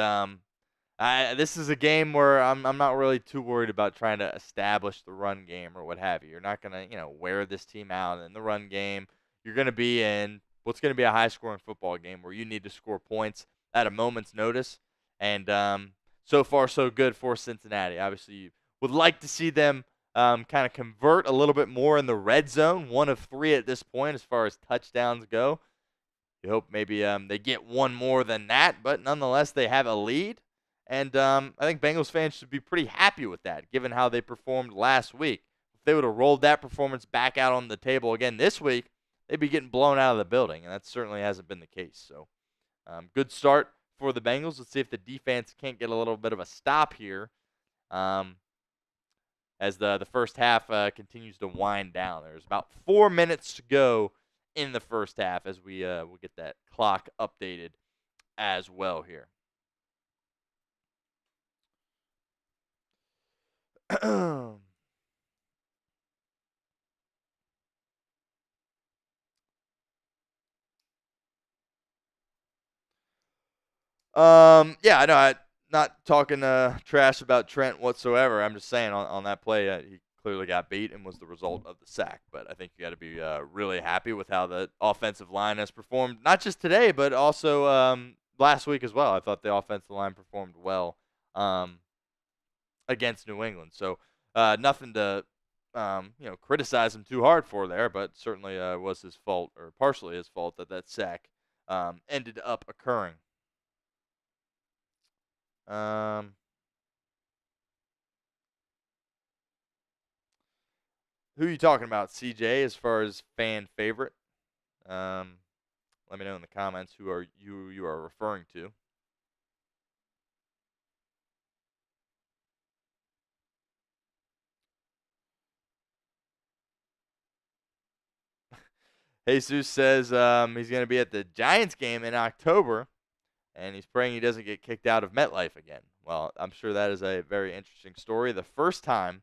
this is a game where I'm not really too worried about trying to establish the run game or what have you. You're not going to, wear this team out in the run game. You're going to be in what's going to be a high-scoring football game where you need to score points at a moment's notice. And so far, so good for Cincinnati. Obviously, you would like to see them kind of convert a little bit more in the red zone. 1 of 3 at this point as far as touchdowns go. You hope maybe they get one more than that, but nonetheless, they have a lead. And I think Bengals fans should be pretty happy with that, given how they performed last week. If they would have rolled that performance back out on the table again this week, they'd be getting blown out of the building, and that certainly hasn't been the case. So, good start for the Bengals. Let's see if the defense can't get a little bit of a stop here as the first half continues to wind down. There's about 4 minutes to go in the first half as we'll get that clock updated as well here. Yeah, I know. not talking trash about Trent whatsoever. I'm just saying on that play, he clearly got beat and was the result of the sack. But I think you got to be really happy with how the offensive line has performed, not just today, but also last week as well. I thought the offensive line performed well against New England. So nothing to criticize him too hard for there, but certainly was his fault, or partially his fault, that sack ended up occurring. Who are you talking about, CJ, as far as fan favorite? Let me know in the comments who you are referring to. Jesus says he's going to be at the Giants game in October, and he's praying he doesn't get kicked out of MetLife again. Well, I'm sure that is a very interesting story. The first time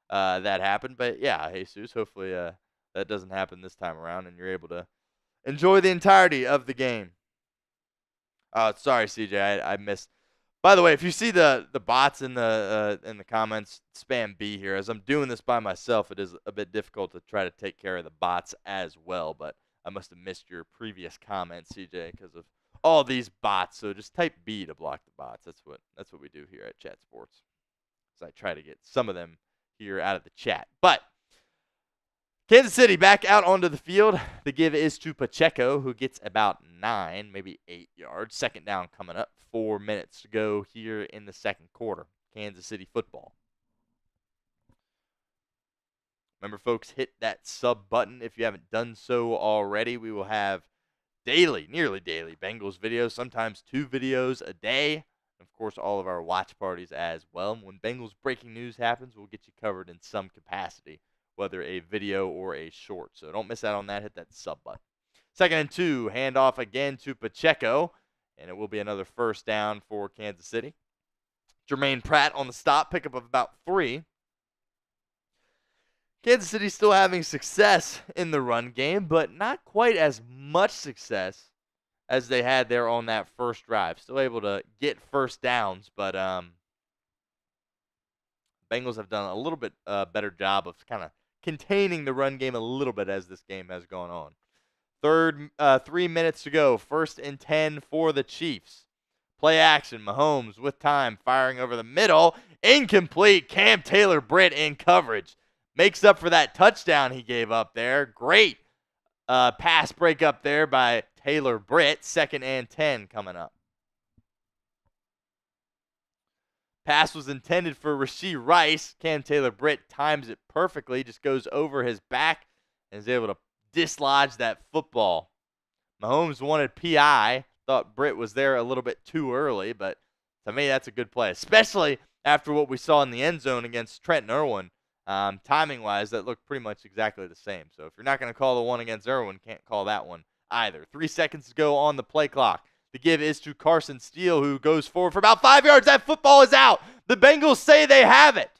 that happened, but yeah, Jesus, hopefully that doesn't happen this time around, and you're able to enjoy the entirety of the game. Sorry, CJ, I missed. By the way, if you see the bots in the comments, spam B here. As I'm doing this by myself, it is a bit difficult to try to take care of the bots as well. But I must have missed your previous comment, CJ, because of all these bots. So just type B to block the bots. That's what we do here at Chat Sports. So I try to get some of them here out of the chat. But Kansas City back out onto the field. The give is to Pacheco, who gets about 9, maybe 8 yards. Second down coming up. 4 minutes to go here in the second quarter. Kansas City football. Remember, folks, hit that sub button if you haven't done so already. We will have daily, nearly daily, Bengals videos, sometimes 2 videos a day. Of course, all of our watch parties as well. When Bengals breaking news happens, we'll get you covered in some capacity, whether a video or a short. So don't miss out on that. Hit that sub button. 2nd and 2, handoff again to Pacheco, and it will be another first down for Kansas City. Jermaine Pratt on the stop, pickup of about 3. Kansas City still having success in the run game, but not quite as much success as they had there on that first drive. Still able to get first downs, but Bengals have done a little bit better job of kind of containing the run game a little bit as this game has gone on. 3 minutes to go. 1st and 10 for the Chiefs. Play action. Mahomes with time, firing over the middle. Incomplete. Cam Taylor-Britt in coverage. Makes up for that touchdown he gave up there. Great pass break up there by Taylor-Britt. 2nd and 10 coming up. Pass was intended for Rashee Rice. Cam Taylor-Britt times it perfectly. Just goes over his back and is able to dislodge that football. Mahomes wanted PI. Thought Britt was there a little bit too early, but to me that's a good play, especially after what we saw in the end zone against Trent and Irwin. Timing-wise, that looked pretty much exactly the same. So if you're not going to call the one against Irwin, can't call that one either. 3 seconds to go on the play clock. The give is to Carson Steele, who goes forward for about 5 yards. That football is out. The Bengals say they have it.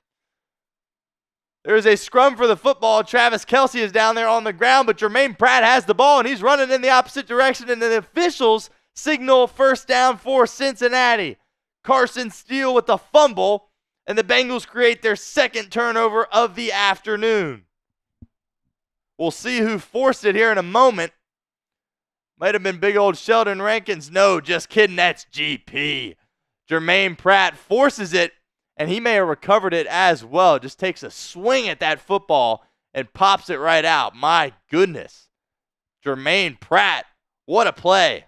There is a scrum for the football. Travis Kelce is down there on the ground, but Jermaine Pratt has the ball, and he's running in the opposite direction, and the officials signal first down for Cincinnati. Carson Steele with the fumble, and the Bengals create their 2nd turnover of the afternoon. We'll see who forced it here in a moment. Might have been big old Sheldon Rankins. No, just kidding. That's GP. Jermaine Pratt forces it, and he may have recovered it as well. Just takes a swing at that football and pops it right out. My goodness. Jermaine Pratt, what a play.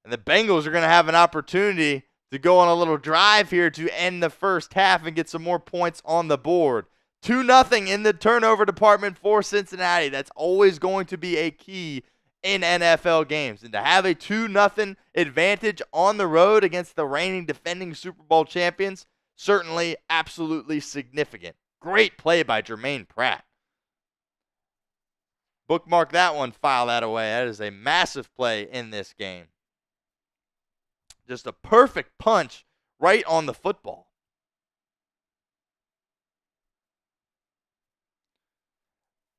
And the Bengals are going to have an opportunity to go on a little drive here to end the first half and get some more points on the board. 2-0 in the turnover department for Cincinnati. That's always going to be a key in NFL games. And to have a 2-0 advantage on the road against the reigning defending Super Bowl champions, certainly absolutely significant. Great play by Jermaine Pratt. Bookmark that one, file that away. That is a massive play in this game. Just a perfect punch right on the football.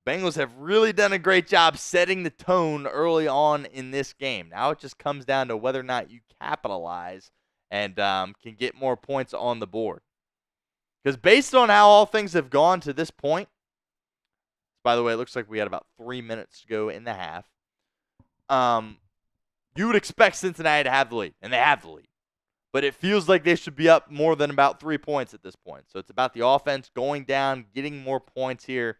Bengals have really done a great job setting the tone early on in this game. Now it just comes down to whether or not you capitalize and can get more points on the board. Because based on how all things have gone to this point, by the way, it looks like we had about 3 minutes to go in the half. You would expect Cincinnati to have the lead, and they have the lead. But it feels like they should be up more than about 3 points at this point. So it's about the offense going down, getting more points here.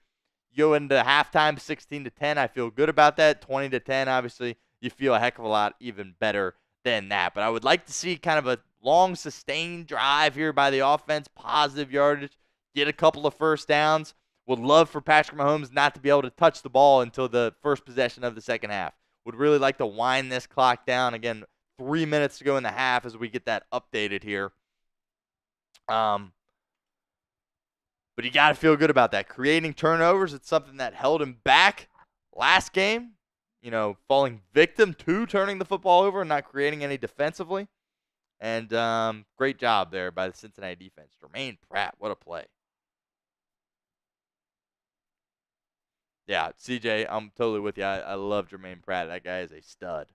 You go into halftime 16-10. I feel good about that. 20-10, obviously, you feel a heck of a lot even better than that. But I would like to see kind of a long, sustained drive here by the offense, positive yardage, get a couple of first downs. Would love for Patrick Mahomes not to be able to touch the ball until the first possession of the second half. Would really like to wind this clock down. Again, 3 minutes to go in the half as we get that updated here. But you got to feel good about that. Creating turnovers, it's something that held him back last game. Falling victim to turning the football over and not creating any defensively. And great job there by the Cincinnati defense. Jermaine Pratt, what a play. Yeah, CJ, I'm totally with you. I love Jermaine Pratt. That guy is a stud.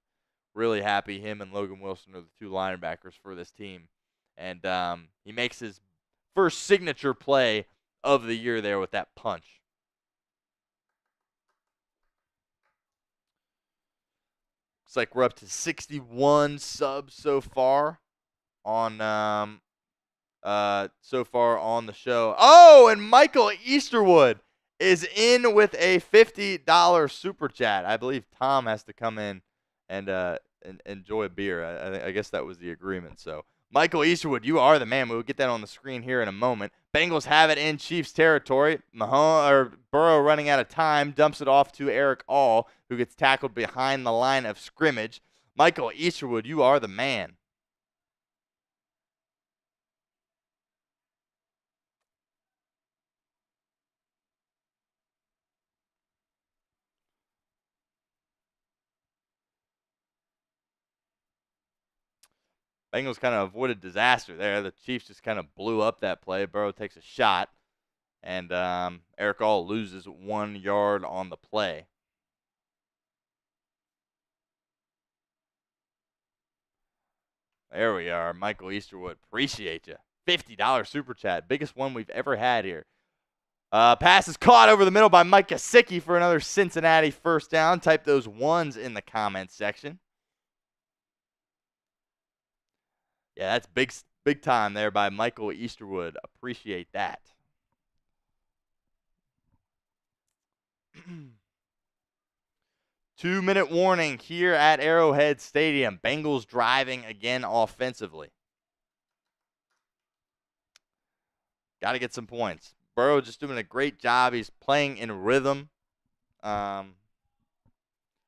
Really happy him and Logan Wilson are the two linebackers for this team. And he makes his first signature play of the year there with that punch. Looks like we're up to 61 subs so far on the show. Oh, and Michael Easterwood is in with a $50 super chat. I believe Tom has to come in and enjoy a beer. I guess that was the agreement. So, Michael Easterwood, you are the man. We'll get that on the screen here in a moment. Bengals have it in Chiefs territory. Burrow running out of time, dumps it off to Eric All, who gets tackled behind the line of scrimmage. Michael Easterwood, you are the man. Bengals kind of avoided disaster there. The Chiefs just kind of blew up that play. Burrow takes a shot, and Eric All loses 1 yard on the play. There we are. Michael Easterwood, appreciate you. $50 super chat. Biggest one we've ever had here. Pass is caught over the middle by Mike Gesicki for another Cincinnati first down. Type those ones in the comments section. Yeah, that's big time there by Michael Easterwood. Appreciate that. Two-minute warning here at Arrowhead Stadium. Bengals driving again offensively. Got to get some points. Burrow just doing a great job. He's playing in rhythm.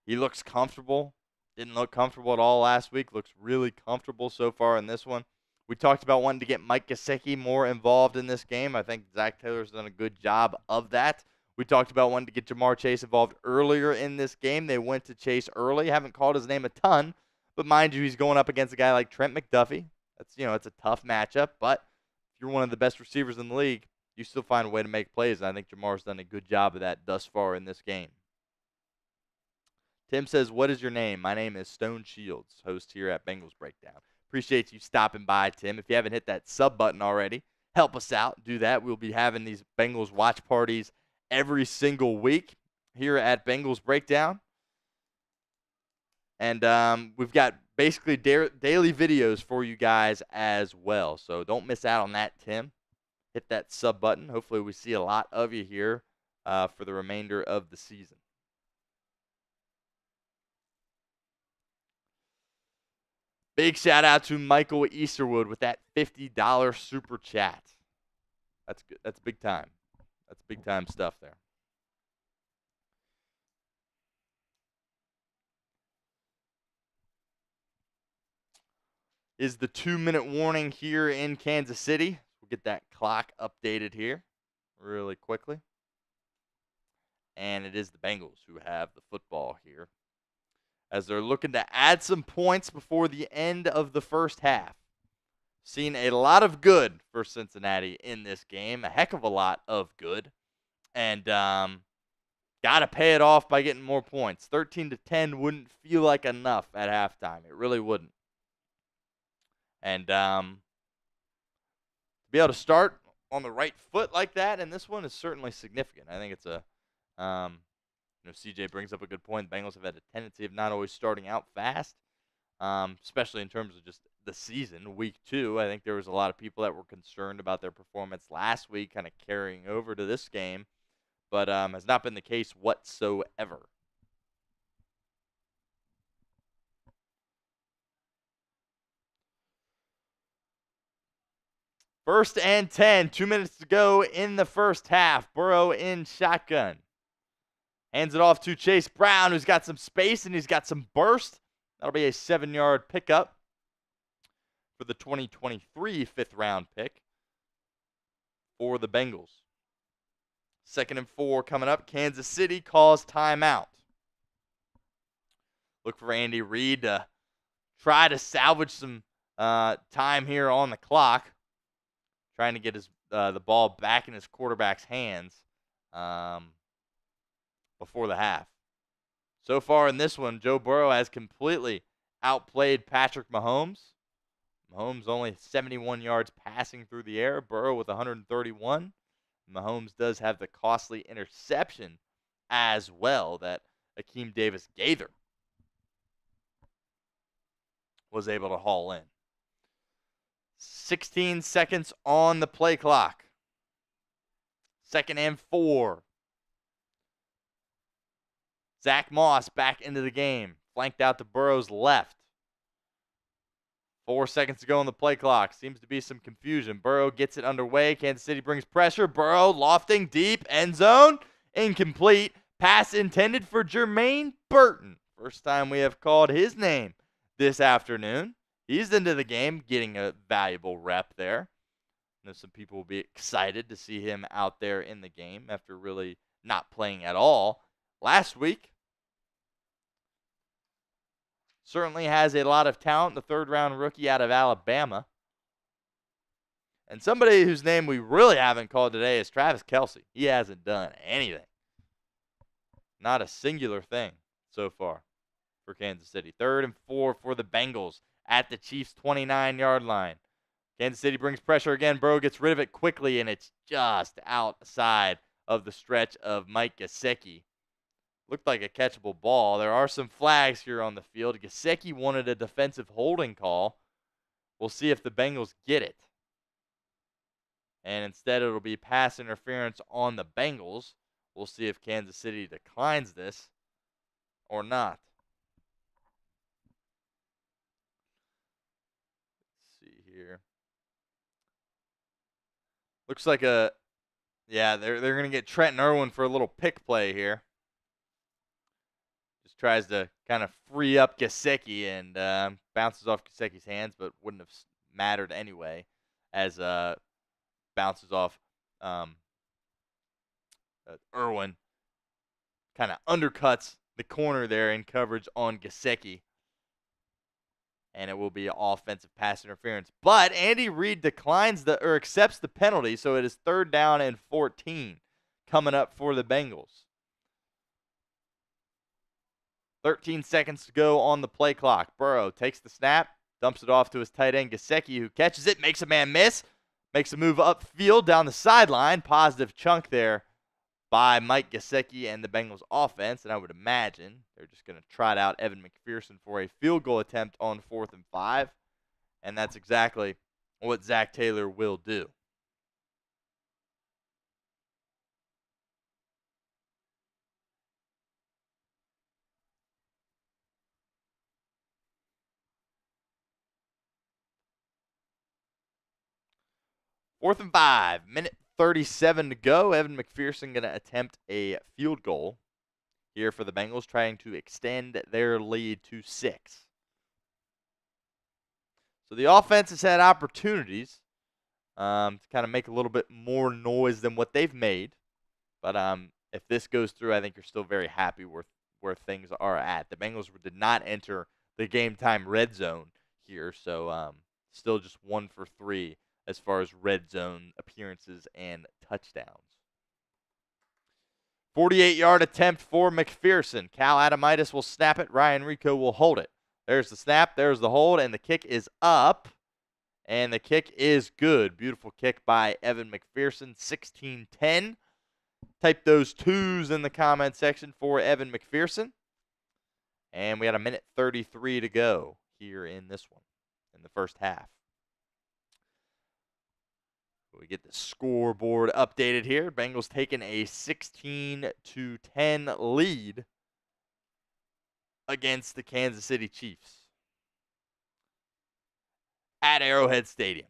He looks comfortable. Didn't look comfortable at all last week. Looks really comfortable so far in this one. We talked about wanting to get Mike Gesicki more involved in this game. I think Zach Taylor's done a good job of that. We talked about wanting to get Jamar Chase involved earlier in this game. They went to Chase early. Haven't called his name a ton, but mind you, he's going up against a guy like Trent McDuffie. It's a tough matchup, but if you're one of the best receivers in the league, you still find a way to make plays, and I think Jamar's done a good job of that thus far in this game. Tim says, what is your name? My name is Stone Shields, host here at Bengals Breakdown. Appreciate you stopping by, Tim. If you haven't hit that sub button already, help us out. Do that. We'll be having these Bengals watch parties every single week here at Bengals Breakdown. And we've got basically daily videos for you guys as well. So don't miss out on that, Tim. Hit that sub button. Hopefully we see a lot of you here for the remainder of the season. Big shout out to Michael Easterwood with that $50 super chat. That's good. That's big time. That's big time stuff there. Is the 2-minute warning here in Kansas City. We'll get that clock updated here really quickly. And it is the Bengals who have the football here, as they're looking to add some points before the end of the first half. Seen a lot of good for Cincinnati in this game, a heck of a lot of good. And got to pay it off by getting more points. 13-10 wouldn't feel like enough at halftime. It really wouldn't. And to be able to start on the right foot like that, and this one is certainly significant. I think it's CJ brings up a good point. The Bengals have had a tendency of not always starting out fast, especially in terms of just the season. Week 2, I think there was a lot of people that were concerned about their performance last week, kind of carrying over to this game, but has not been the case whatsoever. First and 10, 2 minutes to go in the first half. Burrow in shotgun. Hands it off to Chase Brown, who's got some space and he's got some burst. That'll be a 7-yard pickup for the 2023 fifth-round pick for the Bengals. 2nd and 4 coming up. Kansas City calls timeout. Look for Andy Reid to try to salvage some time here on the clock. Trying to get the ball back in his quarterback's hands before the half. So far in this one, Joe Burrow has completely outplayed Patrick Mahomes. Mahomes only 71 yards passing through the air. Burrow with 131. Mahomes does have the costly interception as well that Akeem Davis-Gaither was able to haul in. 16 seconds on the play clock. 2nd and 4. Zach Moss back into the game. Flanked out to Burrow's left. 4 seconds to go on the play clock. Seems to be some confusion. Burrow gets it underway. Kansas City brings pressure. Burrow lofting deep. End zone. Incomplete. Pass intended for Jermaine Burton. First time we have called his name this afternoon. He's into the game, getting a valuable rep there. I know some people will be excited to see him out there in the game after really not playing at all last week. Certainly has a lot of talent, the 3rd-round rookie out of Alabama. And somebody whose name we really haven't called today is Travis Kelce. He hasn't done anything. Not a singular thing so far for Kansas City. 3rd and 4 for the Bengals at the Chiefs' 29-yard line. Kansas City brings pressure again. Burrow gets rid of it quickly, and it's just outside of the stretch of Mike Gesicki. Looked like a catchable ball. There are some flags here on the field. Gesicki wanted a defensive holding call. We'll see if the Bengals get it. And instead, it'll be pass interference on the Bengals. We'll see if Kansas City declines this or not. Let's see here. Looks like they're going to get Trenton Irwin for a little pick play here. Just tries to kind of free up Gesicki and bounces off Gesicki's hands, but wouldn't have mattered anyway, as bounces off Irwin. Kind of undercuts the corner there in coverage on Gesicki. And it will be offensive pass interference. But Andy Reid accepts the penalty, so it is 3rd down and 14 coming up for the Bengals. 13 seconds to go on the play clock. Burrow takes the snap, dumps it off to his tight end Gesicki, who catches it, makes a man miss, makes a move upfield down the sideline. Positive chunk there by Mike Gesicki and the Bengals offense, and I would imagine they're just going to trot out Evan McPherson for a field goal attempt on 4th and 5, and that's exactly what Zach Taylor will do. Fourth and 5, minute 37 to go. Evan McPherson going to attempt a field goal here for the Bengals, trying to extend their lead to 6. So the offense has had opportunities to kind of make a little bit more noise than what they've made. But if this goes through, I think you're still very happy where things are at. The Bengals did not enter the game time red zone here, so still just 1 for 3 as far as red zone appearances and touchdowns. 48-yard attempt for McPherson. Cal Adamitis will snap it. Ryan Rico will hold it. There's the snap. There's the hold. And the kick is up. And the kick is good. Beautiful kick by Evan McPherson. 16-10. Type those twos in the comment section for Evan McPherson. And we got a minute 33 to go here in this one, in the first half. We get the scoreboard updated here. Bengals taking a 16-10 lead against the Kansas City Chiefs at Arrowhead Stadium.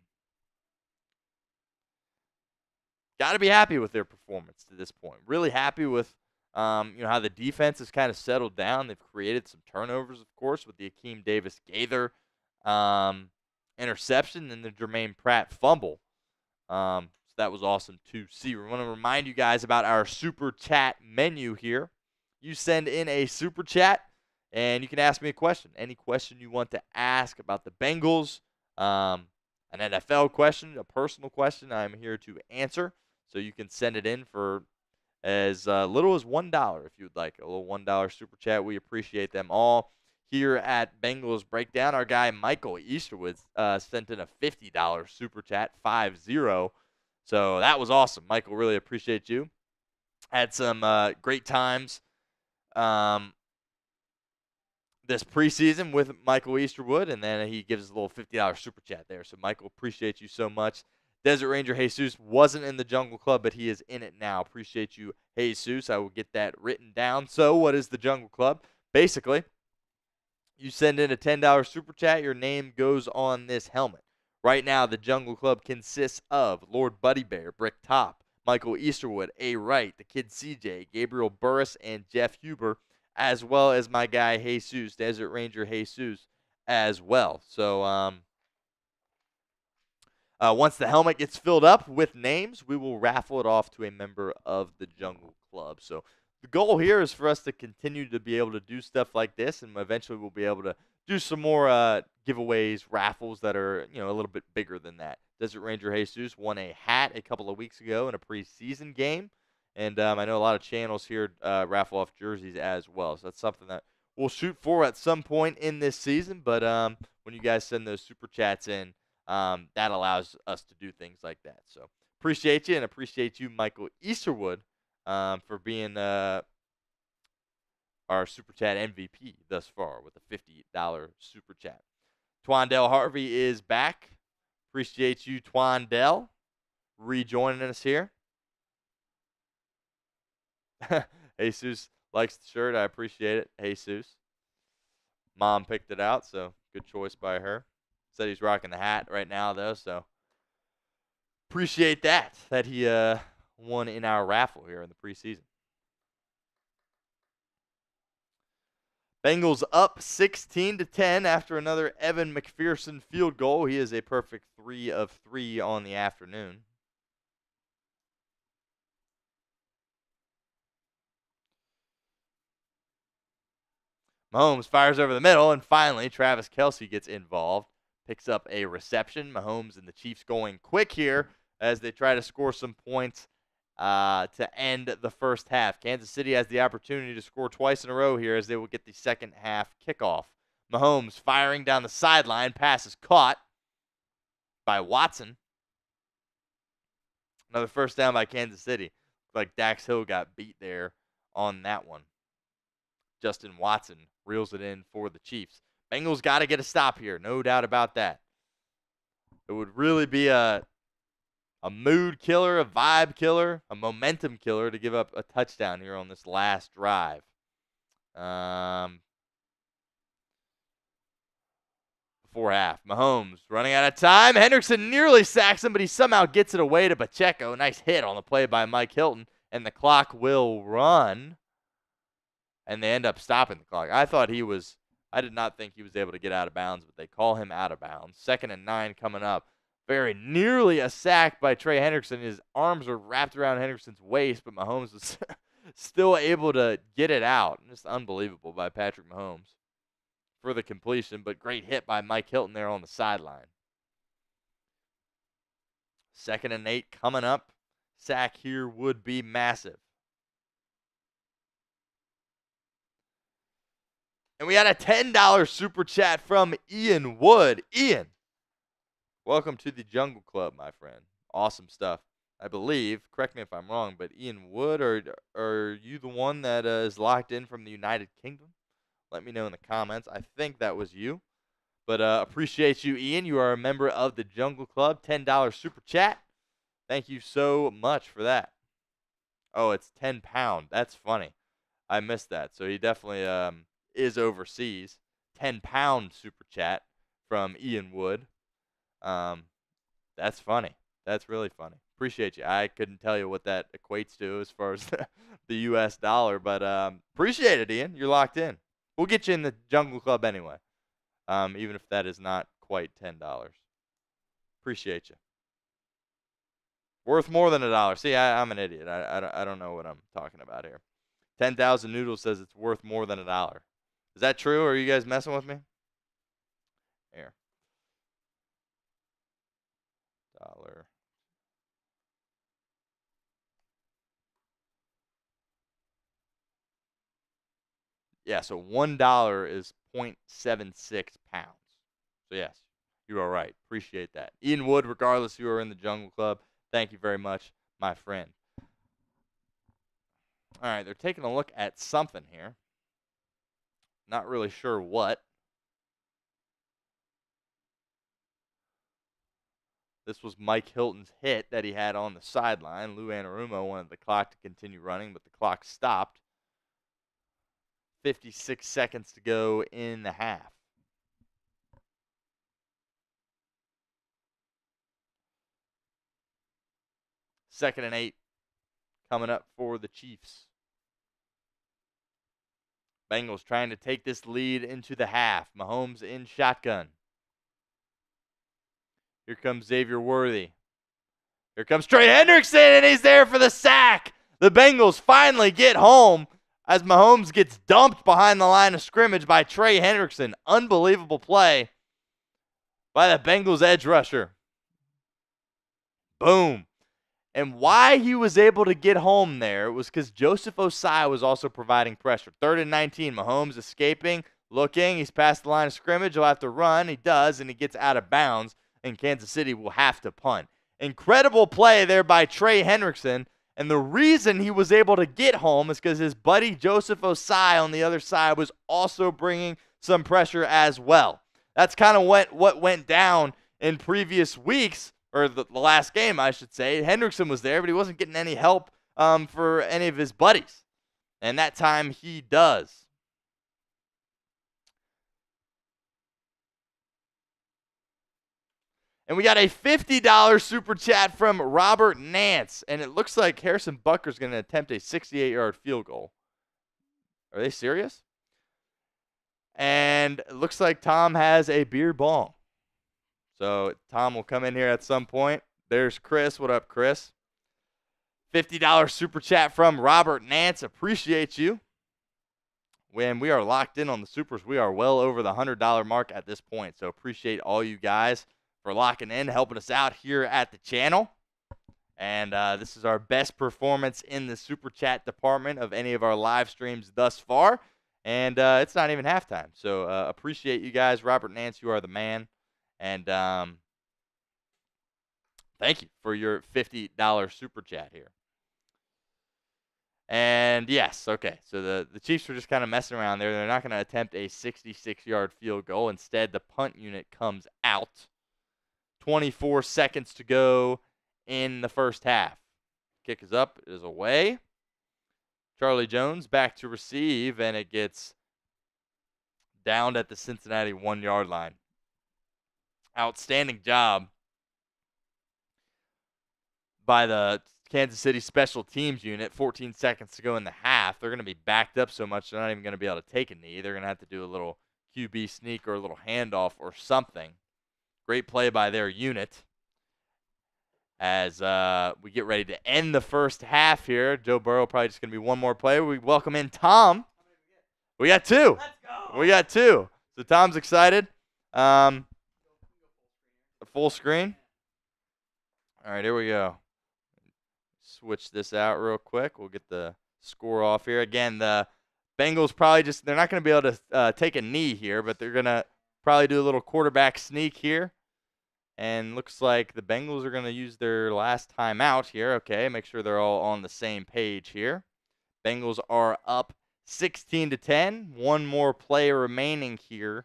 Got to be happy with their performance to this point. Really happy with how the defense has kind of settled down. They've created some turnovers, of course, with the Akeem Davis-Gaither interception and the Jermaine Pratt fumble. So that was awesome to see. We want to remind you guys about our Super Chat menu here. You send in a Super Chat, and you can ask me a question. Any question you want to ask about the Bengals, an NFL question, a personal question, I'm here to answer. So you can send it in for as little as $1 if you'd like. A little $1 Super Chat. We appreciate them all. Here at Bengals Breakdown, our guy Michael Easterwood sent in a $50 Super Chat, 50. So that was awesome. Michael, really appreciate you. Had some great times this preseason with Michael Easterwood, and then he gives us a little $50 Super Chat there. So, Michael, appreciate you so much. Desert Ranger Jesus wasn't in the Jungle Club, but he is in it now. Appreciate you, Jesus. I will get that written down. So, what is the Jungle Club? Basically, you send in a $10 Super Chat, your name goes on this helmet. Right now, the Jungle Club consists of Lord Buddy Bear, Brick Top, Michael Easterwood, A. Wright, the Kid CJ, Gabriel Burris, and Jeff Huber, as well as my guy Jesus, Desert Ranger Jesus, as well. So, once the helmet gets filled up with names, we will raffle it off to a member of the Jungle Club. So the goal here is for us to continue to be able to do stuff like this, and eventually we'll be able to do some more giveaways, raffles that are a little bit bigger than that. Desert Ranger Jesus won a hat a couple of weeks ago in a preseason game, and I know a lot of channels here raffle off jerseys as well. So that's something that we'll shoot for at some point in this season. But when you guys send those super chats in, that allows us to do things like that. So appreciate you, and appreciate you, Michael Easterwood, for being our Super Chat MVP thus far with a $50 Super Chat. Twandell Harvey is back. Appreciate you, Twandell, rejoining us here. Jesus likes the shirt. I appreciate it, Jesus. Mom picked it out, so good choice by her. Said he's rocking the hat right now, though, so appreciate that he won in our raffle here in the preseason. Bengals up 16-10 after another Evan McPherson field goal. He is a perfect 3 of 3 on the afternoon. Mahomes fires over the middle, and finally Travis Kelce gets involved. Picks up a reception. Mahomes and the Chiefs going quick here as they try to score some points to end the first half. Kansas City has the opportunity to score twice in a row here as they will get the second half kickoff. Mahomes firing down the sideline. Pass is caught by Watson. Another first down by Kansas City. Like Dax Hill got beat there on that one. Justin Watson reels it in for the Chiefs. Bengals got to get a stop here, no doubt about that. It would really be a mood killer, a vibe killer, a momentum killer to give up a touchdown here on this last drive. Before half, Mahomes running out of time. Hendrickson nearly sacks him, but he somehow gets it away to Pacheco. Nice hit on the play by Mike Hilton, and the clock will run. And they end up stopping the clock. I did not think he was able to get out of bounds, but they call him out of bounds. 2nd and 9 coming up. Very nearly a sack by Trey Hendrickson. His arms were wrapped around Hendrickson's waist, but Mahomes was still able to get it out. Just unbelievable by Patrick Mahomes for the completion, but great hit by Mike Hilton there on the sideline. 2nd and 8 coming up. Sack here would be massive. And we got a $10 super chat from Ian Wood. Ian, welcome to the Jungle Club, my friend. Awesome stuff. I believe, correct me if I'm wrong, but Ian Wood, are you the one that is locked in from the United Kingdom? Let me know in the comments. I think that was you. But appreciate you, Ian. You are a member of the Jungle Club. $10 super chat. Thank you so much for that. Oh, it's £10. That's funny. I missed that. So he definitely is overseas. £10 super chat from Ian Wood. That's funny. That's really funny. Appreciate you. I couldn't tell you what that equates to as far as the U.S. dollar, but appreciate it, Ian. You're locked in. We'll get you in the Jungle Club anyway, even if that is not quite $10. Appreciate you. Worth more than $1. See, I'm an idiot. I don't know what I'm talking about here. 10,000 Noodles says it's worth more than $1. Is that true, or are you guys messing with me? Here. Dollar. Yeah, so $1 is 0.76 pounds. So, yes, you are right. Appreciate that. Ian Wood, regardless, you are in the Jungle Club. Thank you very much, my friend. All right, they're taking a look at something here. Not really sure what. This was Mike Hilton's hit that he had on the sideline. Lou Anarumo wanted the clock to continue running, but the clock stopped. 56 seconds to go in the half. Second and 8 coming up for the Chiefs. Bengals trying to take this lead into the half. Mahomes in shotgun. Here comes Xavier Worthy. Here comes Trey Hendrickson, and he's there for the sack. The Bengals finally get home as Mahomes gets dumped behind the line of scrimmage by Trey Hendrickson. Unbelievable play by the Bengals edge rusher. Boom. And why he was able to get home there was because Joseph Osai was also providing pressure. 3rd and 19, Mahomes escaping, looking. He's past the line of scrimmage. He'll have to run. He does, and he gets out of bounds, and Kansas City will have to punt. Incredible play there by Trey Hendrickson. And the reason he was able to get home is because his buddy Joseph Osai on the other side was also bringing some pressure as well. That's kind of what went down in previous weeks, or the last game, I should say. Hendrickson was there, but he wasn't getting any help for any of his buddies. And that time he does. And we got a $50 super chat from Robert Nance. And it looks like Harrison Butker's going to attempt a 68-yard field goal. Are they serious? And it looks like Tom has a beer bong. So Tom will come in here at some point. There's Chris. What up, Chris? $50 super chat from Robert Nance. Appreciate you. When we are locked in on the supers, we are well over the $100 mark at this point. So appreciate all you guys for locking in, helping us out here at the channel. And this is our best performance in the super chat department of any of our live streams thus far. And it's not even halftime. So appreciate you guys. Robert Nance, you are the man. And thank you for your $50 super chat here. And yes, okay. So the Chiefs were just kind of messing around there. They're not going to attempt a 66-yard field goal. Instead, the punt unit comes out. 24 seconds to go in the first half. Kick is up, it is away. Charlie Jones back to receive, and it gets downed at the Cincinnati 1-yard line. Outstanding job by the Kansas City special teams unit. 14 seconds to go in the half. They're going to be backed up so much they're not even going to be able to take a knee. They're going to have to do a little QB sneak or a little handoff or something. Great play by their unit as we get ready to end the first half here. Joe Burrow probably just going to be one more play. We welcome in Tom. We got 2. Let's go. We got 2. So Tom's excited. A full screen. All right, here we go. Switch this out real quick. We'll get the score off here. Again, the Bengals probably they're not going to be able to take a knee here, but they're going to probably do a little quarterback sneak here. And looks like the Bengals are going to use their last timeout here. Okay, make sure they're all on the same page here. Bengals are up 16-10. One more play remaining here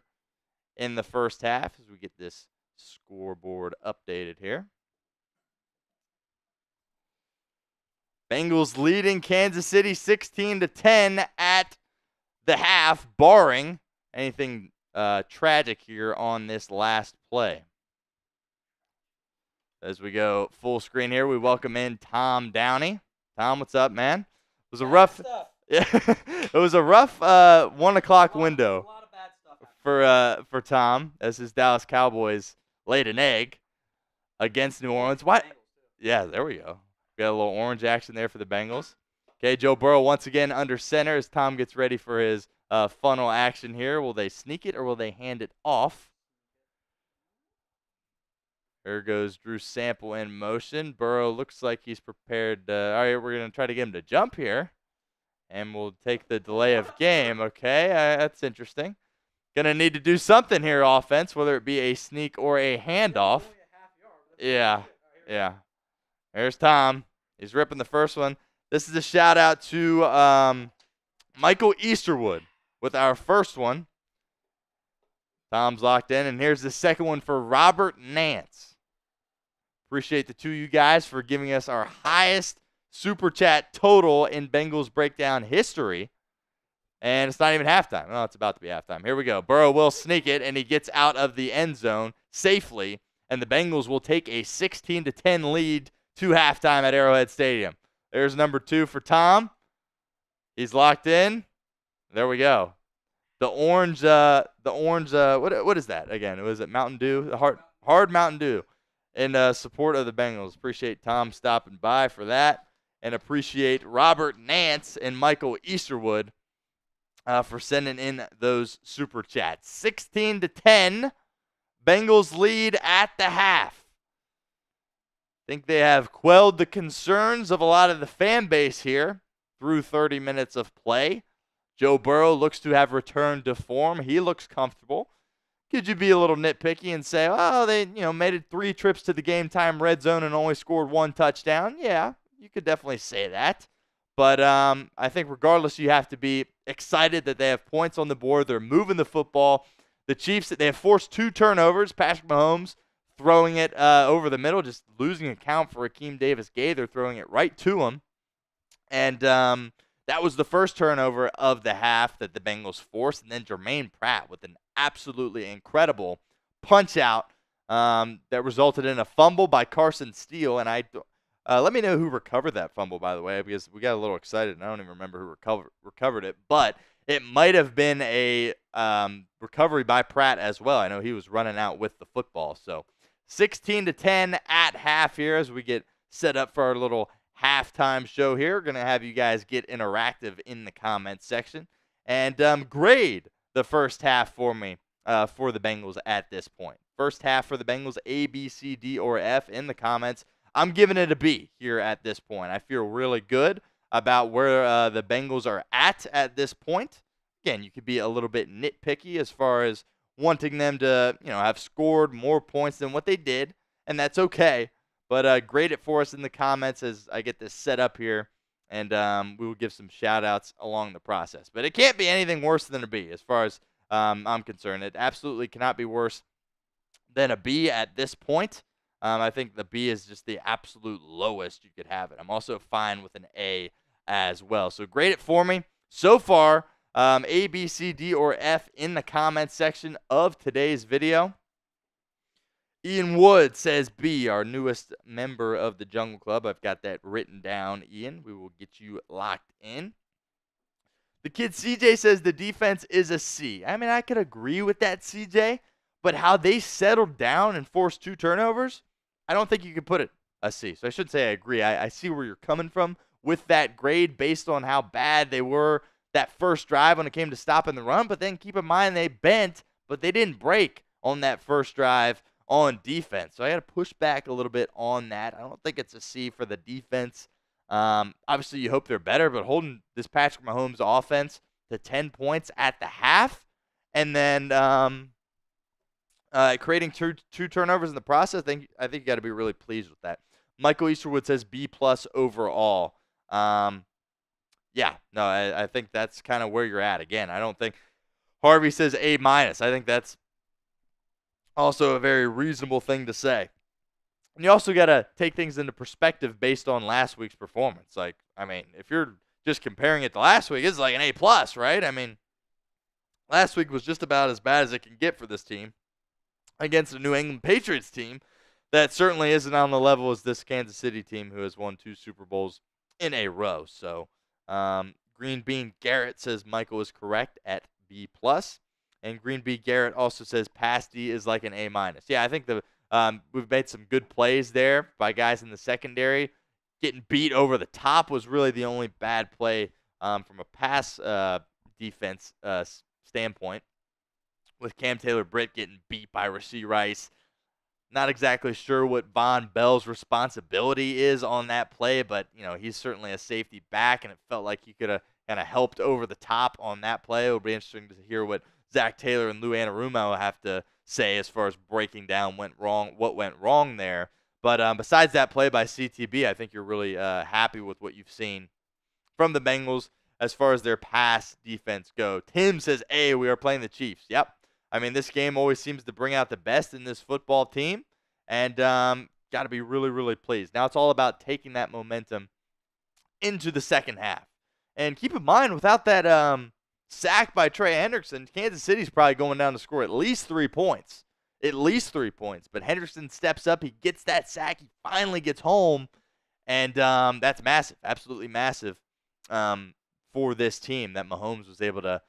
in the first half as we get this scoreboard updated here. Bengals leading Kansas City 16-10 at the half, barring anything tragic here on this last play. As we go full screen here, we welcome in Tom Downey. Tom, what's up, man? It was a rough, it was a rough 1 o'clock window a lot of bad stuff for Tom as his Dallas Cowboys laid an egg against New Orleans. What? Yeah, there we go. We got a little orange action there for the Bengals. Okay, Joe Burrow once again under center as Tom gets ready for his funnel action here. Will they sneak it or will they hand it off? There goes Drew Sample in motion. Burrow looks like he's prepared. All right, we're going to try to get him to jump here. And we'll take the delay of game. Okay, that's interesting. Going to need to do something here, offense, whether it be a sneak or a handoff. Yeah. There's Tom. He's ripping the first one. This is a shout-out to Michael Easterwood with our first one. Tom's locked in. And here's the second one for Robert Nance. Appreciate the two of you guys for giving us our highest Super Chat total in Bengals Breakdown history. And it's not even halftime. No, it's about to be halftime. Here we go. Burrow will sneak it, and he gets out of the end zone safely. And the Bengals will take a 16-10 lead to halftime at Arrowhead Stadium. There's number 2 for Tom. He's locked in. There we go. The orange, what is that again? Was it Mountain Dew? The hard Mountain Dew. In support of the Bengals. Appreciate Tom stopping by for that. And appreciate Robert Nance and Michael Easterwood for sending in those super chats. 16-10. Bengals lead at the half. Think they have quelled the concerns of a lot of the fan base here through 30 minutes of play. Joe Burrow looks to have returned to form. He looks comfortable. Could you be a little nitpicky and say, oh, they made it 3 trips to the game time red zone and only scored 1 touchdown? Yeah, you could definitely say that. But I think regardless, you have to be excited that they have points on the board. They're moving the football. The Chiefs, they have forced 2 turnovers. Patrick Mahomes throwing it over the middle, just losing a count for Akeem Davis-Gay. They're throwing it right to him. And that was the first turnover of the half that the Bengals forced. And then Jermaine Pratt with an absolutely incredible punch-out that resulted in a fumble by Carson Steele. And let me know who recovered that fumble, by the way, because we got a little excited, and I don't even remember who recovered it. But it might have been a recovery by Pratt as well. I know he was running out with the football. So 16-10 at half here as we get set up for our little halftime show here. We're going to have you guys get interactive in the comments section and grade the first half for me for the Bengals at this point. First half for the Bengals, A, B, C, D, or F in the comments. I'm giving it a B here at this point. I feel really good about where the Bengals are at this point. Again, you could be a little bit nitpicky as far as wanting them to, have scored more points than what they did, and that's okay. But grade it for us in the comments as I get this set up here, and we will give some shout-outs along the process. But it can't be anything worse than a B as far as I'm concerned. It absolutely cannot be worse than a B at this point. I think the B is just the absolute lowest you could have it. I'm also fine with an A as well. So grade it for me. So far, A, B, C, D, or F in the comments section of today's video. Ian Wood says B, our newest member of the Jungle Club. I've got that written down, Ian. We will get you locked in. The kid CJ says the defense is a C. I mean, I could agree with that, CJ, but how they settled down and forced 2 turnovers, I don't think you could put it a C. So I shouldn't say I agree. I see where you're coming from with that grade based on how bad they were that first drive when it came to stopping the run. But then keep in mind they bent, but they didn't break on that first drive on defense. So I got to push back a little bit on that. I don't think it's a C for the defense. Obviously, you hope they're better, but holding this Patrick Mahomes offense to 10 points at the half, and then creating two turnovers in the process. I think you got to be really pleased with that. Michael Easterwood says B+ overall. Yeah, no, I think that's kind of where you're at. Again, I don't think Harvey says A-. I think that's also a very reasonable thing to say. And you also got to take things into perspective based on last week's performance. Like, I mean, if you're just comparing it to last week, it's like an A+, right? I mean, last week was just about as bad as it can get for this team against a New England Patriots team that certainly isn't on the level as this Kansas City team who has won 2 Super Bowls in a row. So, Green Bean Garrett says Michael is correct at B+. And Green Bean Garrett also says Pass D is like an A-. Yeah, I think we've made some good plays there by guys in the secondary. Getting beat over the top was really the only bad play from a pass defense standpoint, with Cam Taylor-Britt getting beat by Rashee Rice. Not exactly sure what Von Bell's responsibility is on that play, but he's certainly a safety back, and it felt like he could have kind of helped over the top on that play. It'll be interesting to hear what Zach Taylor and Lou Anarumo have to say as far as breaking down what went wrong there. But besides that play by CTB, I think you're really happy with what you've seen from the Bengals as far as their pass defense go. Tim says, A, we are playing the Chiefs. Yep. I mean, this game always seems to bring out the best in this football team, and got to be really, really pleased. Now it's all about taking that momentum into the second half. And keep in mind, without that sack by Trey Hendrickson, Kansas City's probably going down to score at least 3 points. At least 3 points. But Hendrickson steps up. He gets that sack. He finally gets home. And that's massive. Absolutely massive for this team that Mahomes was able to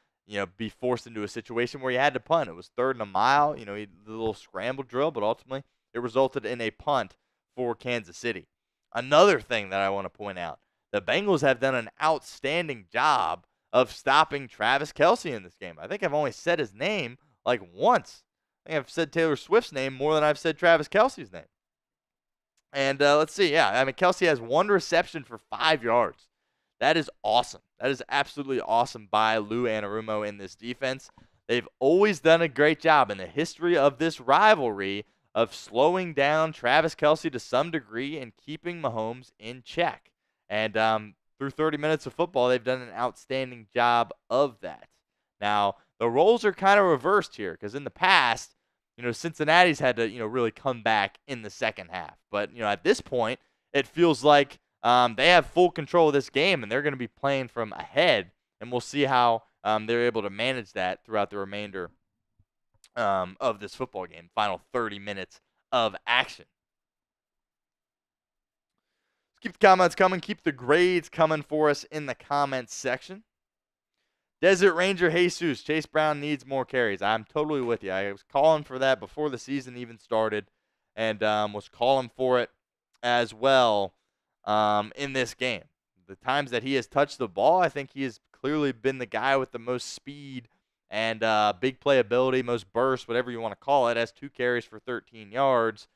be forced into a situation where he had to punt. It was 3rd and a mile. He did a little scramble drill, but ultimately it resulted in a punt for Kansas City. Another thing that I want to point out, the Bengals have done an outstanding job of stopping Travis Kelce in this game. I think I've only said his name like once. I think I've said Taylor Swift's name more than I've said Travis Kelce's name. And let's see. Yeah, I mean, Kelce has 1 reception for 5 yards. That is awesome. That is absolutely awesome by Lou Anarumo in this defense. They've always done a great job in the history of this rivalry of slowing down Travis Kelce to some degree and keeping Mahomes in check. And through 30 minutes of football, they've done an outstanding job of that. Now, the roles are kind of reversed here because in the past, Cincinnati's had to, really come back in the second half. But, at this point, it feels like they have full control of this game, and they're going to be playing from ahead, and we'll see how they're able to manage that throughout the remainder of this football game, final 30 minutes of action. Let's keep the comments coming. Keep the grades coming for us in the comments section. Desert Ranger Jesus, Chase Brown needs more carries. I'm totally with you. I was calling for that before the season even started, and was calling for it as well in this game. The times that he has touched the ball, I think he has clearly been the guy with the most speed and big playability, most burst, whatever you want to call it. Has 2 carries for 13 yards.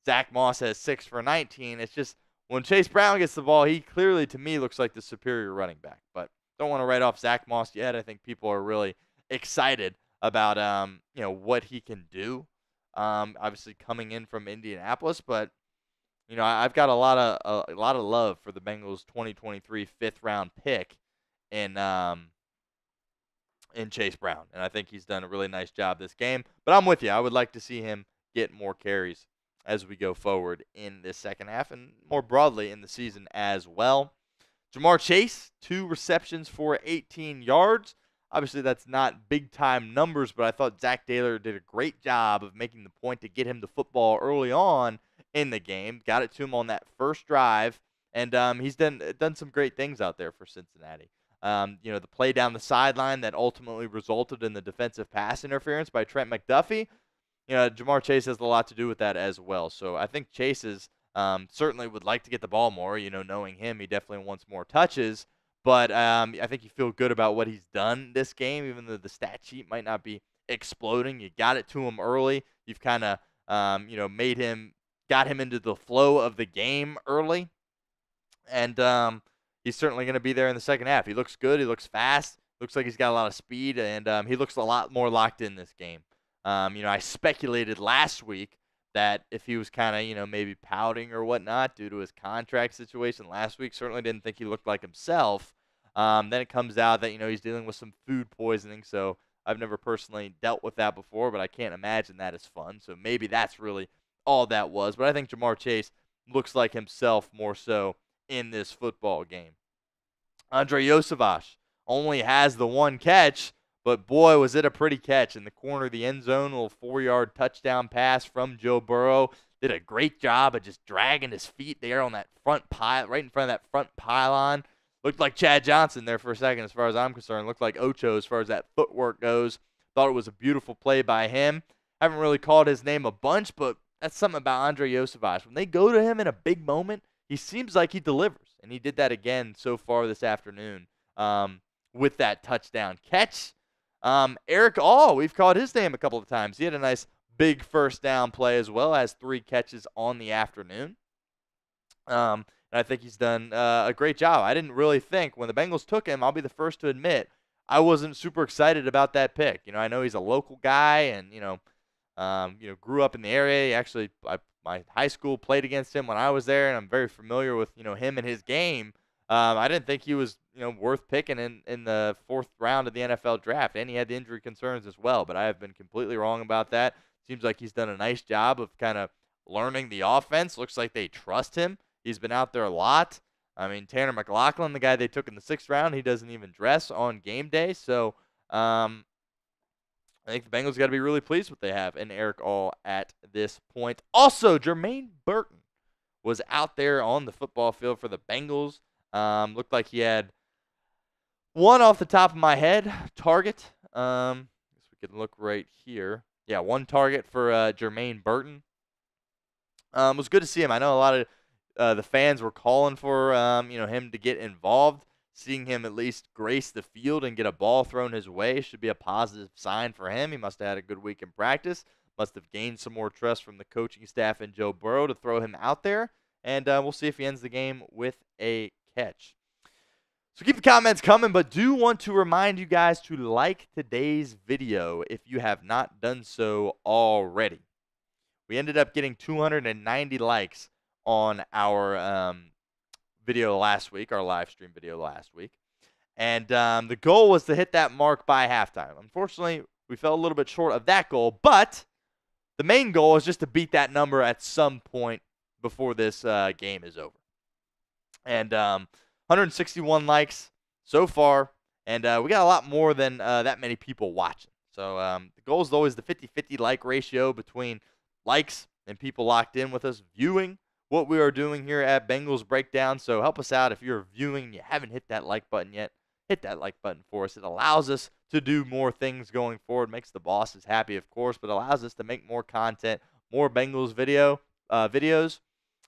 Zach Moss has 6 for 19. It's just when Chase Brown gets the ball, he clearly, to me, looks like the superior running back. But don't want to write off Zach Moss yet. I think people are really excited about what he can do. Obviously coming in from Indianapolis, but I've got a lot of love for the Bengals 2023 5th-round pick in Chase Brown, and I think he's done a really nice job this game. But I'm with you. I would like to see him get more carries as we go forward in this second half and more broadly in the season as well. Jamar Chase, 2 receptions for 18 yards. Obviously, that's not big-time numbers, but I thought Zach Taylor did a great job of making the point to get him the football early on in the game. Got it to him on that first drive, and he's done some great things out there for Cincinnati. The play down the sideline that ultimately resulted in the defensive pass interference by Trent McDuffie. Jamar Chase has a lot to do with that as well. So I think Chase is certainly would like to get the ball more. Knowing him, he definitely wants more touches. But I think you feel good about what he's done this game, even though the stat sheet might not be exploding. You got it to him early. You've kind of got him into the flow of the game early. And he's certainly going to be there in the second half. He looks good. He looks fast. Looks like he's got a lot of speed, and he looks a lot more locked in this game. I speculated last week that if he was kind of, maybe pouting or whatnot due to his contract situation last week, certainly didn't think he looked like himself. Then it comes out that, he's dealing with some food poisoning, so I've never personally dealt with that before, but I can't imagine that is fun. So maybe that's really all that was. But I think Jamar Chase looks like himself more so in this football game. Andre Yosevich only has the one catch, but boy, was it a pretty catch in the corner of the end zone. A little 4-yard touchdown pass from Joe Burrow. Did a great job of just dragging his feet there on that front pile, right in front of that front pylon. Looked like Chad Johnson there for a second as far as I'm concerned. Looked like Ocho as far as that footwork goes. Thought it was a beautiful play by him. Haven't really called his name a bunch, but that's something about Andre Yosevich. When they go to him in a big moment, he seems like he delivers. And he did that again so far this afternoon with that touchdown catch. Eric All, we've called his name a couple of times. He had a nice big first down play as well as 3 catches on the afternoon. And I think he's done a great job. I didn't really think when the Bengals took him, I'll be the first to admit, I wasn't super excited about that pick. I know he's a local guy and, grew up in the area. He actually, my high school played against him when I was there, and I'm very familiar with, him and his game. I didn't think he was, worth picking in the 4th round of the NFL draft, and he had the injury concerns as well, but I have been completely wrong about that. Seems like he's done a nice job of kind of learning the offense. Looks like they trust him. He's been out there a lot. I mean, Tanner McLaughlin, the guy they took in the 6th round, he doesn't even dress on game day, so I think the Bengals got to be really pleased with what they have in Eric All at this point. Also, Jermaine Burton was out there on the football field for the Bengals. Looked like he had one off the top of my head target. Guess we can look right here. Yeah, 1 target for Jermaine Burton. It was good to see him. I know a lot of the fans were calling for him to get involved. Seeing him at least grace the field and get a ball thrown his way should be a positive sign for him. He must have had a good week in practice. Must have gained some more trust from the coaching staff and Joe Burrow to throw him out there. And we'll see if he ends the game with a catch. So keep the comments coming, but do want to remind you guys to like today's video if you have not done so already. We ended up getting 290 likes on our video last week, our live stream video last week. And the goal was to hit that mark by halftime. Unfortunately, we fell a little bit short of that goal, but the main goal is just to beat that number at some point before this game is over. And 161 likes so far, and we got a lot more than that many people watching. So the goal is always the 50-50 like ratio between likes and people locked in with us viewing what we are doing here at Bengals Breakdown. So help us out if you're viewing and you haven't hit that like button yet. Hit that like button for us. It allows us to do more things going forward. Makes the bosses happy, of course, but allows us to make more content, more Bengals videos.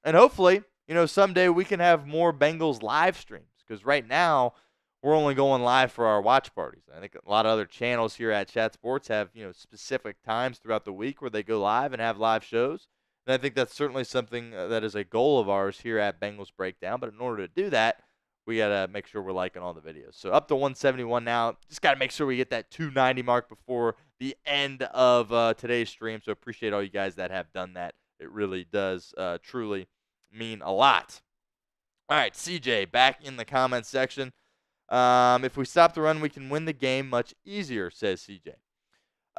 And hopefully, someday we can have more Bengals live streams, because right now we're only going live for our watch parties. I think a lot of other channels here at Chat Sports have, specific times throughout the week where they go live and have live shows. And I think that's certainly something that is a goal of ours here at Bengals Breakdown. But in order to do that, we got to make sure we're liking all the videos. So up to 171 now. Just got to make sure we get that 290 mark before the end of today's stream. So appreciate all you guys that have done that. It really does truly mean a lot. All right, CJ, back in the comments section. If we stop the run, we can win the game much easier, says CJ.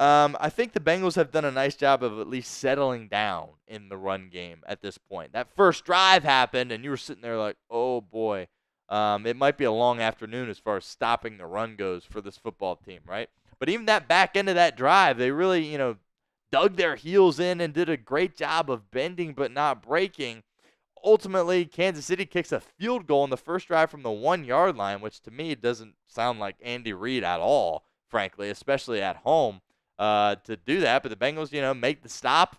I think the Bengals have done a nice job of at least settling down in the run game at this point. That first drive happened, and you were sitting there like, oh, boy. It might be a long afternoon as far as stopping the run goes for this football team, right? But even that back end of that drive, they really, dug their heels in and did a great job of bending but not breaking. Ultimately, Kansas City kicks a field goal in the first drive from the 1-yard line, which to me doesn't sound like Andy Reid at all, frankly, especially at home. To do that, but the Bengals, make the stop.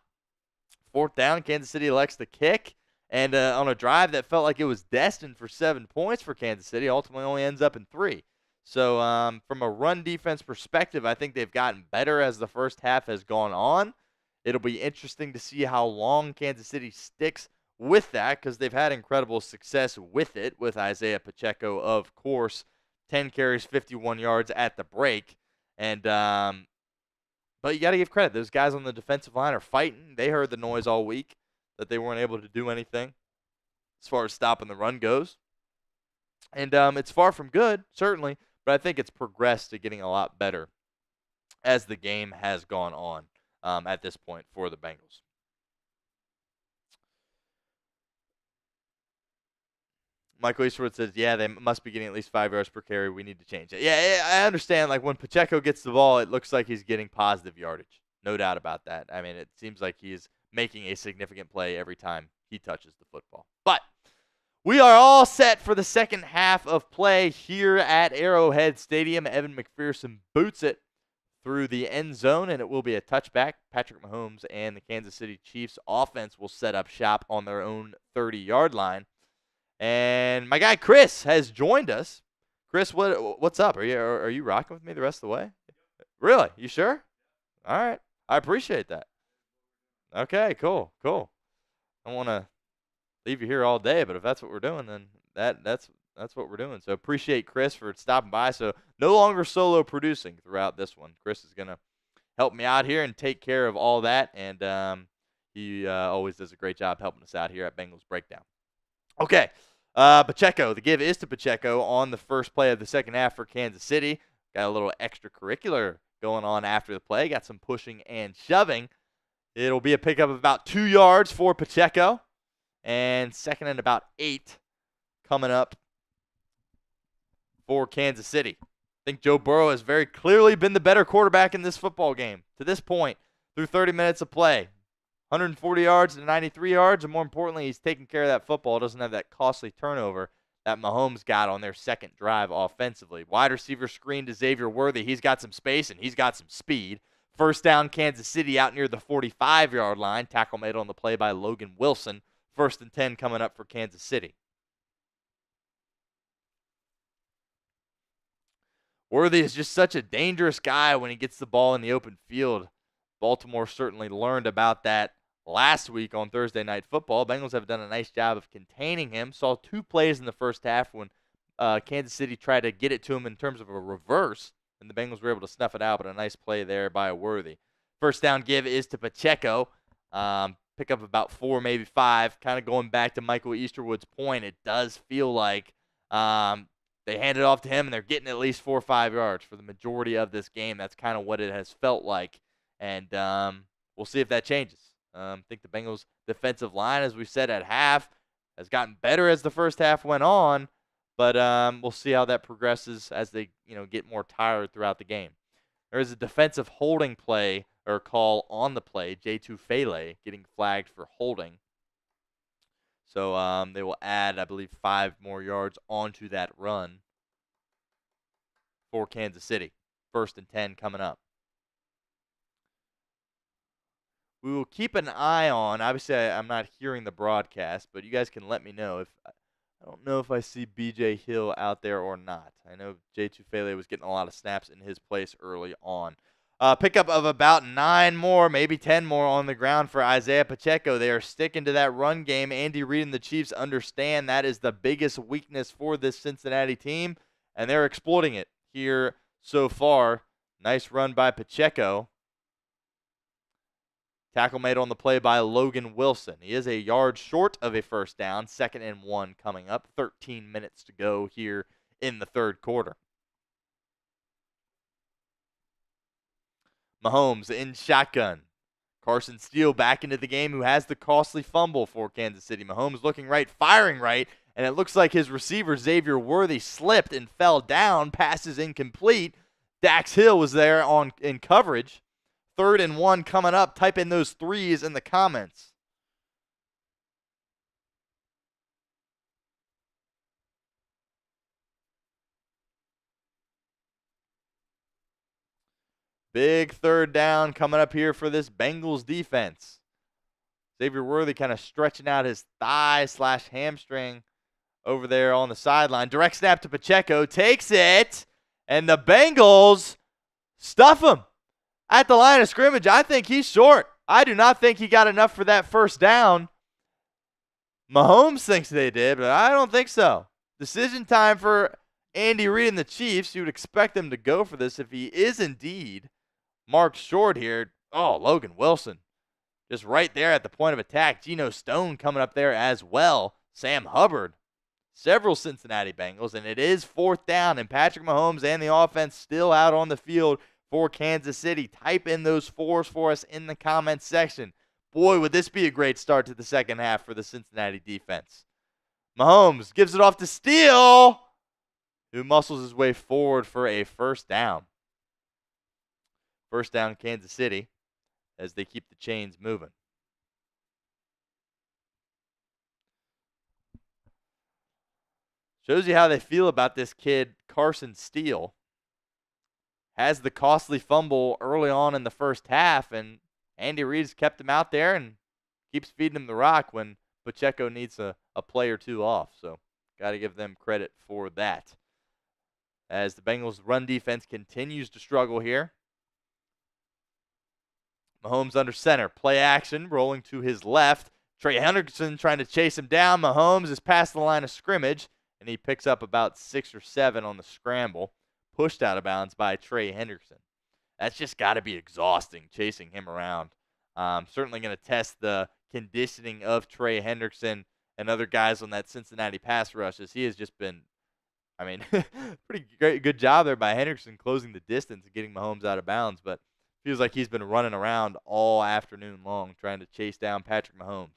4th down, Kansas City elects to kick, and on a drive that felt like it was destined for 7 points for Kansas City, ultimately only ends up in 3. So from a run defense perspective, I think they've gotten better as the first half has gone on. It'll be interesting to see how long Kansas City sticks with that, because they've had incredible success with it, with Isaiah Pacheco, of course, 10 carries, 51 yards at the break. And but you got to give credit. Those guys on the defensive line are fighting. They heard the noise all week that they weren't able to do anything as far as stopping the run goes. And it's far from good, certainly, but I think it's progressed to getting a lot better as the game has gone on at this point for the Bengals. Michael Eastwood says, yeah, they must be getting at least 5 yards per carry. We need to change it. Yeah, I understand. Like, when Pacheco gets the ball, it looks like he's getting positive yardage. No doubt about that. I mean, it seems like he's making a significant play every time he touches the football. But we are all set for the second half of play here at Arrowhead Stadium. Evan McPherson boots it through the end zone, and it will be a touchback. Patrick Mahomes and the Kansas City Chiefs offense will set up shop on their own 30-yard line. And my guy Chris has joined us. Chris, what's up? Are you rocking with me the rest of the way? Really? You sure? All right. I appreciate that. Okay, cool. I don't want to leave you here all day, but if that's what we're doing, then that's what we're doing. So appreciate Chris for stopping by. So no longer solo producing throughout this one. Chris is going to help me out here and take care of all that, and he always does a great job helping us out here at Bengals Breakdown. Okay. Pacheco, the give is to Pacheco on the first play of the second half for Kansas City. Got a little extracurricular going on after the play. Got some pushing and shoving. It'll be a pickup of about 2 yards for Pacheco. And second and about 8 coming up for Kansas City. I think Joe Burrow has very clearly been the better quarterback in this football game to this point through 30 minutes of play. 140 yards to 93 yards, and more importantly, he's taking care of that football. Doesn't have that costly turnover that Mahomes got on their second drive offensively. Wide receiver screen to Xavier Worthy. He's got some space, and he's got some speed. First down, Kansas City out near the 45-yard line. Tackle made on the play by Logan Wilson. 1st and 10 coming up for Kansas City. Worthy is just such a dangerous guy when he gets the ball in the open field. Baltimore certainly learned about that last week on Thursday Night Football. Bengals have done a nice job of containing him. Saw 2 plays in the first half when Kansas City tried to get it to him in terms of a reverse, and the Bengals were able to snuff it out, but a nice play there by Worthy. First down give is to Pacheco. Pick up about 4, maybe 5. Kind of going back to Michael Easterwood's point, it does feel like they hand it off to him, and they're getting at least 4 or 5 yards for the majority of this game. That's kind of what it has felt like, and we'll see if that changes. I think the Bengals' defensive line, as we said at half, has gotten better as the first half went on, but we'll see how that progresses as they get more tired throughout the game. There is a defensive holding play or call on the play. J2 Fele getting flagged for holding. So they will add, I believe, 5 more yards onto that run for Kansas City. 1st and 10 coming up. We will keep an eye on, obviously I'm not hearing the broadcast, but you guys can let me know. I don't know if I see B.J. Hill out there or not. I know J2 Fele was getting a lot of snaps in his place early on. Pickup of about 9 more, maybe 10 more on the ground for Isaiah Pacheco. They are sticking to that run game. Andy Reid and the Chiefs understand that is the biggest weakness for this Cincinnati team, and they're exploiting it here so far. Nice run by Pacheco. Tackle made on the play by Logan Wilson. He is a yard short of a first down. 2nd and 1 coming up. 13 minutes to go here in the third quarter. Mahomes in shotgun. Carson Steele back into the game, who has the costly fumble for Kansas City. Mahomes looking right, firing right, and it looks like his receiver, Xavier Worthy, slipped and fell down. Pass is incomplete. Dax Hill was there in coverage. 3rd and 1 coming up. Type in those 3s in the comments. Big 3rd down coming up here for this Bengals defense. Xavier Worthy kind of stretching out his thigh/hamstring over there on the sideline. Direct snap to Pacheco. Takes it. And the Bengals stuff him at the line of scrimmage. I think he's short. I do not think he got enough for that first down. Mahomes thinks they did, but I don't think so. Decision time for Andy Reid and the Chiefs, you would expect them to go for this if he is indeed marked short here. Oh, Logan Wilson just right there at the point of attack. Geno Stone coming up there as well. Sam Hubbard. Several Cincinnati Bengals, and it is 4th down, and Patrick Mahomes and the offense still out on the field for Kansas City. Type in those fours for us in the comments section. Boy, would this be a great start to the second half for the Cincinnati defense. Mahomes gives it off to Steele, who muscles his way forward for a 1st down. 1st down, Kansas City, as they keep the chains moving. Shows you how they feel about this kid, Carson Steele. Has the costly fumble early on in the first half, and Andy Reid's kept him out there and keeps feeding him the rock when Pacheco needs a play or two off. So, got to give them credit for that. As the Bengals' run defense continues to struggle here. Mahomes under center. Play action, rolling to his left. Trey Hendrickson trying to chase him down. Mahomes is past the line of scrimmage, and he picks up about 6 or 7 on the scramble. Pushed out of bounds by Trey Hendrickson. That's just got to be exhausting, chasing him around. Certainly going to test the conditioning of Trey Hendrickson and other guys on that Cincinnati pass rush, as he has just been, pretty good job there by Hendrickson closing the distance and getting Mahomes out of bounds, but feels like he's been running around all afternoon long trying to chase down Patrick Mahomes.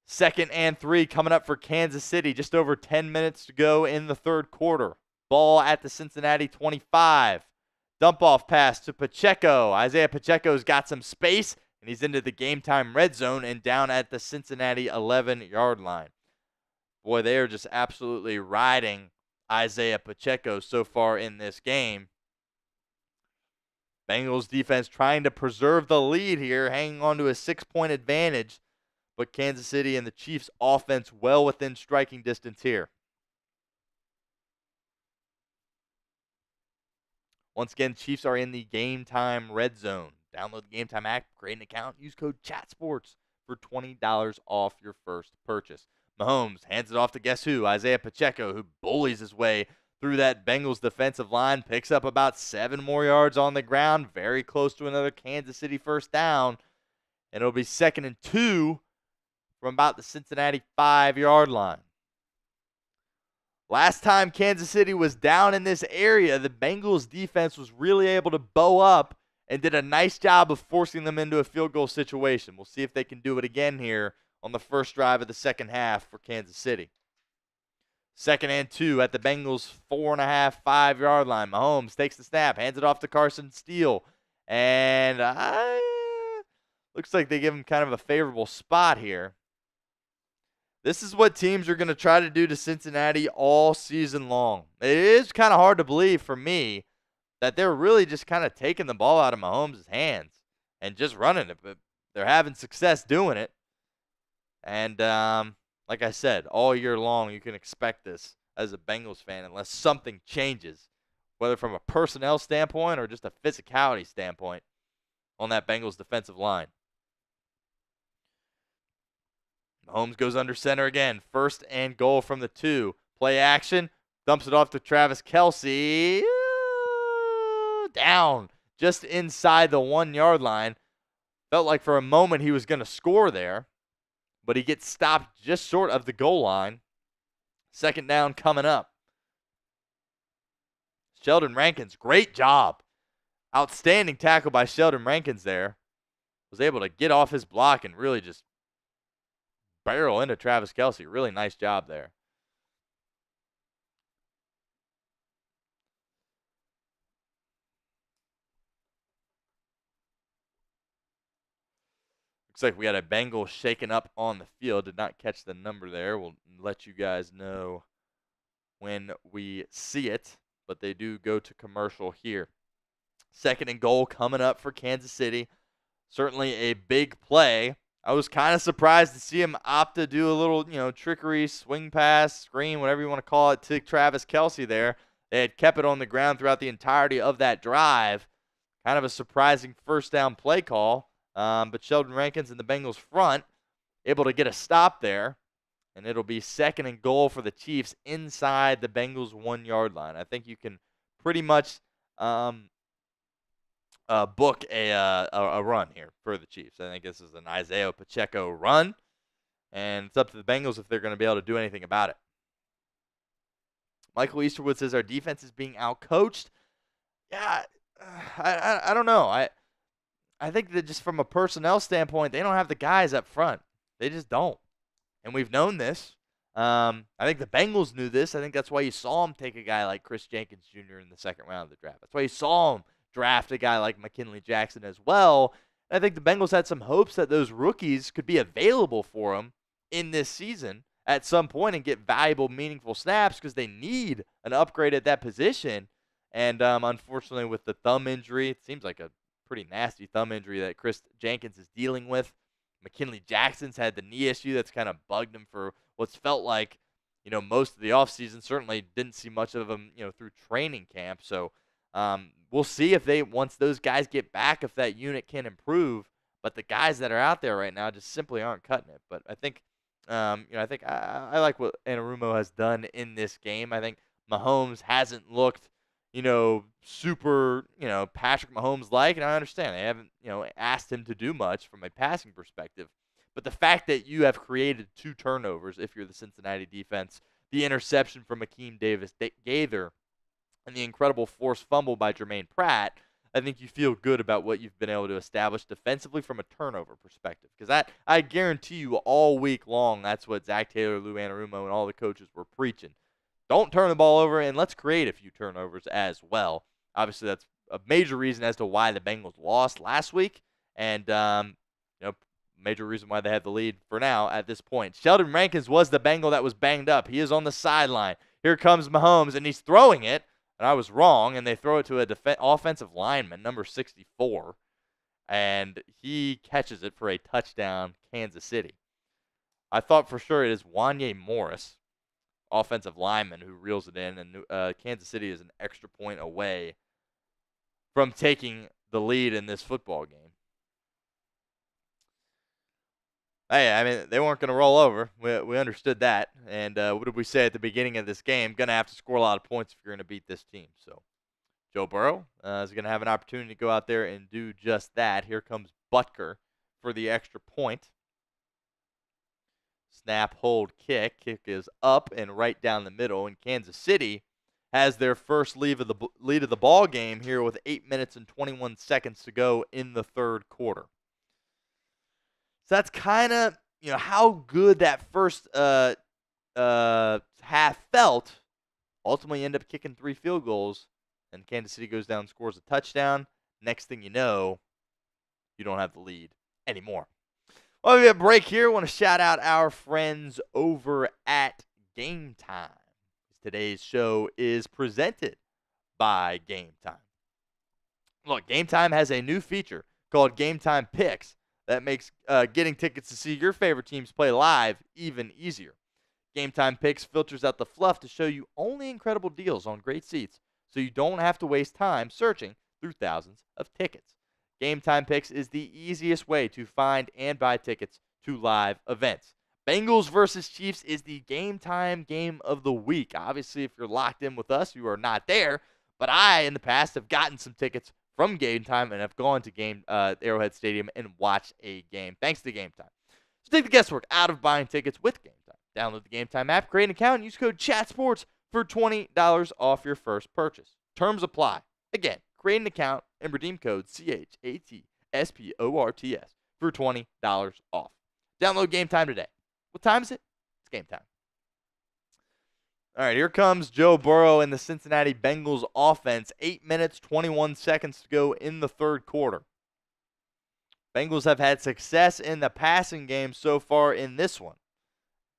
2nd and 3 coming up for Kansas City. Just over 10 minutes to go in the third quarter. Ball at the Cincinnati 25. Dump-off pass to Pacheco. Isaiah Pacheco's got some space, and he's into the game-time red zone and down at the Cincinnati 11-yard line. Boy, they are just absolutely riding Isaiah Pacheco so far in this game. Bengals defense trying to preserve the lead here, hanging on to a 6-point advantage. But Kansas City and the Chiefs offense well within striking distance here. Once again, Chiefs are in the Game Time red zone. Download the Game Time app, create an account, use code CHATSPORTS for $20 off your first purchase. Mahomes hands it off to guess who? Isaiah Pacheco, who bullies his way through that Bengals defensive line, picks up about 7 more yards on the ground, very close to another Kansas City 1st down. And it'll be 2nd and 2 from about the Cincinnati 5-yard line. Last time Kansas City was down in this area, the Bengals defense was really able to bow up and did a nice job of forcing them into a field goal situation. We'll see if they can do it again here on the first drive of the second half for Kansas City. 2nd and 2 at the Bengals 4.5, 5-yard line. Mahomes takes the snap, hands it off to Carson Steele, and looks like they give him kind of a favorable spot here. This is what teams are going to try to do to Cincinnati all season long. It is kind of hard to believe for me that they're really just kind of taking the ball out of Mahomes' hands and just running it, but they're having success doing it. And like I said, all year long you can expect this as a Bengals fan unless something changes, whether from a personnel standpoint or just a physicality standpoint on that Bengals defensive line. Mahomes goes under center again. 1st and goal from the 2. Play action. Dumps it off to Travis Kelce. Down just inside the 1-yard line. Felt like for a moment he was going to score there, but he gets stopped just short of the goal line. 2nd down coming up. Sheldon Rankins, great job. Outstanding tackle by Sheldon Rankins there. Was able to get off his block and really just barrel into Travis Kelce. Really nice job there. Looks like we got a Bengal shaken up on the field. Did not catch the number there. We'll let you guys know when we see it, but they do go to commercial here. 2nd and goal coming up for Kansas City. Certainly a big play. I was kind of surprised to see him opt to do a little, trickery, swing pass, screen, whatever you want to call it, to Travis Kelce there. They had kept it on the ground throughout the entirety of that drive. Kind of a surprising 1st down play call. But Sheldon Rankins and the Bengals front able to get a stop there and it'll be 2nd and goal for the Chiefs inside the Bengals 1-yard line. I think you can pretty much book a run here for the Chiefs. I think this is an Isaiah Pacheco run, and it's up to the Bengals if they're going to be able to do anything about it. Michael Easterwood says our defense is being outcoached. Yeah, I don't know. I think that just from a personnel standpoint, they don't have the guys up front. They just don't. And we've known this. I think the Bengals knew this. I think that's why you saw them take a guy like Chris Jenkins Jr. in the 2nd round of the draft. That's why you saw them draft a guy like McKinley Jackson as well. And I think the Bengals had some hopes that those rookies could be available for them in this season at some point and get valuable, meaningful snaps because they need an upgrade at that position. And unfortunately, with the thumb injury, it seems like a pretty nasty thumb injury that Chris Jenkins is dealing with. McKinley Jackson's had the knee issue that's kind of bugged him for what's felt like, most of the offseason. Certainly didn't see much of him, through training camp. So we'll see if once those guys get back, if that unit can improve. But the guys that are out there right now just simply aren't cutting it. But I think, I like what Anarumo has done in this game. I think Mahomes hasn't looked, super, Patrick Mahomes-like, and I understand. They haven't, asked him to do much from a passing perspective. But the fact that you have created 2 turnovers, if you're the Cincinnati defense, the interception from Akeem Davis-Gaither, and the incredible forced fumble by Jermaine Pratt, I think you feel good about what you've been able to establish defensively from a turnover perspective. Because I guarantee you all week long, that's what Zach Taylor, Lou Anarumo, and all the coaches were preaching. Don't turn the ball over, and let's create a few turnovers as well. Obviously, that's a major reason as to why the Bengals lost last week, and major reason why they have the lead for now at this point. Sheldon Rankins was the Bengal that was banged up. He is on the sideline. Here comes Mahomes, and he's throwing it, and I was wrong, and they throw it to a offensive lineman, number 64, and he catches it for a touchdown, Kansas City. I thought for sure it is Wanye Morris, offensive lineman, who reels it in, and Kansas City is an extra point away from taking the lead in this football game. Hey, I mean, they weren't going to roll over. We understood that. And what did we say at the beginning of this game? Going to have to score a lot of points if you're going to beat this team. So Joe Burrow is going to have an opportunity to go out there and do just that. Here comes Butker for the extra point. Snap, hold, kick. Kick is up and right down the middle. And Kansas City has their first lead of the ball game here with 8 minutes and 21 seconds to go in the 3rd quarter. So that's kind of, how good that first half felt. Ultimately, end up kicking 3 field goals, and Kansas City goes down and scores a touchdown. Next thing you know, you don't have the lead anymore. Well, we have a break here. I want to shout out our friends over at Game Time. Today's show is presented by Game Time. Look, Game Time has a new feature called Game Time Picks that makes getting tickets to see your favorite teams play live even easier. Game Time Picks filters out the fluff to show you only incredible deals on great seats, so you don't have to waste time searching through thousands of tickets. Game Time Picks is the easiest way to find and buy tickets to live events. Bengals versus Chiefs is the Game Time game of the week. Obviously, if you're locked in with us, you are not there. But I, in the past, have gotten some tickets from Game Time and have gone to Arrowhead Stadium and watched a game, thanks to Game Time. So take the guesswork out of buying tickets with Game Time. Download the Game Time app, create an account, and use code CHATSPORTS for $20 off your first purchase. Terms apply. Again, create an account and redeem code CHATSPORTS for $20 off. Download Game Time today. What time is it? It's game time. All right, here comes Joe Burrow and the Cincinnati Bengals offense. 8 minutes, 21 seconds to go in the 3rd quarter. Bengals have had success in the passing game so far in this one.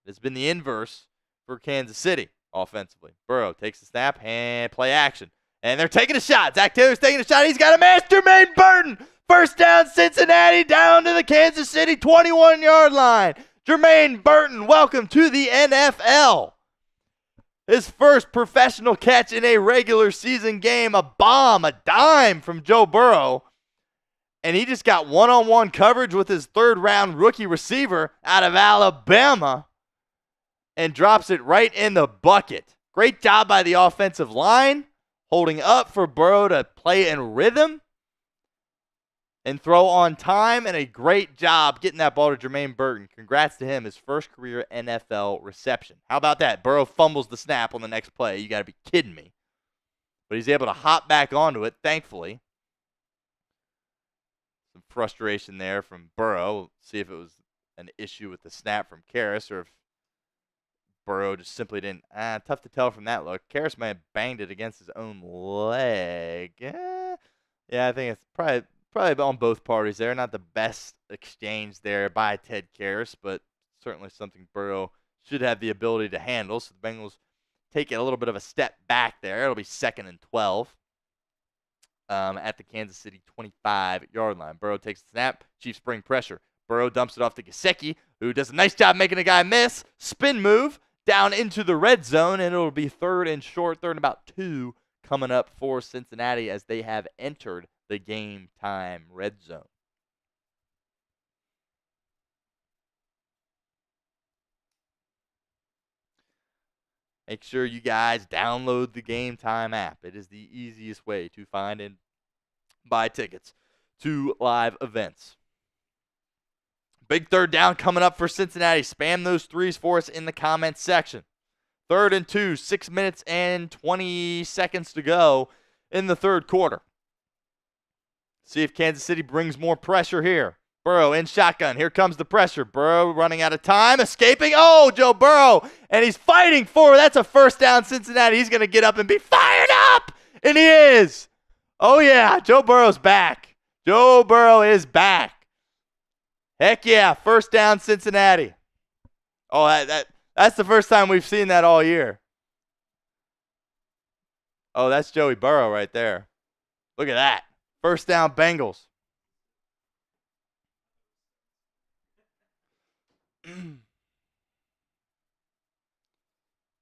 It's been the inverse for Kansas City offensively. Burrow takes the snap and play action. And they're taking a shot. Zach Taylor's taking a shot. He's got a man, Jermaine Burton. First down, Cincinnati, down to the Kansas City 21-yard line. Jermaine Burton, welcome to the NFL. His first professional catch in a regular season game, a bomb, a dime from Joe Burrow. And he just got one-on-one coverage with his 3rd-round rookie receiver out of Alabama. and drops it right in the bucket. Great job by the offensive line, holding up for Burrow to play in rhythm and throw on time, and a great job getting that ball to Jermaine Burton. Congrats to him, his first career NFL reception. How about that? Burrow fumbles the snap on the next play. You got to be kidding me. But he's able to hop back onto it, thankfully. Some frustration there from Burrow. We'll see if it was an issue with the snap from Karras or if Burrow just simply didn't. Tough to tell from that look. Karras may have banged it against his own leg. Yeah, I think it's probably on both parties there. Not the best exchange there by Ted Karras, but certainly something Burrow should have the ability to handle. So the Bengals take a little bit of a step back there. It'll be 2nd and 12 at the Kansas City 25-yard line. Burrow takes the snap. Chiefs bring pressure. Burrow dumps it off to Gesicki, who does a nice job making a guy miss. Spin move down into the red zone, and it'll be 3rd and short, 3rd and about 2 coming up for Cincinnati as they have entered the game time red zone. Make sure you guys download the Game Time app. It is the easiest way to find and buy tickets to live events. Big 3rd down coming up for Cincinnati. Spam those threes for us in the comments section. 3rd and 2, 6 minutes and 20 seconds to go in the 3rd quarter. See if Kansas City brings more pressure here. Burrow in shotgun. Here comes the pressure. Burrow running out of time, escaping. Oh, Joe Burrow, and he's fighting for it. That's a 1st down, Cincinnati. He's going to get up and be fired up, and he is. Oh, yeah, Joe Burrow's back. Joe Burrow is back. Heck yeah, 1st down, Cincinnati. Oh, that's the first time we've seen that all year. Oh, that's Joey Burrow right there. Look at that. 1st down, Bengals.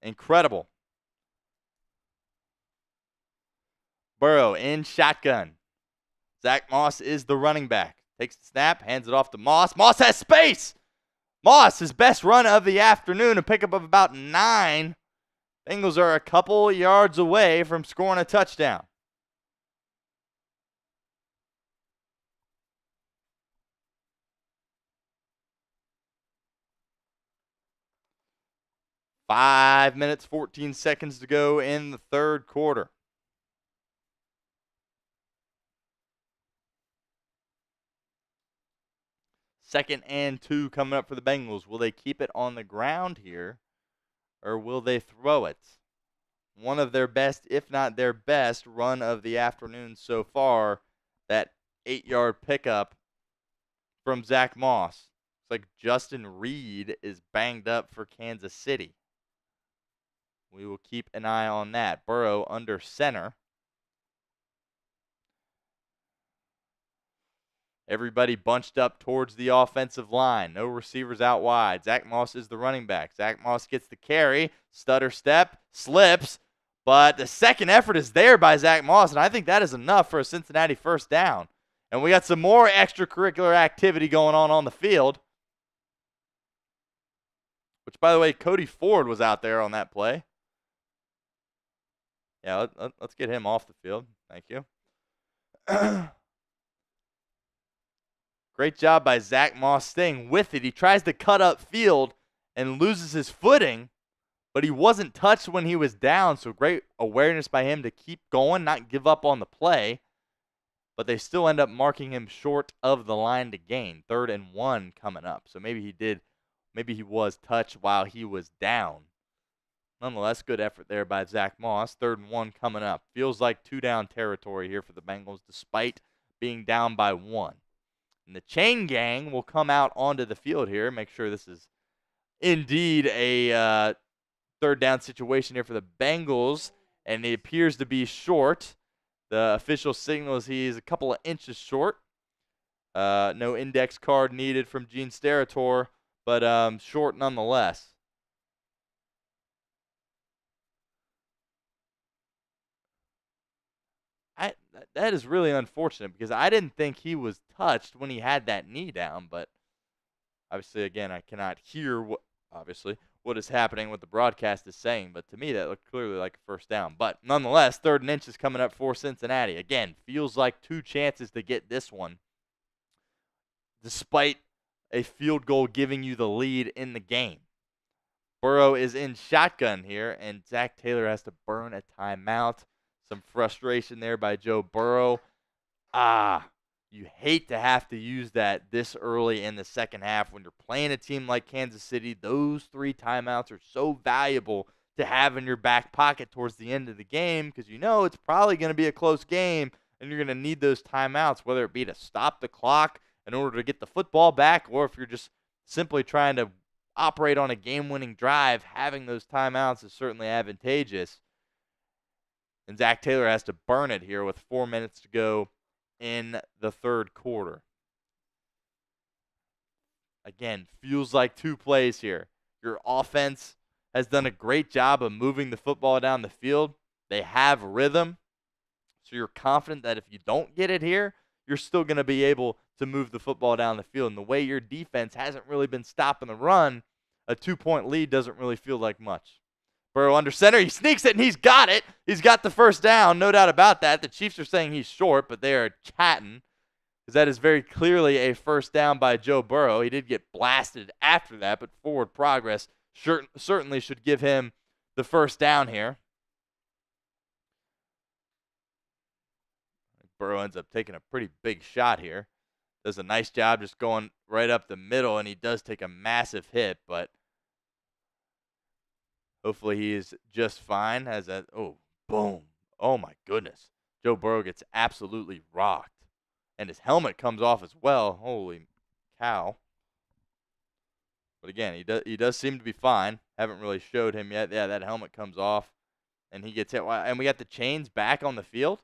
Incredible. Burrow in shotgun. Zach Moss is the running back. Takes the snap, hands it off to Moss. Moss has space. Moss, his best run of the afternoon, a pickup of about 9. Bengals are a couple yards away from scoring a touchdown. Five minutes, 14 seconds to go in the 3rd quarter. Second and 2 coming up for the Bengals. Will they keep it on the ground here, or will they throw it? One of their best, if not their best, run of the afternoon so far, that 8-yard pickup from Zach Moss. It's like Justin Reed is banged up for Kansas City. We will keep an eye on that. Burrow under center. Everybody bunched up towards the offensive line. No receivers out wide. Zach Moss is the running back. Zach Moss gets the carry. Stutter step. Slips. But the second effort is there by Zach Moss, and I think that is enough for a Cincinnati 1st down. And we got some more extracurricular activity going on the field. Which, by the way, Cody Ford was out there on that play. Yeah, let's get him off the field. Thank you. Great job by Zach Moss staying with it. He tries to cut up field and loses his footing, but he wasn't touched when he was down, so great awareness by him to keep going, not give up on the play. But they still end up marking him short of the line to gain. 3rd and 1 coming up. So maybe he was touched while he was down. Nonetheless, good effort there by Zach Moss. 3rd and 1 coming up. Feels like 2-down territory here for the Bengals despite being down by 1. And the chain gang will come out onto the field here. Make sure this is indeed a 3rd down situation here for the Bengals. And he appears to be short. The official signals he's a couple of inches short. No index card needed from Gene Steratore, but short nonetheless. That is really unfortunate because I didn't think he was touched when he had that knee down, but obviously, again, I cannot hear what is happening, what the broadcast is saying. But to me, that looked clearly like a first down. But nonetheless, 3rd and inches coming up for Cincinnati. Again, feels like 2 chances to get this one, despite a field goal giving you the lead in the game. Burrow is in shotgun here, and Zach Taylor has to burn a timeout. Some frustration there by Joe Burrow. You hate to have to use that this early in the second half when you're playing a team like Kansas City. Those 3 timeouts are so valuable to have in your back pocket towards the end of the game because you know it's probably going to be a close game, and you're going to need those timeouts, whether it be to stop the clock in order to get the football back, or if you're just simply trying to operate on a game-winning drive. Having those timeouts is certainly advantageous. And Zach Taylor has to burn it here with 4 minutes to go in the 3rd quarter. Again, feels like 2 plays here. Your offense has done a great job of moving the football down the field. They have rhythm. So you're confident that if you don't get it here, you're still going to be able to move the football down the field. And the way your defense hasn't really been stopping the run, a 2-point lead doesn't really feel like much. Burrow under center. He sneaks it, and he's got it. He's got the first down. No doubt about that. The Chiefs are saying he's short, but they are chatting because that is very clearly a first down by Joe Burrow. He did get blasted after that, but forward progress certainly should give him the first down here. Burrow ends up taking a pretty big shot here. Does a nice job just going right up the middle, and he does take a massive hit, but hopefully he is just fine. Boom. Oh, my goodness. Joe Burrow gets absolutely rocked. And his helmet comes off as well. Holy cow. But again, he does seem to be fine. Haven't really showed him yet. Yeah, that helmet comes off, and he gets hit. And we got the chains back on the field.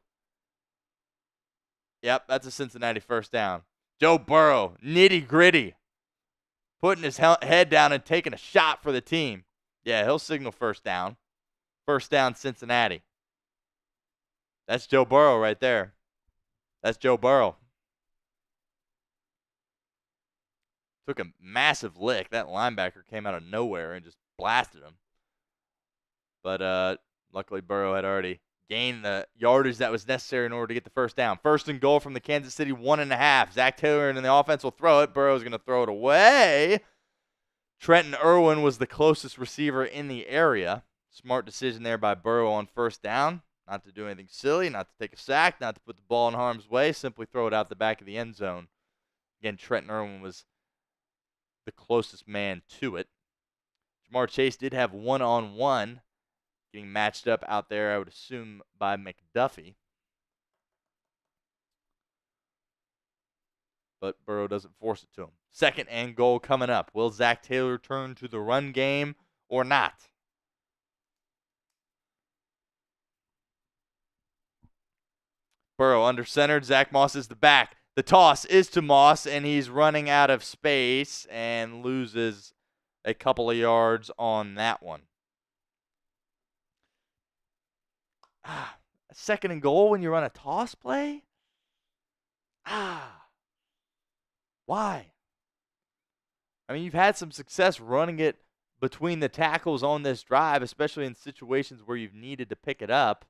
Yep, that's a Cincinnati first down. Joe Burrow, nitty-gritty, putting his head down and taking a shot for the team. Yeah, he'll signal first down. First down, Cincinnati. That's Joe Burrow right there. That's Joe Burrow. Took a massive lick. That linebacker came out of nowhere and just blasted him. But luckily Burrow had already gained the yardage that was necessary in order to get the first down. 1st and goal from the Kansas City 1.5. Zach Taylor and the offense will throw it. Burrow's going to throw it away. Trenton Irwin was the closest receiver in the area. Smart decision there by Burrow on first down. Not to do anything silly, not to take a sack, not to put the ball in harm's way. Simply throw it out the back of the end zone. Again, Trenton Irwin was the closest man to it. Jamar Chase did have one-on-one getting matched up out there, I would assume, by McDuffie. But Burrow doesn't force it to him. 2nd and goal coming up. Will Zach Taylor turn to the run game or not? Burrow under center. Zach Moss is the back. The toss is to Moss, and he's running out of space and loses a couple of yards on that one. A 2nd and goal when you run a toss play? Why? I mean, you've had some success running it between the tackles on this drive, especially in situations where you've needed to pick it up.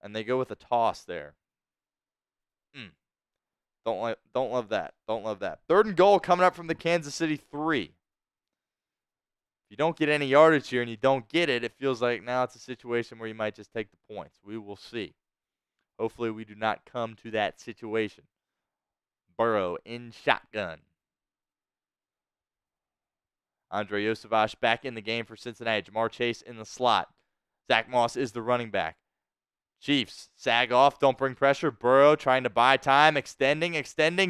And they go with a toss there. Don't love that. Don't love that. 3rd and goal coming up from the Kansas City 3. If you don't get any yardage here and you don't get it, it feels like now it's a situation where you might just take the points. We will see. Hopefully we do not come to that situation. Burrow in shotgun. Andre Yosevich back in the game for Cincinnati. Jamar Chase in the slot. Zach Moss is the running back. Chiefs sag off, don't bring pressure. Burrow trying to buy time, extending,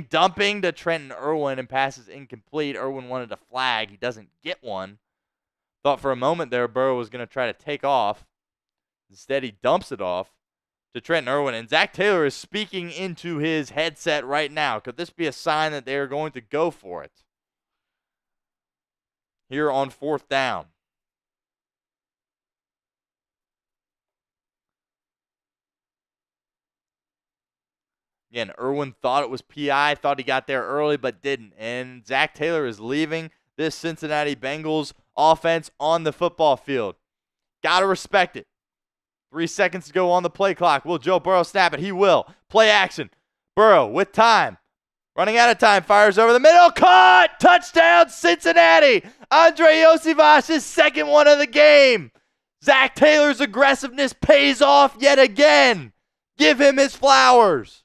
dumping to Trenton Irwin, and passes incomplete. Irwin wanted a flag. He doesn't get one. Thought for a moment there Burrow was going to try to take off. Instead, he dumps it off to Trenton Irwin. And Zach Taylor is speaking into his headset right now. Could this be a sign that they are going to go for it here on 4th down? Again, Irwin thought it was PI, thought he got there early, but didn't. And Zach Taylor is leaving this Cincinnati Bengals offense on the football field. Got to respect it. 3 seconds to go on the play clock. Will Joe Burrow snap it? He will. Play action. Burrow with time. Running out of time. Fires over the middle. Caught! Touchdown, Cincinnati! Andre Iosivas's second one of the game. Zach Taylor's aggressiveness pays off yet again. Give him his flowers.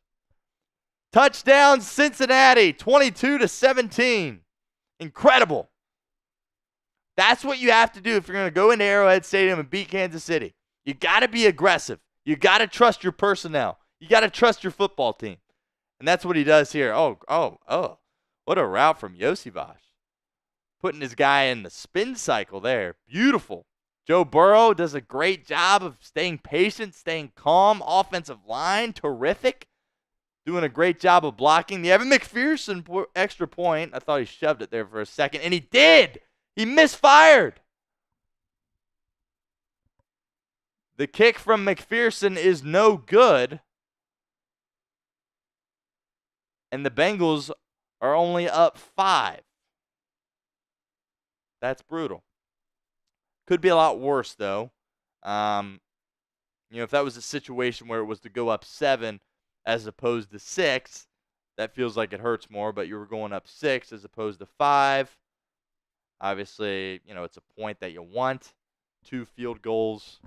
Touchdown, Cincinnati, 22-17. Incredible. That's what you have to do if you're going to go into Arrowhead Stadium and beat Kansas City. You got to be aggressive. You got to trust your personnel. You got to trust your football team. And that's what he does here. Oh. What a route from Iosivas. Putting his guy in the spin cycle there. Beautiful. Joe Burrow does a great job of staying patient, staying calm. Offensive line, terrific. Doing a great job of blocking. The Evan McPherson extra point. I thought he shoved it there for a second, and he did. He misfired. The kick from McPherson is no good. And the Bengals are only up 5. That's brutal. Could be a lot worse, though. If that was a situation where it was to go up 7 as opposed to 6, that feels like it hurts more, but you were going up 6 as opposed to 5. Obviously, it's a point that you want. 2 field goals,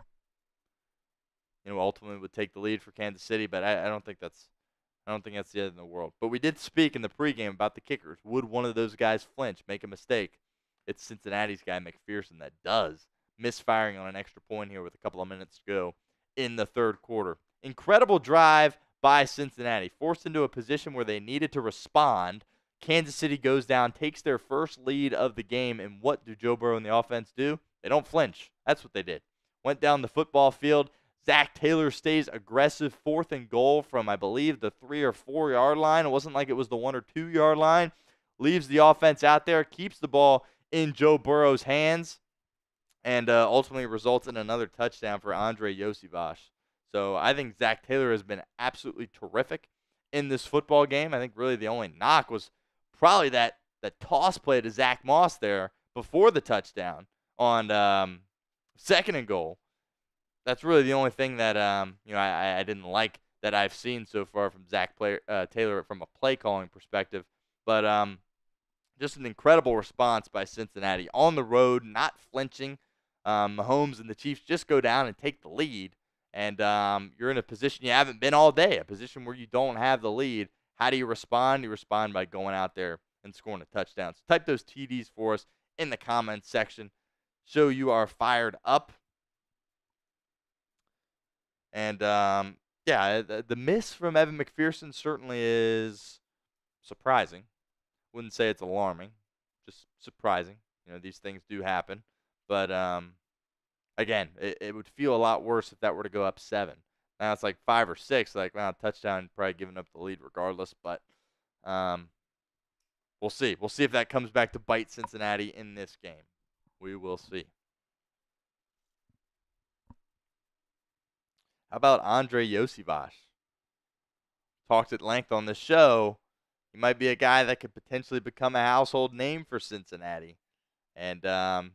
ultimately would take the lead for Kansas City, but I don't think that's the end of the world. But we did speak in the pregame about the kickers. Would one of those guys flinch, make a mistake? It's Cincinnati's guy, McPherson, that does. Misfiring on an extra point here with a couple of minutes to go in the third quarter. Incredible drive by Cincinnati. Forced into a position where they needed to respond. Kansas City goes down, takes their first lead of the game, and what do Joe Burrow and the offense do? They don't flinch. That's what they did. Went down the football field. Zach Taylor stays aggressive, 4th and goal from, I believe, the 3 or 4 yard line. It wasn't like it was the 1 or 2 yard line. Leaves the offense out there, keeps the ball in Joe Burrow's hands, and ultimately results in another touchdown for Andre Iosivas. So I think Zach Taylor has been absolutely terrific in this football game. I think really the only knock was probably that toss play to Zach Moss there before the touchdown on 2nd and goal. That's really the only thing that I didn't like that I've seen so far from Zach Taylor from a play calling perspective. But just an incredible response by Cincinnati on the road, not flinching. Mahomes and the Chiefs just go down and take the lead, and you're in a position you haven't been all day, a position where you don't have the lead. How do you respond? You respond by going out there and scoring a touchdown. So type those TDs for us in the comments section. Show you are fired up. And, the miss from Evan McPherson certainly is surprising. Wouldn't say it's alarming, just surprising. These things do happen. But, again, it would feel a lot worse if that were to go up 7. Now it's like 5 or 6. Like, touchdown, probably giving up the lead regardless. But we'll see. We'll see if that comes back to bite Cincinnati in this game. We will see. How about Andre Iosivas? Talked at length on this show. He might be a guy that could potentially become a household name for Cincinnati. And, from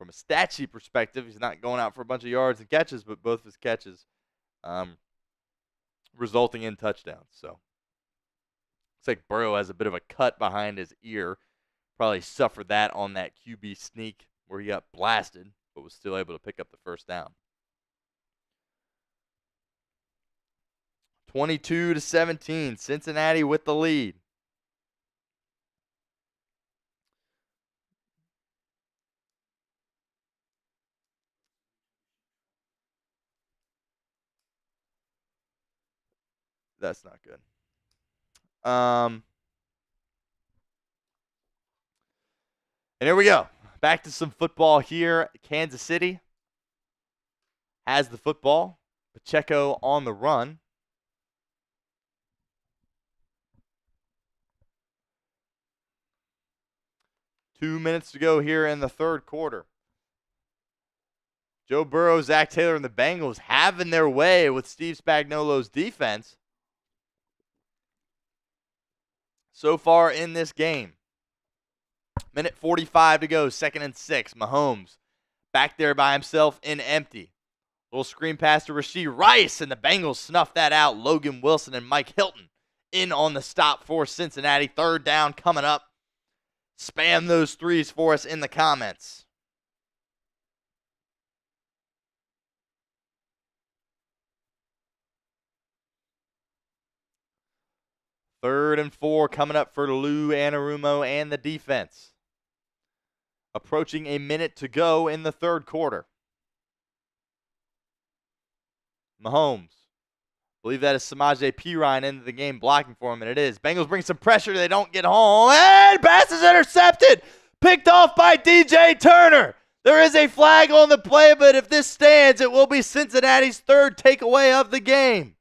a stat sheet perspective, he's not going out for a bunch of yards and catches, but both of his catches resulting in touchdowns. So, looks like Burrow has a bit of a cut behind his ear. Probably suffered that on that QB sneak where he got blasted, but was still able to pick up the first down. 22-17, Cincinnati with the lead. That's not good. And here we go. Back to some football here. Kansas City has the football. Pacheco on the run. 2 minutes to go here in the third quarter. Joe Burrow, Zach Taylor, and the Bengals having their way with Steve Spagnuolo's defense so far in this game. Minute 45 to go, 2nd and 6. Mahomes back there by himself in empty. Little screen pass to Rashee Rice, and the Bengals snuff that out. Logan Wilson and Mike Hilton in on the stop for Cincinnati. 3rd down coming up. Spam those threes for us in the comments. Third and 4 coming up for Lou Anarumo and the defense. Approaching a minute to go in the 3rd quarter. Mahomes. I believe that is Samaje Perine into the game blocking for him, and it is. Bengals bring some pressure. They don't get home. And pass is intercepted. Picked off by DJ Turner. There is a flag on the play, but if this stands, it will be Cincinnati's 3rd takeaway of the game.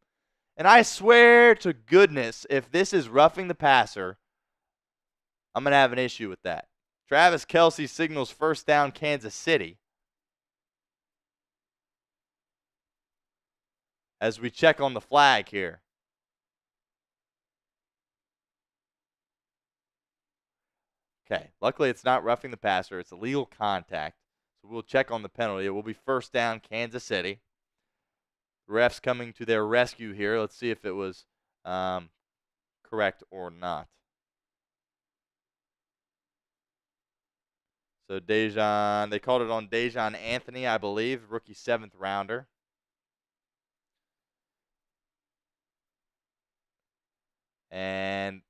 And I swear to goodness, if this is roughing the passer, I'm going to have an issue with that. Travis Kelce signals 1st down Kansas City. As we check on the flag here. Okay, luckily it's not roughing the passer. It's illegal contact. So we'll check on the penalty. It will be 1st down Kansas City. Refs coming to their rescue here. Let's see if it was correct or not. So Dejon, they called it on Dejon Anthony, I believe, rookie 7th rounder. And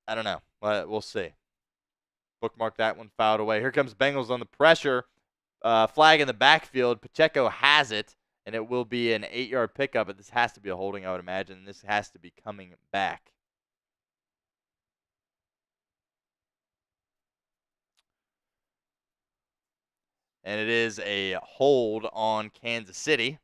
I don't know. We'll see. Bookmark that one, fouled away. Here comes Bengals on the pressure. Flag in the backfield. Pacheco has it, and it will be an 8-yard pickup. But this has to be a holding, I would imagine. This has to be coming back. And it is a hold on Kansas City.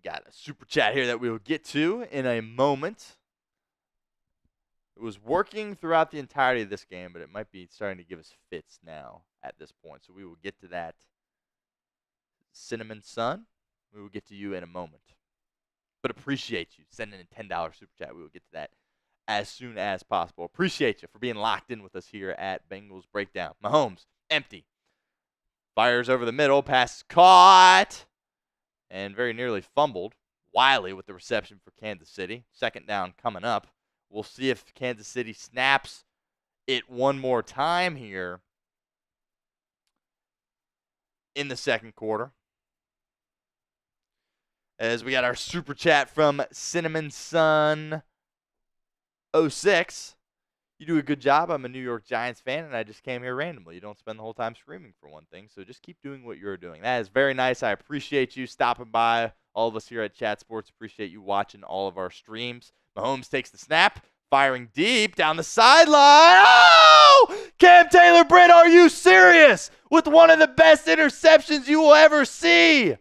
Got a super chat here that we will get to in a moment. It was working throughout the entirety of this game, but it might be starting to give us fits now at this point. So we will get to that. Cinnamon Sun, we will get to you in a moment. But appreciate you sending in $10 super chat. We will get to that as soon as possible. Appreciate you for being locked in with us here at Bengals Breakdown. Mahomes, empty. Fires over the middle, pass caught. And very nearly fumbled. Wiley with the reception for Kansas City. 2nd down coming up. We'll see if Kansas City snaps it one more time here in the 2nd quarter. As we got our super chat from Cinnamon Sun 06. You do a good job. I'm a New York Giants fan, and I just came here randomly. You don't spend the whole time screaming, for one thing, so just keep doing what you're doing. That is very nice. I appreciate you stopping by. All of us here at Chat Sports appreciate you watching all of our streams. Mahomes takes the snap, firing deep down the sideline. Oh! Cam Taylor-Britt, are you serious? With one of the best interceptions you will ever see.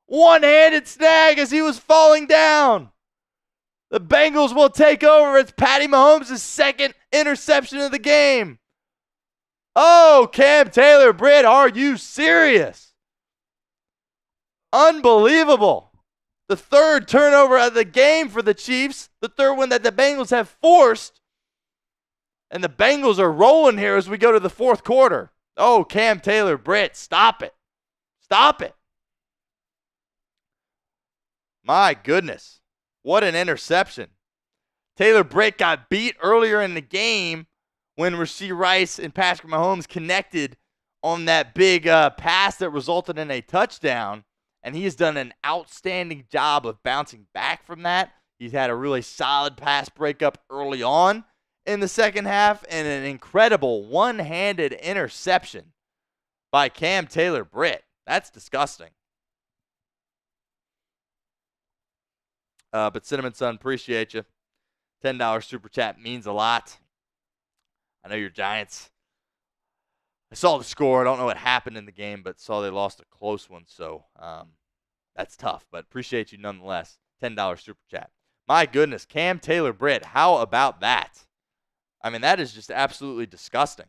One-handed snag as he was falling down. The Bengals will take over. It's Patty Mahomes' 2nd interception of the game. Oh, Cam Taylor-Britt, are you serious? Unbelievable. The 3rd turnover of the game for the Chiefs. The 3rd one that the Bengals have forced. And the Bengals are rolling here as we go to the 4th quarter. Oh, Cam Taylor-Britt, stop it. Stop it. My goodness. What an interception. Taylor-Britt got beat earlier in the game when Rashee Rice and Patrick Mahomes connected on that big pass that resulted in a touchdown. And he has done an outstanding job of bouncing back from that. He's had a really solid pass breakup early on in the 2nd half and an incredible one-handed interception by Cam Taylor-Britt. That's disgusting. But Cinnamon Sun, appreciate you. $10 super chat means a lot. I know you're Giants. I saw the score. I don't know what happened in the game, but saw they lost a close one. So that's tough, but appreciate you nonetheless. $10 super chat. My goodness, Cam Taylor-Britt, how about that? I mean, that is just absolutely disgusting.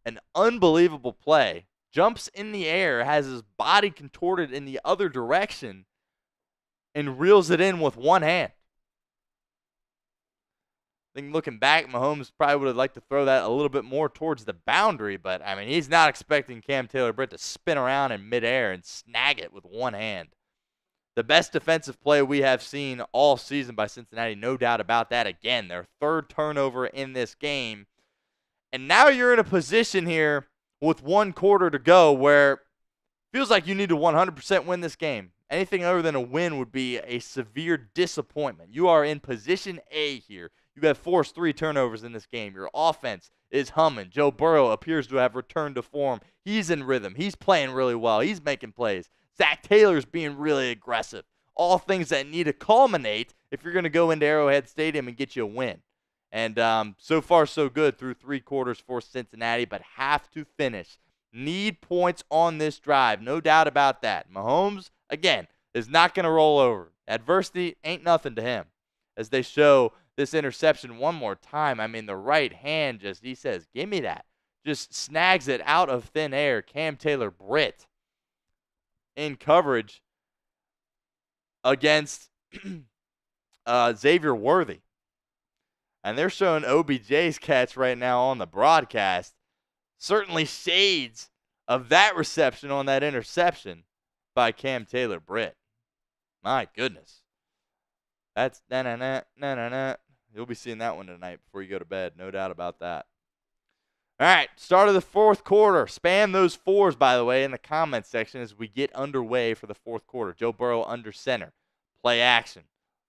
An unbelievable play. Jumps in the air, has his body contorted in the other direction, and reels it in with one hand. I think looking back, Mahomes probably would have liked to throw that a little bit more towards the boundary, but, I mean, he's not expecting Cam Taylor-Britt to spin around in midair and snag it with one hand. The best defensive play we have seen all season by Cincinnati, no doubt about that. Again, their third turnover in this game. And now you're in a position here with one quarter to go where it feels like you need to 100% win this game. Anything other than a win would be a severe disappointment. You are in position A here. You have forced 3 turnovers in this game. Your offense is humming. Joe Burrow appears to have returned to form. He's in rhythm. He's playing really well. He's making plays. Zach Taylor's being really aggressive. All things that need to culminate if you're going to go into Arrowhead Stadium and get you a win. And so far, so good through 3 quarters for Cincinnati, but have to finish. Need points on this drive. No doubt about that. Mahomes, again, is not going to roll over. Adversity ain't nothing to him. As they show this interception one more time, I mean, the right hand just, he says, give me that. Just snags it out of thin air. Cam Taylor-Britt in coverage against Xavier Worthy. And they're showing OBJ's catch right now on the broadcast. Certainly shades of that reception on that interception by Cam Taylor-Britt. My goodness. That's na-na-na. You'll be seeing that one tonight before you go to bed. No doubt about that. All right, start of the fourth quarter. Spam those 4s, by the way, in the comments section as we get underway for the fourth quarter. Joe Burrow under center. Play action.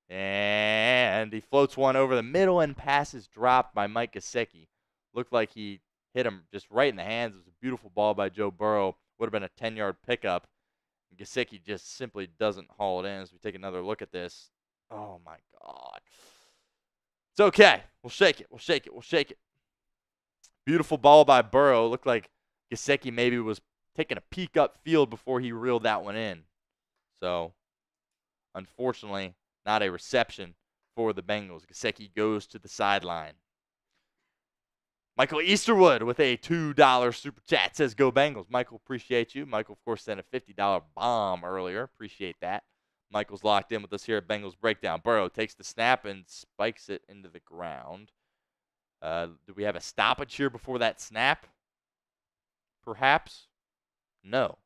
And he floats one over the middle and passes dropped by Mike Gesicki. Looked like he hit him just right in the hands. It was a beautiful ball by Joe Burrow. Would have been a 10-yard pickup. Gesicki just simply doesn't haul it in as we take another look at this. Oh, my God. It's okay. We'll shake it. We'll shake it. We'll shake it. Beautiful ball by Burrow. Looked like Gesicki maybe was taking a peek upfield before he reeled that one in. So, unfortunately, not a reception for the Bengals. Gesicki goes to the sideline. Michael Easterwood with a $2 super chat says, go Bengals. Michael, appreciate you. Michael, of course, sent a $50 bomb earlier. Appreciate that. Michael's locked in with us here at Bengals Breakdown. Burrow takes the snap and spikes it into the ground. Do we have a stoppage here before that snap? Perhaps? No.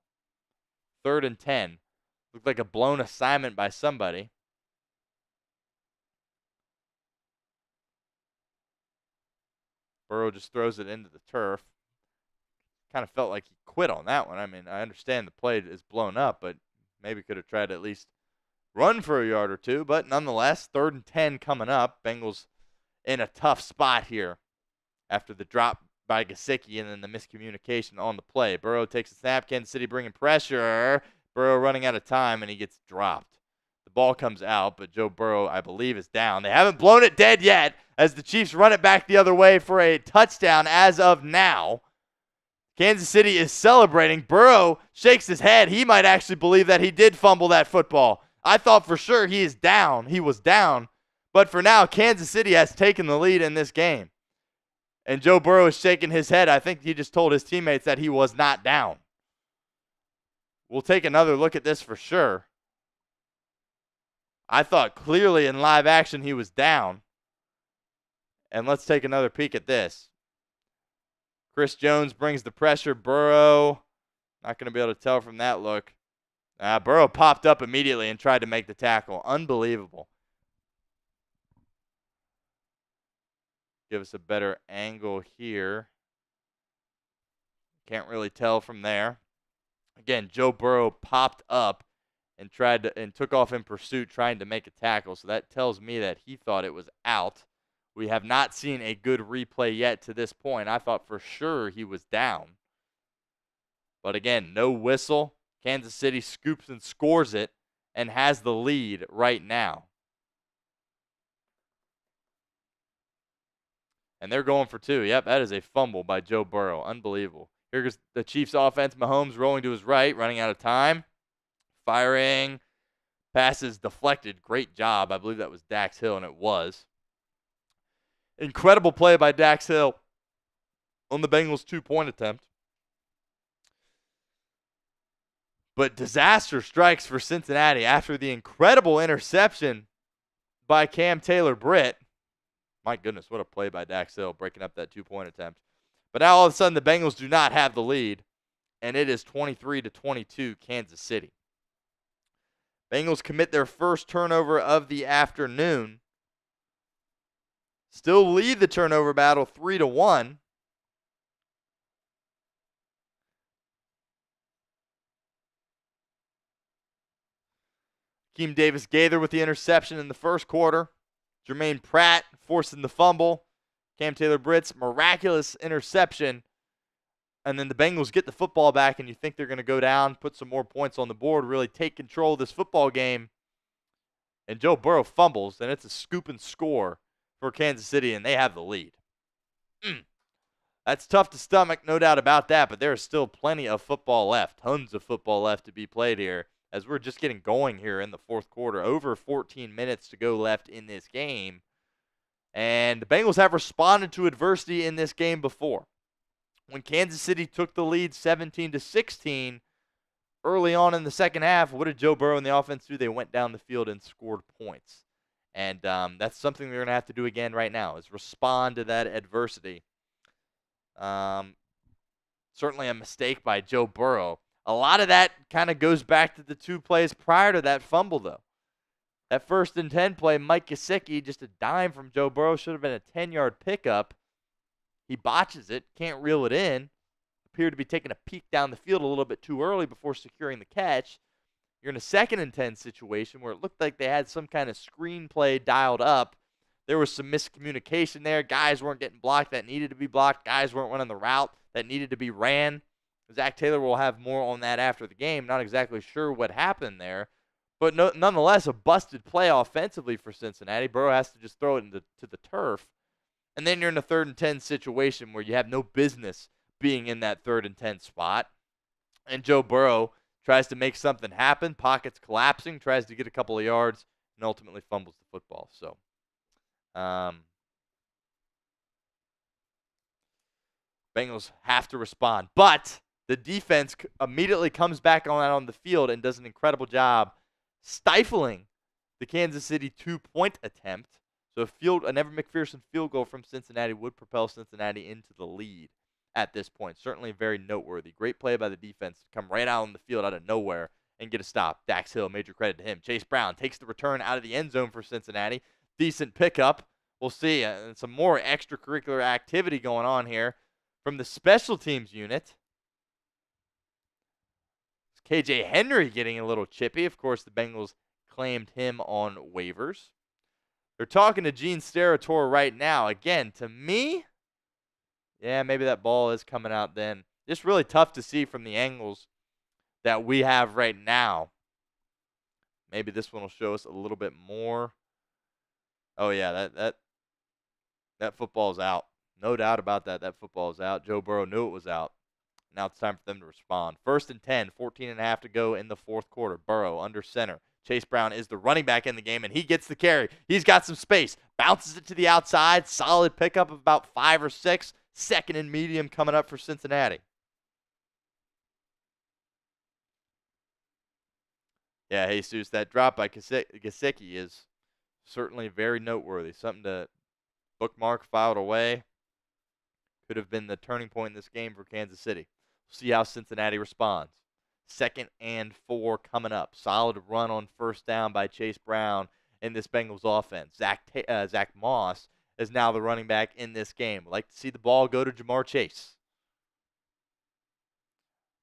3rd and 10. Looked like a blown assignment by somebody. Burrow just throws it into the turf. Kind of felt like he quit on that one. I mean, I understand the play is blown up, but maybe could have tried to at least run for a yard or 2. But nonetheless, 3rd and 10 coming up. Bengals in a tough spot here after the drop by Gesicki and then the miscommunication on the play. Burrow takes a snap. Kansas City bringing pressure. Burrow running out of time, and he gets dropped. The ball comes out, but Joe Burrow, I believe, is down. They haven't blown it dead yet as the Chiefs run it back the other way for a touchdown as of now. Kansas City is celebrating. Burrow shakes his head. He might actually believe that he did fumble that football. I thought for sure he is down. He was down. But for now, Kansas City has taken the lead in this game. And Joe Burrow is shaking his head. I think he just told his teammates that he was not down. We'll take another look at this for sure. I thought clearly in live action he was down. And let's take another peek at this. Chris Jones brings the pressure. Burrow, not going to be able to tell from that look. Burrow popped up immediately and tried to make the tackle. Unbelievable. Give us a better angle here. Can't really tell from there. Again, Joe Burrow popped up and took off in pursuit trying to make a tackle. So that tells me that he thought it was out. We have not seen a good replay yet to this point. I thought for sure he was down. But again, no whistle. Kansas City scoops and scores it and has the lead right now. And they're going for 2. Yep, that is a fumble by Joe Burrow. Unbelievable. Here goes the Chiefs offense. Mahomes rolling to his right, running out of time. Firing. Passes deflected. Great job. I believe that was Dax Hill, and it was. Incredible play by Dax Hill on the Bengals' 2-point attempt. But disaster strikes for Cincinnati after the incredible interception by Cam Taylor-Britt. My goodness, what a play by Dax Hill, breaking up that 2-point attempt. But now all of a sudden the Bengals do not have the lead, and it is 23-22 Kansas City. Bengals commit their first turnover of the afternoon. Still lead the turnover battle 3-1. Keem Davis-Gaither with the interception in the first quarter. Jermaine Pratt forcing the fumble. Cam Taylor-Britt's miraculous interception. And then the Bengals get the football back, and you think they're going to go down, put some more points on the board, really take control of this football game. And Joe Burrow fumbles, and it's a scoop and score for Kansas City, and they have the lead. That's tough to stomach, no doubt about that, but there is still plenty of football left, tons of football left to be played here, as we're just getting going here in the fourth quarter. Over 14 minutes to go left in this game. And the Bengals have responded to adversity in this game before. When Kansas City took the lead 17-16 early on in the second half, what did Joe Burrow and the offense do? They went down the field and scored points. And that's something we're going to have to do again right now, is respond to that adversity. Certainly a mistake by Joe Burrow. A lot of that kind of goes back to the two plays prior to that fumble, though. That 1st and 10 play, Mike Gesicki, just a dime from Joe Burrow, should have been a 10-yard pickup. He botches it, can't reel it in. Appeared to be taking a peek down the field a little bit too early before securing the catch. You're in a 2nd and 10 situation where it looked like they had some kind of screenplay dialed up. There was some miscommunication there. Guys weren't getting blocked that needed to be blocked. Guys weren't running the route that needed to be ran. Zach Taylor will have more on that after the game. Not exactly sure what happened there. But nonetheless, a busted play offensively for Cincinnati. Burrow has to just throw it to the turf. And then you're in a 3rd and 10 situation where you have no business being in that 3rd and 10 spot. And Joe Burrow tries to make something happen. Pockets collapsing, tries to get a couple of yards, and ultimately fumbles the football. So, Bengals have to respond. But the defense immediately comes back on the field and does an incredible job stifling the Kansas City 2-point attempt. So an Evan McPherson field goal from Cincinnati would propel Cincinnati into the lead at this point. Certainly very noteworthy. Great play by the defense to come right out on the field out of nowhere and get a stop. Dax Hill, major credit to him. Chase Brown takes the return out of the end zone for Cincinnati. Decent pickup. We'll see some more extracurricular activity going on here from the special teams unit. KJ Henry getting a little chippy. Of course, the Bengals claimed him on waivers. They're talking to Gene Steratore right now. Again, to me, yeah, maybe that ball is coming out then. Just really tough to see from the angles that we have right now. Maybe this one will show us a little bit more. Oh, yeah, that football is out. No doubt about that. That football is out. Joe Burrow knew it was out. Now it's time for them to respond. 1st and 10, 14 and a half to go in the fourth quarter. Burrow under center. Chase Brown is the running back in the game, and he gets the carry. He's got some space. Bounces it to the outside. Solid pickup of about 5 or 6. 2nd and medium coming up for Cincinnati. Yeah, Jesus, that drop by Gesicki is certainly very noteworthy. Something to bookmark, filed away. Could have been the turning point in this game for Kansas City. We'll see how Cincinnati responds. 2nd and 4 coming up. Solid run on 1st down by Chase Brown in this Bengals offense. Zach Moss is now the running back in this game. I'd like to see the ball go to Jamar Chase.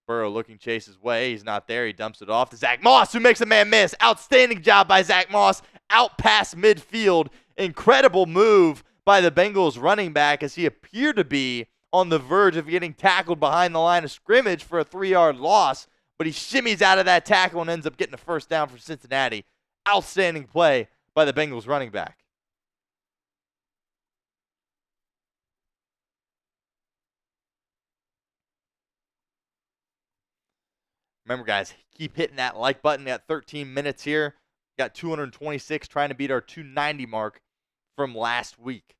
Burrow looking Chase's way. He's not there. He dumps it off to Zach Moss, who makes a man miss. Outstanding job by Zach Moss. Out past midfield. Incredible move by the Bengals running back as he appeared to be on the verge of getting tackled behind the line of scrimmage for a 3-yard loss. But he shimmies out of that tackle and ends up getting a 1st down for Cincinnati. Outstanding play by the Bengals running back. Remember, guys, keep hitting that like button. Got 13 minutes here. Got 226, trying to beat our 290 mark from last week.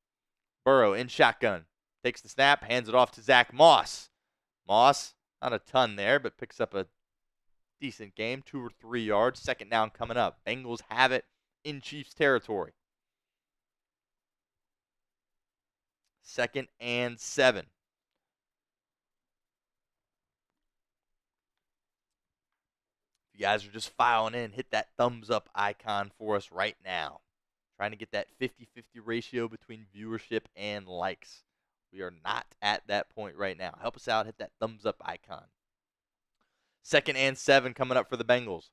Burrow in shotgun. Takes the snap, hands it off to Zach Moss. Moss, not a ton there, but picks up a decent game, 2 or 3 yards. 2nd down coming up. Bengals have it in Chiefs territory. 2nd and 7. If you guys are just filing in, hit that thumbs up icon for us right now. Trying to get that 50-50 ratio between viewership and likes. We are not at that point right now. Help us out. Hit that thumbs up icon. 2nd and 7 coming up for the Bengals.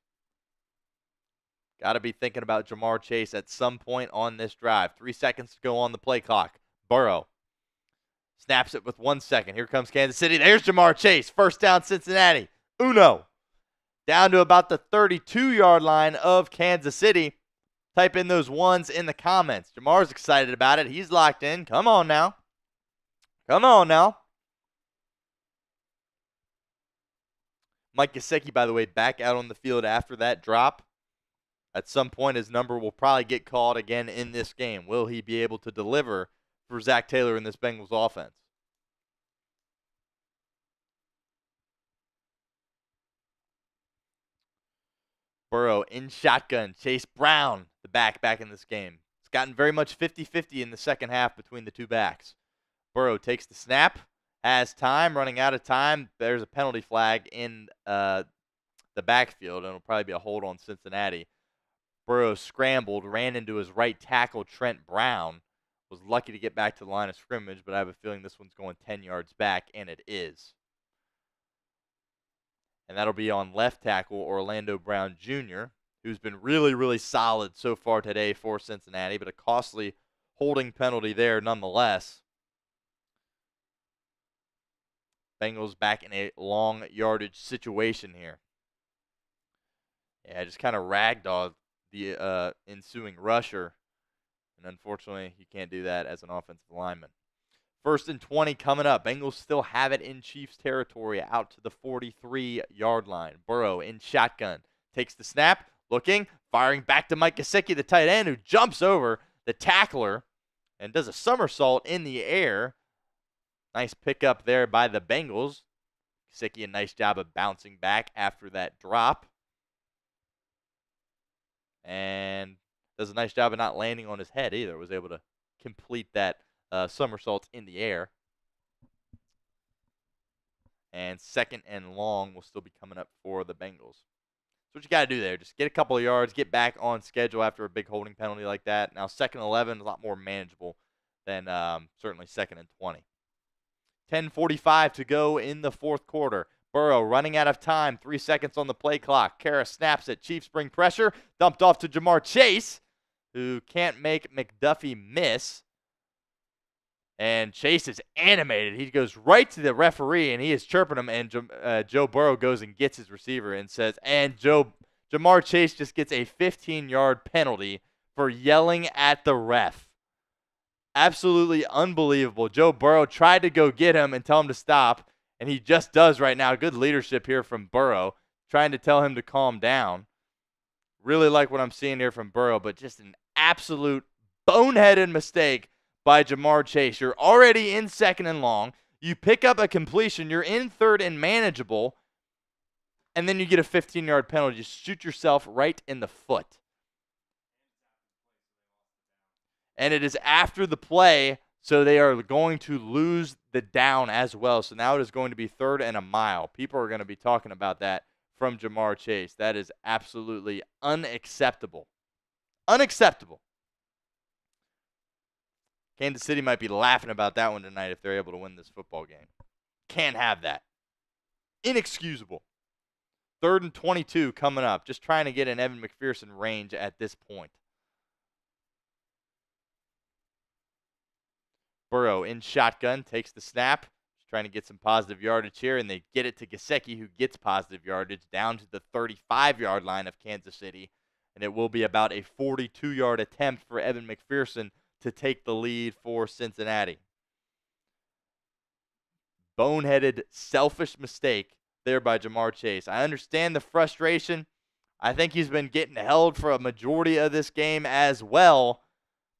Got to be thinking about Ja'Marr Chase at some point on this drive. 3 seconds to go on the play clock. Burrow snaps it with 1 second. Here comes Kansas City. There's Ja'Marr Chase. First down, Cincinnati. Uno. Down to about the 32-yard line of Kansas City. Type in those ones in the comments. Jamar's excited about it. He's locked in. Come on now. Come on now. Mike Gesicki, by the way, back out on the field after that drop. At some point, his number will probably get called again in this game. Will he be able to deliver for Zach Taylor in this Bengals offense? Burrow in shotgun. Chase Brown, the back in this game. It's gotten very much 50-50 in the second half between the two backs. Burrow takes the snap, has time, running out of time. There's a penalty flag in the backfield, and it'll probably be a hold on Cincinnati. Burrow scrambled, ran into his right tackle, Trent Brown. Was lucky to get back to the line of scrimmage, but I have a feeling this one's going 10 yards back, and it is. And that'll be on left tackle Orlando Brown Jr., who's been really, really solid so far today for Cincinnati, but a costly holding penalty there nonetheless. Bengals back in a long yardage situation here. Yeah, just kind of ragdolled the ensuing rusher, and unfortunately, you can't do that as an offensive lineman. 1st and 20 coming up. Bengals still have it in Chiefs territory out to the 43-yard line. Burrow in shotgun. Takes the snap, looking, firing back to Mike Gesicki, the tight end, who jumps over the tackler and does a somersault in the air. Nice pickup there by the Bengals. Gesicki, a nice job of bouncing back after that drop. And does a nice job of not landing on his head either. Was able to complete that somersaults in the air. And 2nd and long will still be coming up for the Bengals. So what you got to do there, just get a couple of yards, get back on schedule after a big holding penalty like that. Now 2nd and 11 is a lot more manageable than certainly 2nd and 20. 10:45 to go in the 4th quarter. Burrow running out of time, 3 seconds on the play clock. Kara snaps it, Chiefs bring pressure, dumped off to Ja'Marr Chase, who can't make McDuffie miss. And Chase is animated. He goes right to the referee, and he is chirping him. And Joe Burrow goes and gets his receiver and says, and Ja'Marr Chase just gets a 15-yard penalty for yelling at the ref. Absolutely unbelievable. Joe Burrow tried to go get him and tell him to stop, and he just does right now. Good leadership here from Burrow, trying to tell him to calm down. Really like what I'm seeing here from Burrow, but just an absolute boneheaded mistake by Ja'Marr Chase. You're already in 2nd and long. You pick up a completion. You're in 3rd and manageable. And then you get a 15-yard penalty. You shoot yourself right in the foot. And it is after the play, so they are going to lose the down as well. So now it is going to be 3rd and a mile. People are going to be talking about that from Ja'Marr Chase. That is absolutely unacceptable. Unacceptable. Kansas City might be laughing about that one tonight if they're able to win this football game. Can't have that. Inexcusable. 3rd and 22 coming up. Just trying to get an Evan McPherson range at this point. Burrow in shotgun, takes the snap. Just trying to get some positive yardage here, and they get it to Gesicki, who gets positive yardage down to the 35-yard line of Kansas City. And it will be about a 42-yard attempt for Evan McPherson to take the lead for Cincinnati. Boneheaded, selfish mistake there by Ja'Marr Chase. I understand the frustration. I think he's been getting held for a majority of this game as well.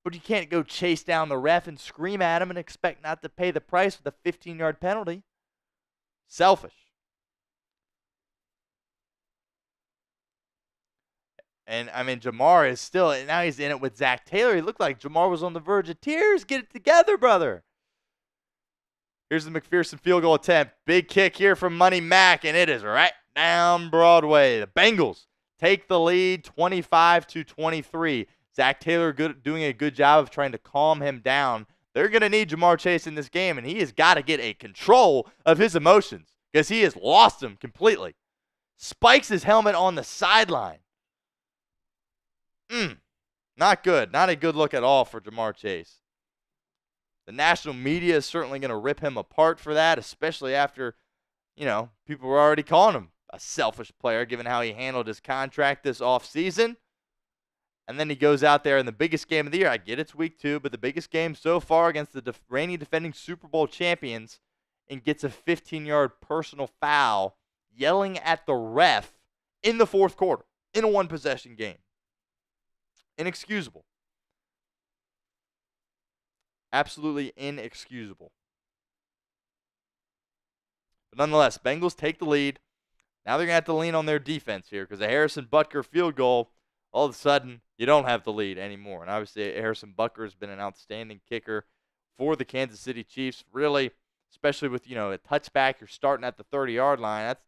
But you can't go chase down the ref and scream at him and expect not to pay the price with a 15-yard penalty. Selfish. And, I mean, Ja'Marr is still, now he's in it with Zach Taylor. He looked like Ja'Marr was on the verge of tears. Get it together, brother. Here's the McPherson field goal attempt. Big kick here from Money Mac, and it is right down Broadway. The Bengals take the lead 25-23. Zach Taylor doing a good job of trying to calm him down. They're going to need Jamar Chase in this game, and he has got to get a control of his emotions because he has lost them completely. Spikes his helmet on the sideline. Not good. Not a good look at all for Jamar Chase. The national media is certainly going to rip him apart for that, especially after, people were already calling him a selfish player given how he handled his contract this offseason. And then he goes out there in the biggest game of the year. I get it's week 2, but the biggest game so far against the reigning defending Super Bowl champions, and gets a 15-yard personal foul, yelling at the ref in the fourth quarter in a one-possession game. Inexcusable. Absolutely inexcusable. But nonetheless, Bengals take the lead. Now they're going to have to lean on their defense here because a Harrison Butker field goal, all of a sudden, you don't have the lead anymore. And obviously, Harrison Butker has been an outstanding kicker for the Kansas City Chiefs. Really, especially with, a touchback, you're starting at the 30-yard line. That's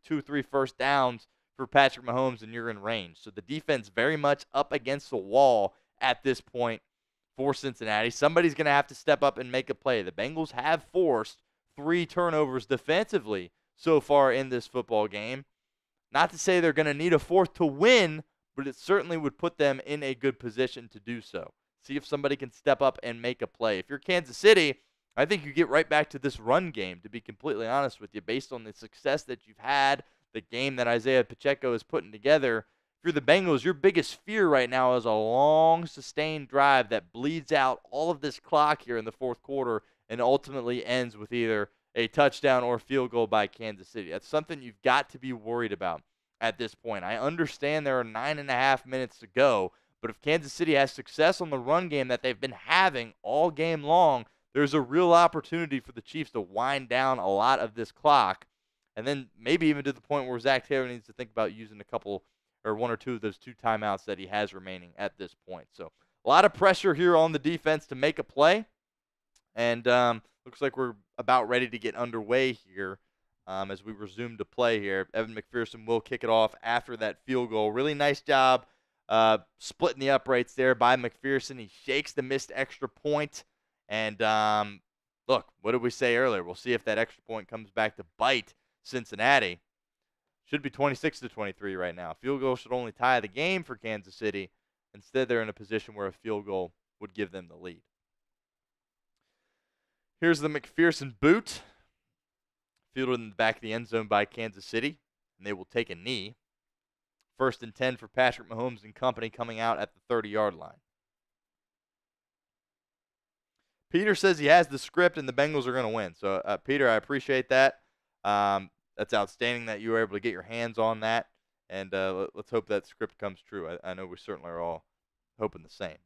2-3 first downs for Patrick Mahomes, and you're in range. So the defense very much up against the wall at this point for Cincinnati. Somebody's going to have to step up and make a play. The Bengals have forced 3 turnovers defensively so far in this football game. Not to say they're going to need a 4th to win, but it certainly would put them in a good position to do so. See if somebody can step up and make a play. If you're Kansas City, I think you get right back to this run game, to be completely honest with you, based on the success that you've had, the game that Isaiah Pacheco is putting together. If you're the Bengals, your biggest fear right now is a long, sustained drive that bleeds out all of this clock here in the fourth quarter and ultimately ends with either a touchdown or field goal by Kansas City. That's something you've got to be worried about at this point. I understand there are 9.5 minutes to go, but if Kansas City has success on the run game that they've been having all game long, there's a real opportunity for the Chiefs to wind down a lot of this clock, and then maybe even to the point where Zach Taylor needs to think about using one or two of those 2 timeouts that he has remaining at this point. So a lot of pressure here on the defense to make a play, and looks like we're about ready to get underway here as we resume to play here. Evan McPherson will kick it off after that field goal. Really nice job splitting the uprights there by McPherson. He shakes the missed extra point. And look, what did we say earlier? We'll see if that extra point comes back to bite Cincinnati. Should be 26-23 right now. Field goal should only tie the game for Kansas City. Instead, they're in a position where a field goal would give them the lead. Here's the McPherson boot. Fielded in the back of the end zone by Kansas City, and they will take a knee. 1st and 10 for Patrick Mahomes and company coming out at the 30-yard line. Peter says he has the script and the Bengals are going to win. So, Peter, I appreciate that. That's outstanding that you were able to get your hands on that. And let's hope that script comes true. I know we certainly are all hoping the same.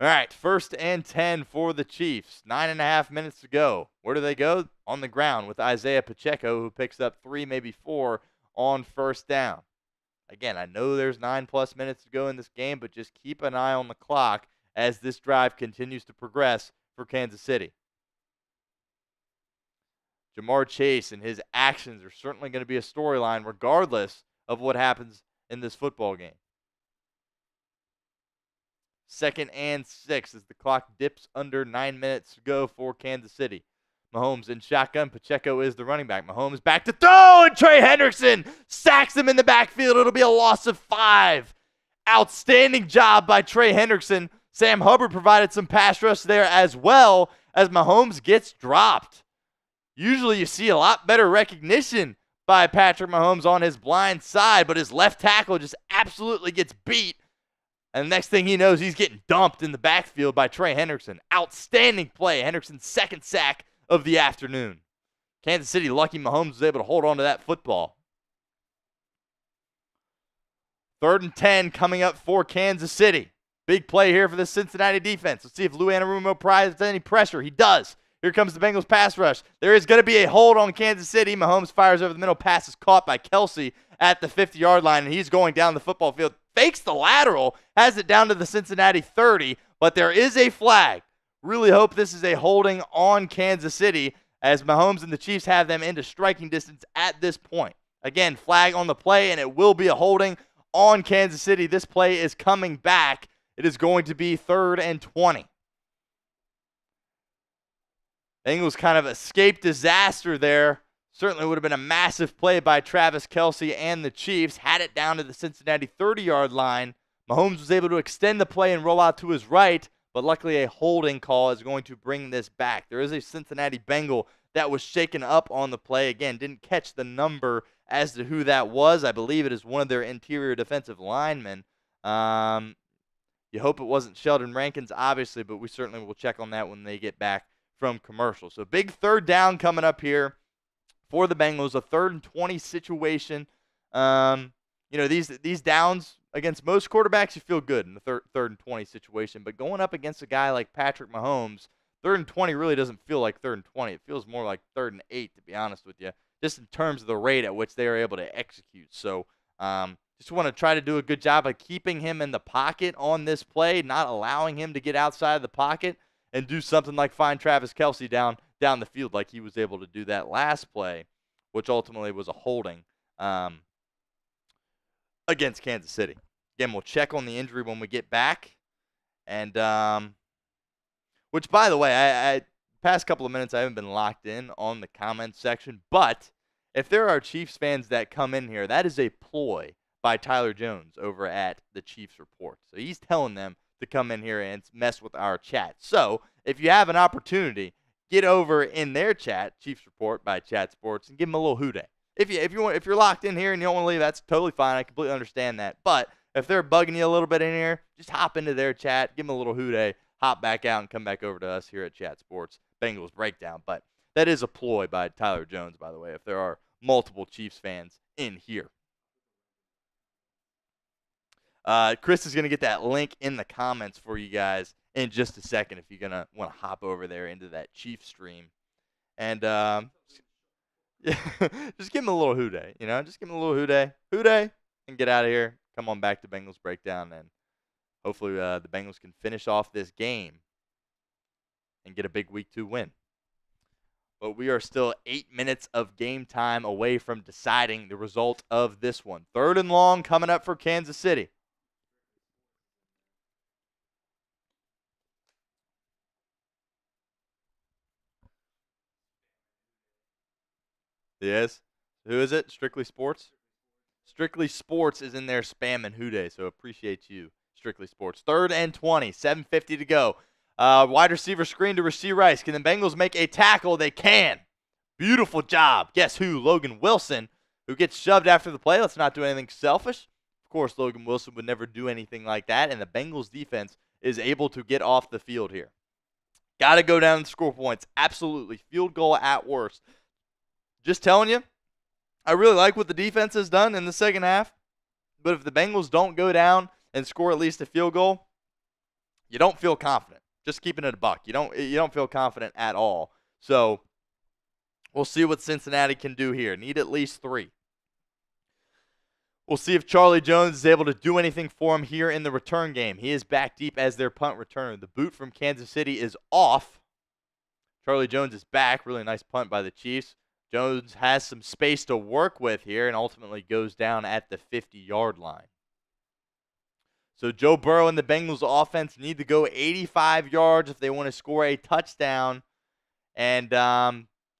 All right, 1st and 10 for the Chiefs. 9.5 minutes to go. Where do they go? On the ground with Isaiah Pacheco, who picks up 3, maybe 4 on 1st down. Again, I know there's 9+ minutes to go in this game, but just keep an eye on the clock as this drive continues to progress for Kansas City. Jamar Chase and his actions are certainly going to be a storyline regardless of what happens in this football game. 2nd and 6 as the clock dips under 9 minutes to go for Kansas City. Mahomes in shotgun. Pacheco is the running back. Mahomes back to throw, and Trey Hendrickson sacks him in the backfield. It'll be a loss of 5. Outstanding job by Trey Hendrickson. Sam Hubbard provided some pass rush there as well as Mahomes gets dropped. Usually you see a lot better recognition by Patrick Mahomes on his blind side, but his left tackle just absolutely gets beat. And the next thing he knows, he's getting dumped in the backfield by Trey Hendrickson. Outstanding play. Hendrickson's 2nd sack of the afternoon. Kansas City lucky Mahomes was able to hold on to that football. 3rd and 10 coming up for Kansas City. Big play here for the Cincinnati defense. Let's see if Lou Anarumo provides any pressure. He does. Here comes the Bengals pass rush. There is going to be a hold on Kansas City. Mahomes fires over the middle. Pass is caught by Kelce at the 50-yard line, and he's going down the football field. Fakes the lateral, has it down to the Cincinnati 30, but there is a flag. Really hope this is a holding on Kansas City, as Mahomes and the Chiefs have them into striking distance at this point. Again, flag on the play, and it will be a holding on Kansas City. This play is coming back. It is going to be 3rd and 20. Bengals kind of escaped disaster there. Certainly would have been a massive play by Travis Kelce and the Chiefs. Had it down to the Cincinnati 30-yard line. Mahomes was able to extend the play and roll out to his right, but luckily a holding call is going to bring this back. There is a Cincinnati Bengal that was shaken up on the play. Again, didn't catch the number as to who that was. I believe it is one of their interior defensive linemen. You hope it wasn't Sheldon Rankins, obviously, but we certainly will check on that when they get back from commercial. So big 3rd down coming up here for the Bengals, a 3rd and 20 situation. These downs against most quarterbacks, you feel good in the 3rd and 20 situation. But going up against a guy like Patrick Mahomes, 3rd and 20 really doesn't feel like 3rd and 20. It feels more like 3rd and 8, to be honest with you, just in terms of the rate at which they are able to execute. So just want to try to do a good job of keeping him in the pocket on this play, not allowing him to get outside of the pocket, and do something like find Travis Kelce down the field like he was able to do that last play, which ultimately was a holding against Kansas City. Again, we'll check on the injury when we get back. And which, by the way, I past couple of minutes I haven't been locked in on the comments section, but if there are Chiefs fans that come in here, that is a ploy by Tyler Jones over at the Chiefs Report. So he's telling them to come in here and mess with our chat. So if you have an opportunity, get over in their chat, Chiefs Report by Chat Sports, and give them a little hooday. If you're locked in here and you don't want to leave, that's totally fine. I completely understand that. But if they're bugging you a little bit in here, just hop into their chat, give them a little hooday, hop back out, and come back over to us here at Chat Sports Bengals Breakdown. But that is a ploy by Tyler Jones, by the way, if there are multiple Chiefs fans in here. Chris is going to get that link in the comments for you guys in just a second if you're going to want to hop over there into that Chiefs stream. And just give him a little hooday, just give him a little hooday, and get out of here. Come on back to Bengals Breakdown, and hopefully the Bengals can finish off this game and get a big Week 2 win. But we are still 8 minutes of game time away from deciding the result of this one. 3rd and long coming up for Kansas City. Yes. Who is it? Strictly Sports? Strictly Sports is in there spamming hooday, so appreciate you, Strictly Sports. 3rd and 20, 7:50 to go. Wide receiver screen to Rasheed Rice. Can the Bengals make a tackle? They can. Beautiful job. Guess who? Logan Wilson, who gets shoved after the play. Let's not do anything selfish. Of course, Logan Wilson would never do anything like that, and the Bengals defense is able to get off the field here. Got to go down and score points. Absolutely. Field goal at worst. Just telling you, I really like what the defense has done in the second half, but if the Bengals don't go down and score at least a field goal, you don't feel confident. Just keeping it a buck. You don't feel confident at all. So we'll see what Cincinnati can do here. Need at least 3. We'll see if Charlie Jones is able to do anything for him here in the return game. He is back deep as their punt returner. The boot from Kansas City is off. Charlie Jones is back. Really nice punt by the Chiefs. Jones has some space to work with here and ultimately goes down at the 50-yard line. So Joe Burrow and the Bengals offense need to go 85 yards if they want to score a touchdown. And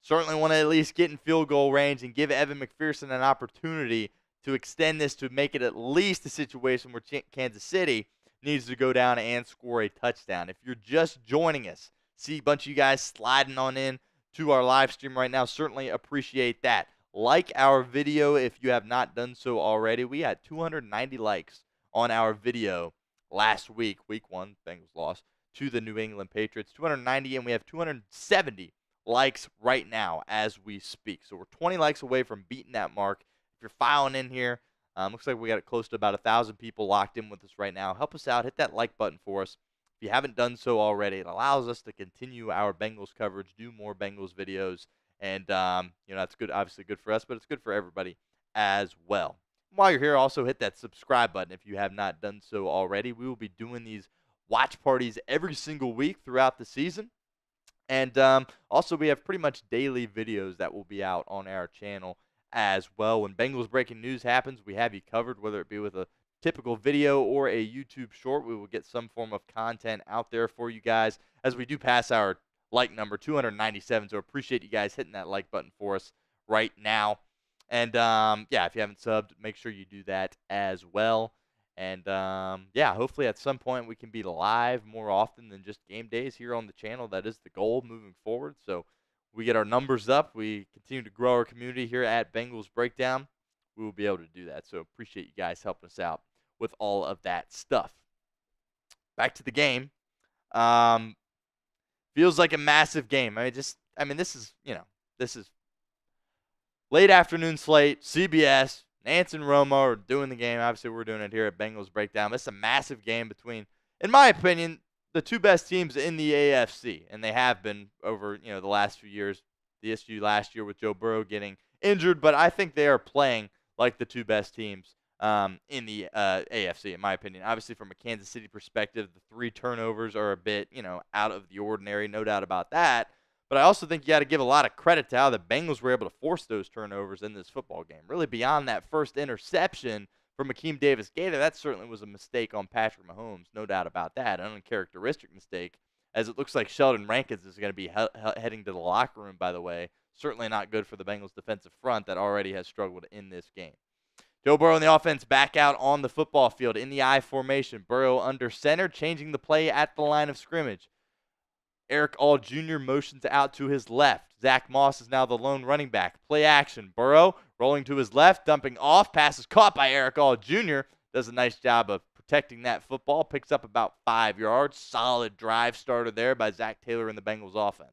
certainly want to at least get in field goal range and give Evan McPherson an opportunity to extend this to make it at least a situation where Kansas City needs to go down and score a touchdown. If you're just joining us, see a bunch of you guys sliding on in to our live stream right now. Certainly appreciate that. Like our video if you have not done so already. We had 290 likes on our video last week, week 1, Bengals lost to the New England Patriots. 290, and we have 270 likes right now as we speak. So we're 20 likes away from beating that mark. If you're filing in here, looks like we got close to about 1,000 people locked in with us right now. Help us out. Hit that like button for us. If you haven't done so already, it allows us to continue our Bengals coverage, do more Bengals videos, and that's good. Obviously, good for us, but it's good for everybody as well. While you're here, also hit that subscribe button if you have not done so already. We will be doing these watch parties every single week throughout the season. And also, we have pretty much daily videos that will be out on our channel as well. When Bengals breaking news happens, we have you covered, whether it be with a typical video or a YouTube short. We will get some form of content out there for you guys as we do pass our like number, 297. So appreciate you guys hitting that like button for us right now. And, if you haven't subbed, make sure you do that as well. And, hopefully at some point we can be live more often than just game days here on the channel. That is the goal moving forward. So we get our numbers up. We continue to grow our community here at Bengals Breakdown. We will be able to do that. So appreciate you guys helping us out with all of that stuff. Back to the game. Feels like a massive game. This is late afternoon slate, CBS. Nance and Romo are doing the game. Obviously, we're doing it here at Bengals Breakdown. It's a massive game between, in my opinion, the two best teams in the AFC, and they have been over the last few years. The issue last year with Joe Burrow getting injured, but I think they are playing like the two best teams in the AFC, in my opinion. Obviously, from a Kansas City perspective, the 3 turnovers are a bit out of the ordinary, no doubt about that. But I also think you got to give a lot of credit to how the Bengals were able to force those turnovers in this football game. Really beyond that first interception from Akeem Davis-Gaither, that certainly was a mistake on Patrick Mahomes, no doubt about that. An uncharacteristic mistake, as it looks like Sheldon Rankins is going to be heading to the locker room, by the way. Certainly not good for the Bengals defensive front that already has struggled in this game. Joe Burrow and the offense back out on the football field in the I formation. Burrow under center, changing the play at the line of scrimmage. Eric All Jr. motions out to his left. Zach Moss is now the lone running back. Play action. Burrow rolling to his left, dumping off. Pass is caught by Eric All Jr. Does a nice job of protecting that football. Picks up about 5 yards. Solid drive starter there by Zach Taylor and the Bengals offense.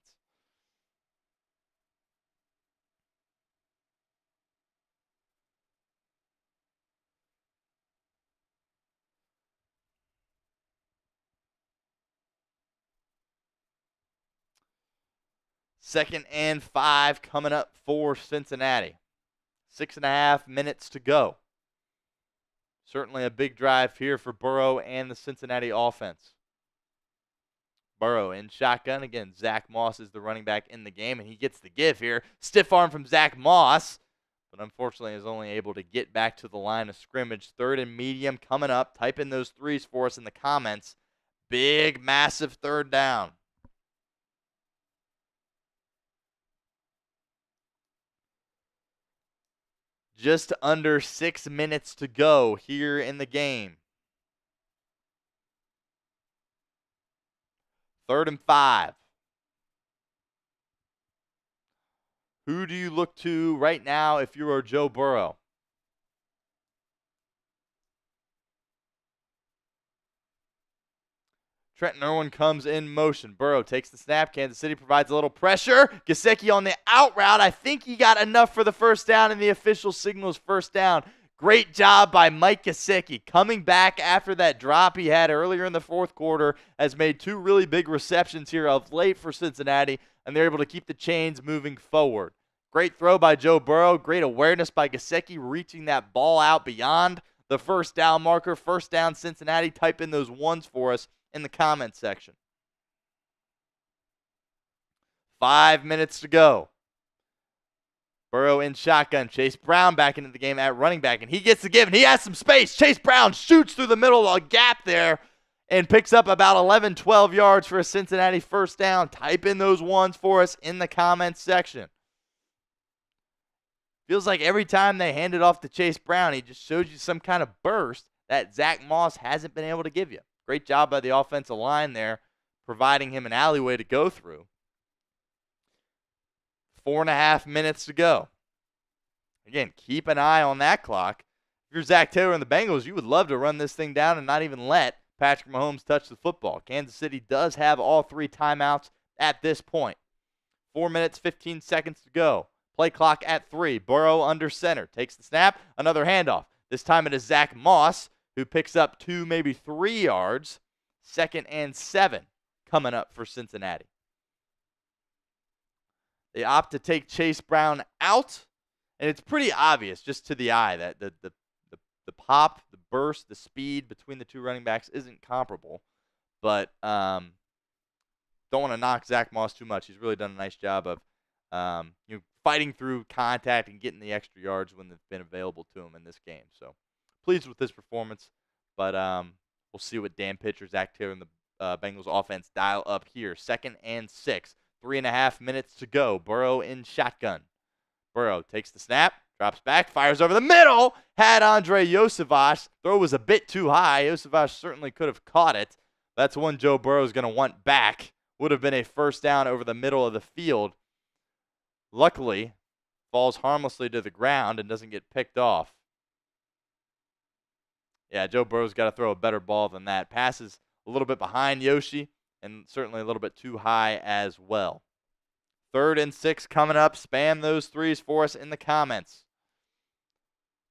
Second and 5 coming up for Cincinnati. 6.5 minutes to go. Certainly a big drive here for Burrow and the Cincinnati offense. Burrow in shotgun. Again, Zach Moss is the running back in the game, and he gets the give here. Stiff arm from Zach Moss, but unfortunately is only able to get back to the line of scrimmage. 3rd and medium coming up. Type in those threes for us in the comments. Big, massive 3rd down. Just under 6 minutes to go here in the game. 3rd and 5. Who do you look to right now if you are Joe Burrow? Trenton Irwin comes in motion. Burrow takes the snap. Kansas City provides a little pressure. Gesicki on the out route. I think he got enough for the first down, and the official signals first down. Great job by Mike Gesicki. Coming back after that drop he had earlier in the 4th quarter, has made 2 really big receptions here of late for Cincinnati, and they're able to keep the chains moving forward. Great throw by Joe Burrow. Great awareness by Gesicki, reaching that ball out beyond the first down marker. First down Cincinnati. Type in those ones for us in the comments section. 5 minutes to go. Burrow in shotgun. Chase Brown back into the game at running back, and he gets the give, and he has some space. Chase Brown shoots through the middle of a gap there and picks up about 11, 12 yards for a Cincinnati first down. Type in those ones for us in the comments section. Feels like every time they hand it off to Chase Brown, he just shows you some kind of burst that Zach Moss hasn't been able to give you. Great job by the offensive line there, providing him an alleyway to go through. 4.5 minutes to go. Again, keep an eye on that clock. If you're Zach Taylor and the Bengals, you would love to run this thing down and not even let Patrick Mahomes touch the football. Kansas City does have all 3 timeouts at this point. 4 minutes, 15 seconds to go. Play clock at 3. Burrow under center. Takes the snap. Another handoff. This time it is Zach Moss who picks up 2, maybe 3 yards. 2nd and 7 coming up for Cincinnati. They opt to take Chase Brown out, and it's pretty obvious just to the eye that the pop, the burst, the speed between the two running backs isn't comparable. But don't want to knock Zach Moss too much. He's really done a nice job of fighting through contact and getting the extra yards when they've been available to him in this game. So pleased with this performance, but we'll see what Dan Pitcher, Zach Taylor, and the Bengals offense dial up here. 2nd and 6, 3.5 minutes to go. Burrow in shotgun. Burrow takes the snap, drops back, fires over the middle. Had Andre Iosivas. Throw was a bit too high. Iosivas certainly could have caught it. That's one Joe Burrow is going to want back. Would have been a first down over the middle of the field. Luckily, falls harmlessly to the ground and doesn't get picked off. Yeah, Joe Burrow's got to throw a better ball than that. Passes a little bit behind Yoshi and certainly a little bit too high as well. 3rd and 6 coming up. Spam those threes for us in the comments.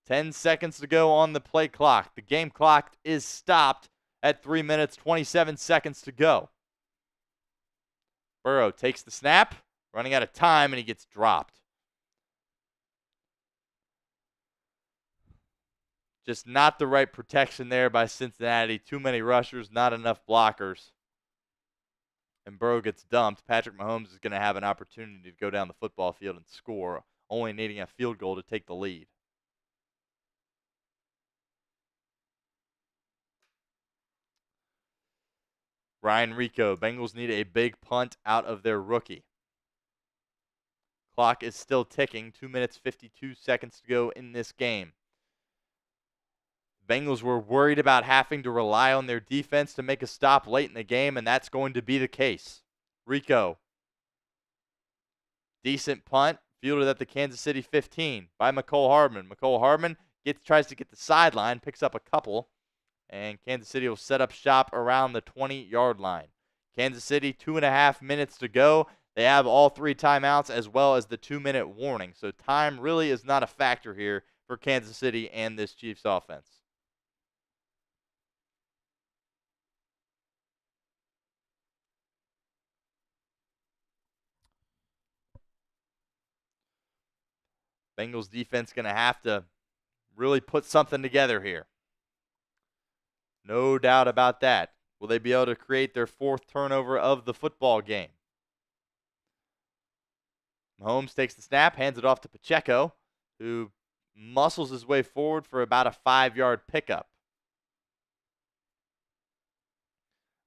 10 seconds to go on the play clock. The game clock is stopped at 3 minutes, 27 seconds to go. Burrow takes the snap, running out of time, and he gets dropped. Just not the right protection there by Cincinnati. Too many rushers, not enough blockers. And Burrow gets dumped. Patrick Mahomes is going to have an opportunity to go down the football field and score, only needing a field goal to take the lead. Ryan Rico, Bengals need a big punt out of their rookie. Clock is still ticking. 2 minutes, 52 seconds to go in this game. Bengals were worried about having to rely on their defense to make a stop late in the game, and that's going to be the case. Rico. Decent punt, fielded at the Kansas City 15 by McCole Hardman. McCole Hardman tries to get the sideline, picks up a couple, and Kansas City will set up shop around the 20-yard line. Kansas City, 2.5 minutes to go. They have all 3 timeouts as well as the 2-minute warning. So time really is not a factor here for Kansas City and this Chiefs offense. Bengals defense going to have to really put something together here. No doubt about that. Will they be able to create their 4th turnover of the football game? Mahomes takes the snap, hands it off to Pacheco, who muscles his way forward for about a 5-yard pickup.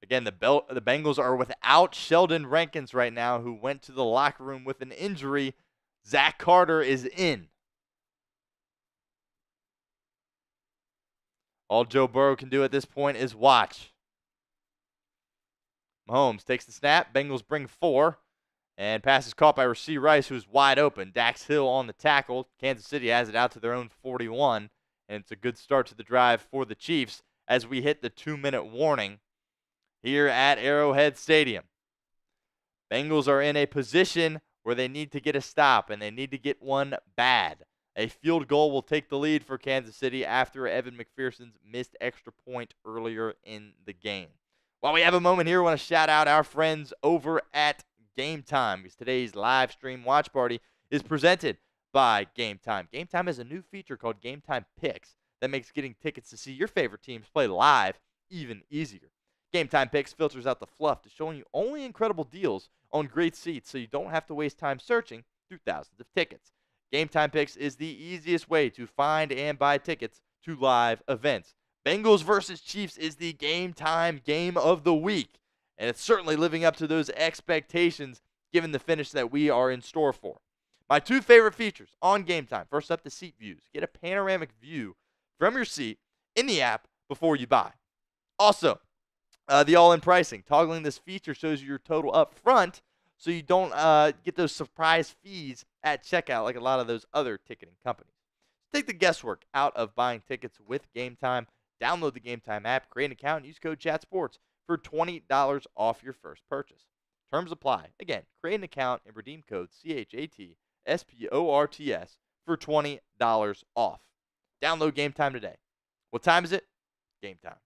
Again, the Bengals are without Sheldon Rankins right now, who went to the locker room with an injury. Zach Carter is in. All Joe Burrow can do at this point is watch. Mahomes takes the snap. Bengals bring 4. And pass is caught by Rasheed Rice, who's wide open. Dax Hill on the tackle. Kansas City has it out to their own 41. And it's a good start to the drive for the Chiefs as we hit the 2-minute warning here at Arrowhead Stadium. Bengals are in a position where they need to get a stop, and they need to get one bad. A field goal will take the lead for Kansas City after Evan McPherson's missed extra point earlier in the game. While we have a moment here, I want to shout out our friends over at Game Time, because today's live stream watch party is presented by Game Time. Game Time has a new feature called Game Time Picks that makes getting tickets to see your favorite teams play live even easier. Game Time Picks filters out the fluff to showing you only incredible deals on great seats, so you don't have to waste time searching through thousands of tickets. Game Time Picks is the easiest way to find and buy tickets to live events. Bengals versus Chiefs is the Game Time game of the week, and it's certainly living up to those expectations given the finish that we are in store for. My 2 favorite features on Game Time. First up, the seat views. Get a panoramic view from your seat in the app before you buy. Also, the all-in pricing. Toggling this feature shows you your total up front, so you don't get those surprise fees at checkout like a lot of those other ticketing companies. Take the guesswork out of buying tickets with Game Time. Download the Game Time app, create an account, and use code CHATSPORTS for $20 off your first purchase. Terms apply. Again, create an account and redeem code CHATSPORTS for $20 off. Download Game Time today. What time is it? Game time.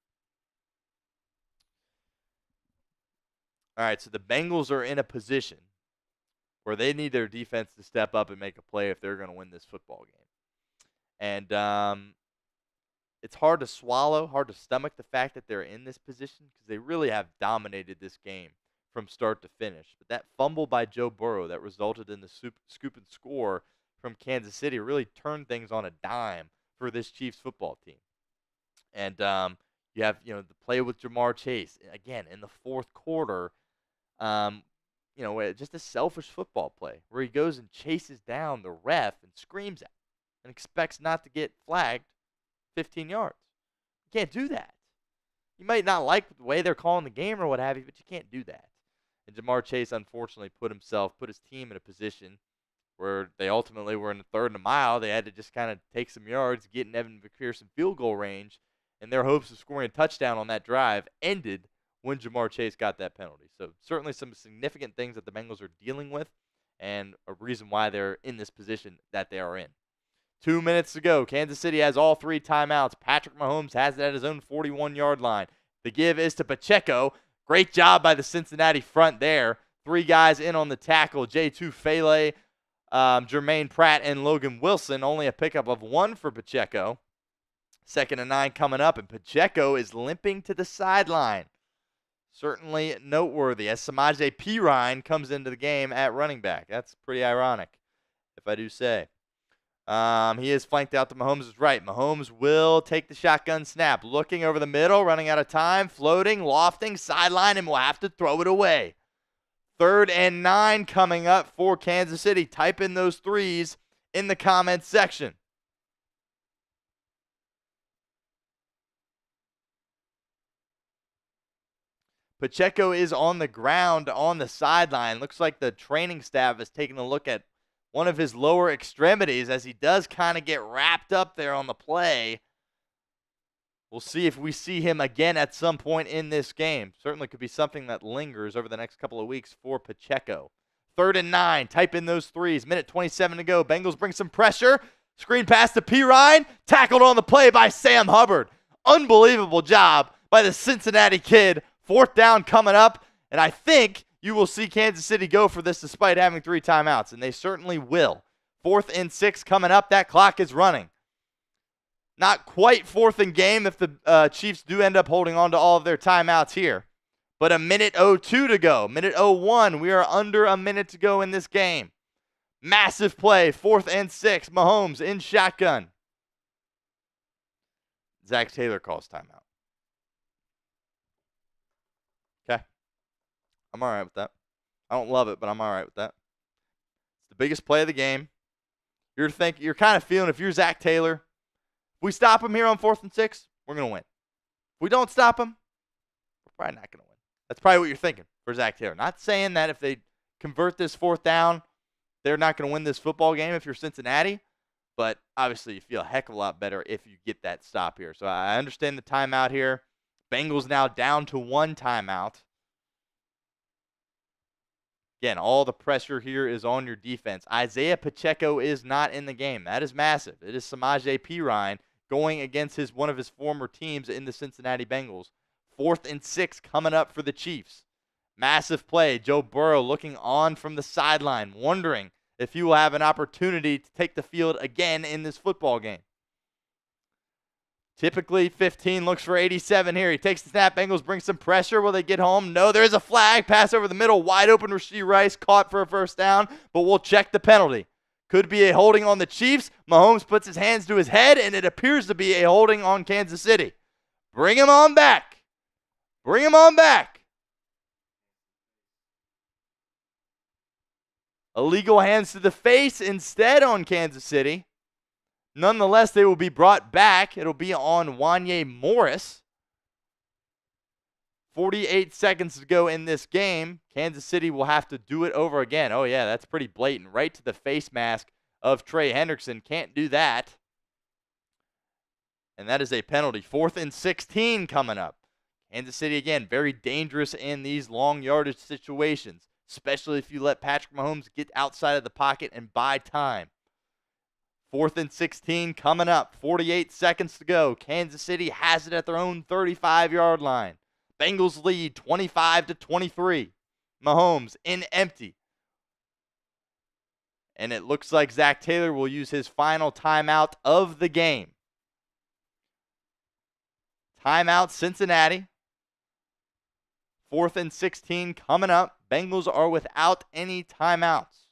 All right, so the Bengals are in a position where they need their defense to step up and make a play if they're going to win this football game. And it's hard to swallow, hard to stomach the fact that they're in this position because they really have dominated this game from start to finish. But that fumble by Joe Burrow that resulted in the scoop and score from Kansas City really turned things on a dime for this Chiefs football team. And you have, the play with Jamar Chase, again, in the fourth quarter, just a selfish football play where he goes and chases down the ref and screams at him and expects not to get flagged 15 yards. You can't do that. You might not like the way they're calling the game or what have you, but you can't do that. And Jamar Chase, unfortunately, put his team in a position where they ultimately were in the 3rd and a mile. They had to just kind of take some yards, get in Evan McPherson field goal range, and their hopes of scoring a touchdown on that drive ended when Jamar Chase got that penalty. So certainly some significant things that the Bengals are dealing with and a reason why they're in this position that they are in. 2 minutes to go. Kansas City has all 3 timeouts. Patrick Mahomes has it at his own 41-yard line. The give is to Pacheco. Great job by the Cincinnati front there. 3 guys in on the tackle. J2 Fele, Jermaine Pratt, and Logan Wilson. Only a pickup of 1 for Pacheco. 2nd and 9 coming up, and Pacheco is limping to the sideline. Certainly noteworthy as Samaje Perine comes into the game at running back. That's pretty ironic, if I do say. He is flanked out to Mahomes' right. Mahomes will take the shotgun snap. Looking over the middle, running out of time, floating, lofting, sideline, and will have to throw it away. 3rd and 9 coming up for Kansas City. Type in those 3s in the comments section. Pacheco is on the ground on the sideline. Looks like the training staff is taking a look at one of his lower extremities as he does kind of get wrapped up there on the play. We'll see if we see him again at some point in this game. Certainly could be something that lingers over the next couple of weeks for Pacheco. 3rd and 9. Type in those 3s. Minute 27 to go. Bengals bring some pressure. Screen pass to Perine. Tackled on the play by Sam Hubbard. Unbelievable job by the Cincinnati kid. 4th down coming up. And I think you will see Kansas City go for this despite having 3 timeouts. And they certainly will. 4th and 6 coming up. That clock is running. Not quite 4th and game if the Chiefs do end up holding on to all of their timeouts here. But a minute 02 to go. Minute 01. We are under a minute to go in this game. Massive play. 4th and 6. Mahomes in shotgun. Zach Taylor calls timeout. Okay. I'm all right with that. I don't love it, but I'm all right with that. It's the biggest play of the game. You're kind of feeling if you're Zach Taylor, if we stop him here on 4th and 6, we're going to win. If we don't stop him, we're probably not going to win. That's probably what you're thinking for Zach Taylor. Not saying that if they convert this 4th down, they're not going to win this football game if you're Cincinnati, but obviously you feel a heck of a lot better if you get that stop here. So I understand the timeout here. Bengals now down to 1 timeout. Again, all the pressure here is on your defense. Isaiah Pacheco is not in the game. That is massive. It is Samaje Perine going against one of his former teams in the Cincinnati Bengals. 4th and 6 coming up for the Chiefs. Massive play. Joe Burrow looking on from the sideline, wondering if he will have an opportunity to take the field again in this football game. Typically, 15 looks for 87 here. He takes the snap. Bengals bring some pressure. Will they get home? No, there is a flag. Pass over the middle. Wide open. Rashee Rice caught for a 1st down, but we'll check the penalty. Could be a holding on the Chiefs. Mahomes puts his hands to his head, and it appears to be a holding on Kansas City. Bring him on back. Bring him on back. Illegal hands to the face instead on Kansas City. Nonetheless, they will be brought back. It'll be on Wanye Morris. 48 seconds to go in this game. Kansas City will have to do it over again. Oh, yeah, that's pretty blatant. Right to the face mask of Trey Hendrickson. Can't do that. And that is a penalty. 4th and 16 coming up. Kansas City, again, very dangerous in these long yardage situations, especially if you let Patrick Mahomes get outside of the pocket and buy time. 4th and 16 coming up. 48 seconds to go. Kansas City has it at their own 35-yard line. Bengals lead 25-23. Mahomes in empty. And it looks like Zach Taylor will use his final timeout of the game. Timeout, Cincinnati. 4th and 16 coming up. Bengals are without any timeouts.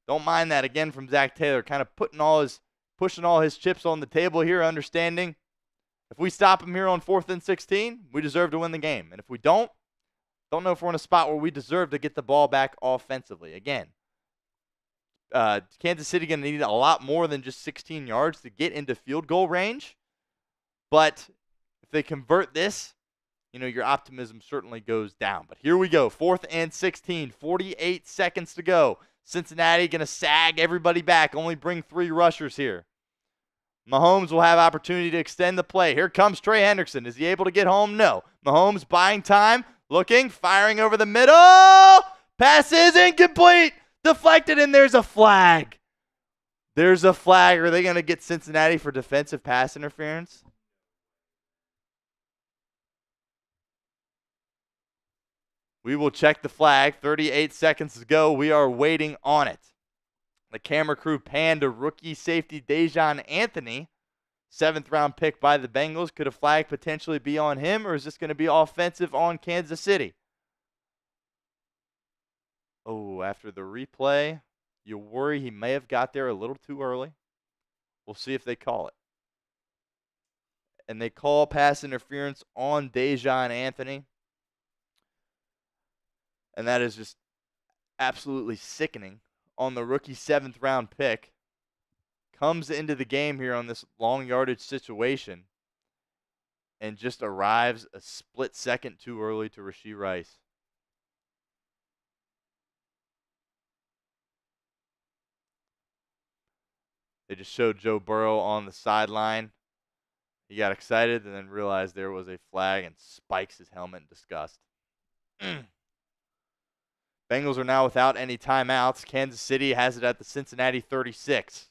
Don't mind that again from Zach Taylor, kind of pushing all his chips on the table here, understanding if we stop him here on 4th and 16, we deserve to win the game. And if we don't know if we're in a spot where we deserve to get the ball back offensively. Again, Kansas City going to need a lot more than just 16 yards to get into field goal range. But if they convert this, your optimism certainly goes down. But here we go. 4th and 16, 48 seconds to go. Cincinnati going to sag everybody back, only bring 3 rushers here. Mahomes will have opportunity to extend the play. Here comes Trey Hendrickson. Is he able to get home? No. Mahomes buying time, looking, firing over the middle. Pass is incomplete. Deflected, and there's a flag. There's a flag. Are they going to get Cincinnati for defensive pass interference? We will check the flag. 38 seconds to go. We are waiting on it. The camera crew panned to rookie safety Dejon Anthony. 7th round pick by the Bengals. Could a flag potentially be on him, or is this going to be offensive on Kansas City? Oh, after the replay, you worry he may have got there a little too early. We'll see if they call it. And they call pass interference on Dejon Anthony. And that is just absolutely sickening on the rookie 7th round pick. Comes into the game here on this long yardage situation and just arrives a split second too early to Rashee Rice. They just showed Joe Burrow on the sideline. He got excited and then realized there was a flag and spikes his helmet in disgust. Bengals are now without any timeouts. Kansas City has it at the Cincinnati 36.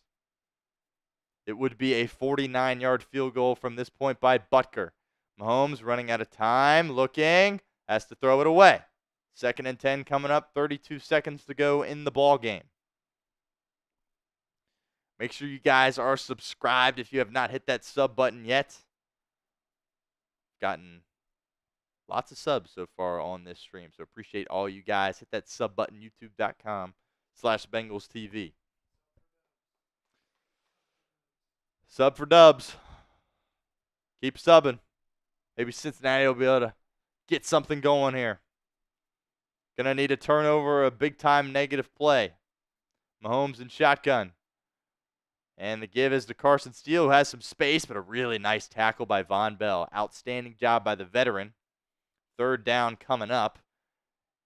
It would be a 49-yard field goal from this point by Butker. Mahomes running out of time, looking, has to throw it away. 2nd and 10 coming up, 32 seconds to go in the ball game. Make sure you guys are subscribed if you have not hit that sub button yet. Gotten lots of subs so far on this stream, so appreciate all you guys. Hit that sub button, youtube.com/BengalsTV. Sub for dubs. Keep subbing. Maybe Cincinnati will be able to get something going here. Gonna need a turnover, a big-time negative play. Mahomes in shotgun. And the give is to Carson Steele, who has some space, but a really nice tackle by Von Bell. Outstanding job by the veteran. 3rd down coming up.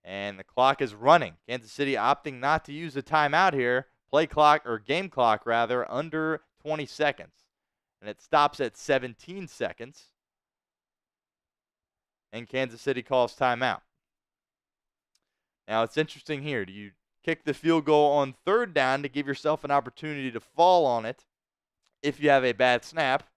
And the clock is running. Kansas City opting not to use a timeout here. Game clock, under 20 seconds. And it stops at 17 seconds. And Kansas City calls timeout. Now, it's interesting here. Do you kick the field goal on 3rd down to give yourself an opportunity to fall on it if you have a bad snap?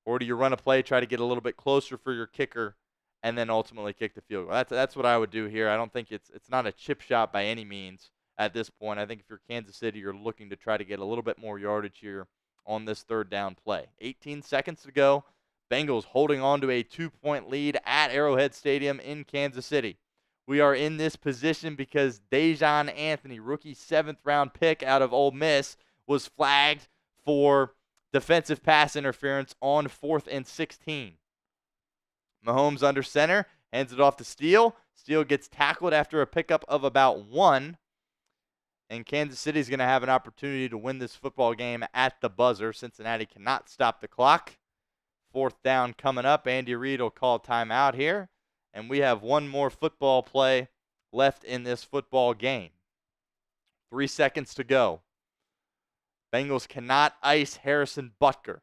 Or do you run a play, try to get a little bit closer for your kicker, and then ultimately kick the field goal? That's what I would do here. I don't think it's not a chip shot by any means at this point. I think if you're Kansas City, you're looking to try to get a little bit more yardage here on this 3rd down play. 18 seconds to go. Bengals holding on to a 2-point lead at Arrowhead Stadium in Kansas City. We are in this position because Dejon Anthony, rookie 7th round pick out of Ole Miss, was flagged for defensive pass interference on 4th and 16. Mahomes under center, hands it off to Steele. Steele gets tackled after a pickup of about 1. And Kansas City is going to have an opportunity to win this football game at the buzzer. Cincinnati cannot stop the clock. 4th down coming up. Andy Reid will call timeout here. And we have one more football play left in this football game. 3 seconds to go. Bengals cannot ice Harrison Butker.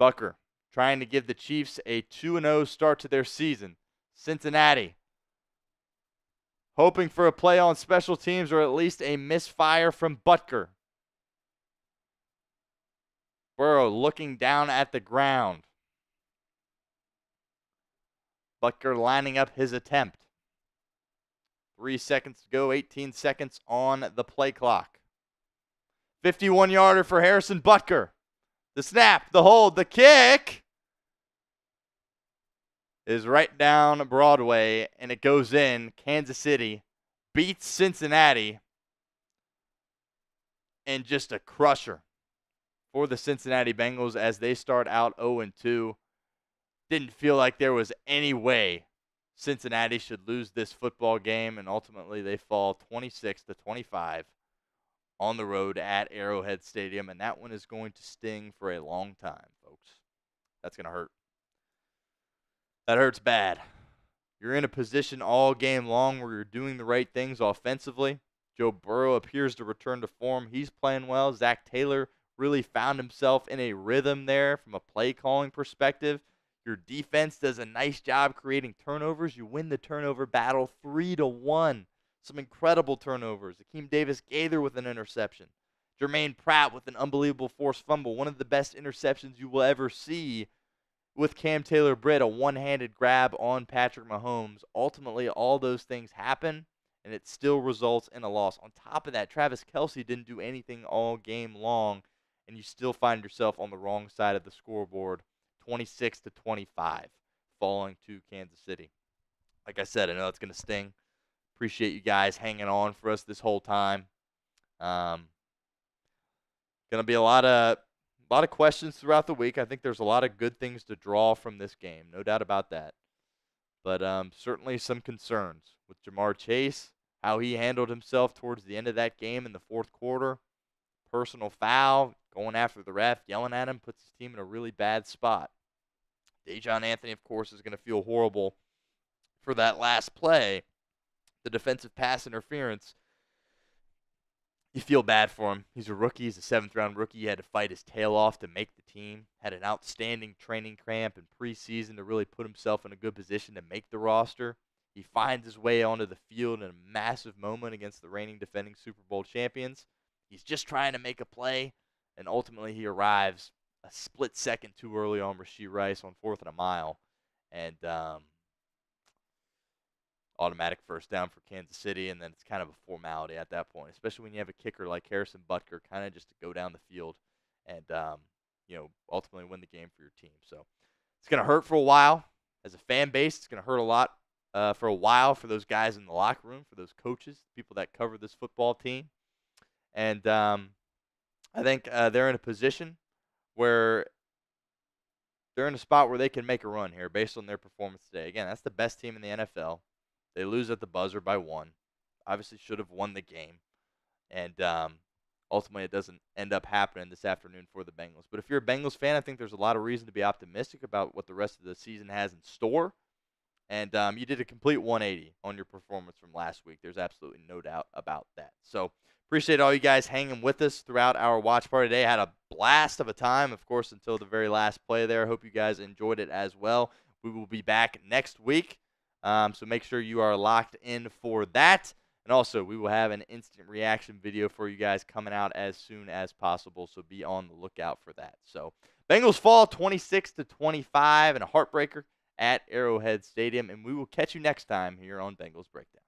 Butker trying to give the Chiefs a 2-0 start to their season. Cincinnati hoping for a play on special teams or at least a misfire from Butker. Burrow looking down at the ground. Butker lining up his attempt. 3 seconds to go, 18 seconds on the play clock. 51-yarder for Harrison Butker. The snap, the hold, the kick is right down Broadway, and it goes in. Kansas City beats Cincinnati, and just a crusher for the Cincinnati Bengals as they start out 0-2. Didn't feel like there was any way Cincinnati should lose this football game, and ultimately they fall 26-25 on the road at Arrowhead Stadium, and that one is going to sting for a long time, folks. That's going to hurt. That hurts bad. You're in a position all game long where you're doing the right things offensively. Joe Burrow appears to return to form. He's playing well. Zach Taylor really found himself in a rhythm there from a play calling perspective. Your defense does a nice job creating turnovers. You win the turnover battle 3-1. Some incredible turnovers. Akeem Davis-Gaither with an interception. Jermaine Pratt with an unbelievable forced fumble. One of the best interceptions you will ever see with Cam Taylor-Britt, a one-handed grab on Patrick Mahomes. Ultimately, all those things happen, and it still results in a loss. On top of that, Travis Kelce didn't do anything all game long, and you still find yourself on the wrong side of the scoreboard, 26-25, falling to Kansas City. Like I said, I know it's going to sting. Appreciate you guys hanging on for us this whole time. Going to be a lot of questions throughout the week. I think there's a lot of good things to draw from this game, no doubt about that. But certainly some concerns with Jamar Chase, how he handled himself towards the end of that game in the fourth quarter. Personal foul, going after the ref, yelling at him, puts his team in a really bad spot. Dejon Anthony, of course, is going to feel horrible for that last play. The defensive pass interference, you feel bad for him. He's a rookie. He's a 7th-round rookie. He had to fight his tail off to make the team. Had an outstanding training camp and preseason to really put himself in a good position to make the roster. He finds his way onto the field in a massive moment against the reigning defending Super Bowl champions. He's just trying to make a play, and ultimately he arrives a split second too early on Rashee Rice on 4th and a mile. And automatic first down for Kansas City, and then it's kind of a formality at that point, especially when you have a kicker like Harrison Butker, kind of just to go down the field and ultimately win the game for your team. So it's going to hurt for a while. As a fan base, it's going to hurt a lot for a while for those guys in the locker room, for those coaches, people that cover this football team. And I think they're in a position where they're in a spot where they can make a run here based on their performance today. Again, that's the best team in the NFL. They lose at the buzzer by 1. Obviously should have won the game. And ultimately it doesn't end up happening this afternoon for the Bengals. But if you're a Bengals fan, I think there's a lot of reason to be optimistic about what the rest of the season has in store. And you did a complete 180 on your performance from last week. There's absolutely no doubt about that. So appreciate all you guys hanging with us throughout our watch party today. Had a blast of a time, of course, until the very last play there. Hope you guys enjoyed it as well. We will be back next week. So make sure you are locked in for that. And also, we will have an instant reaction video for you guys coming out as soon as possible. So be on the lookout for that. So Bengals fall 26-25 in a heartbreaker at Arrowhead Stadium. And we will catch you next time here on Bengals Breakdown.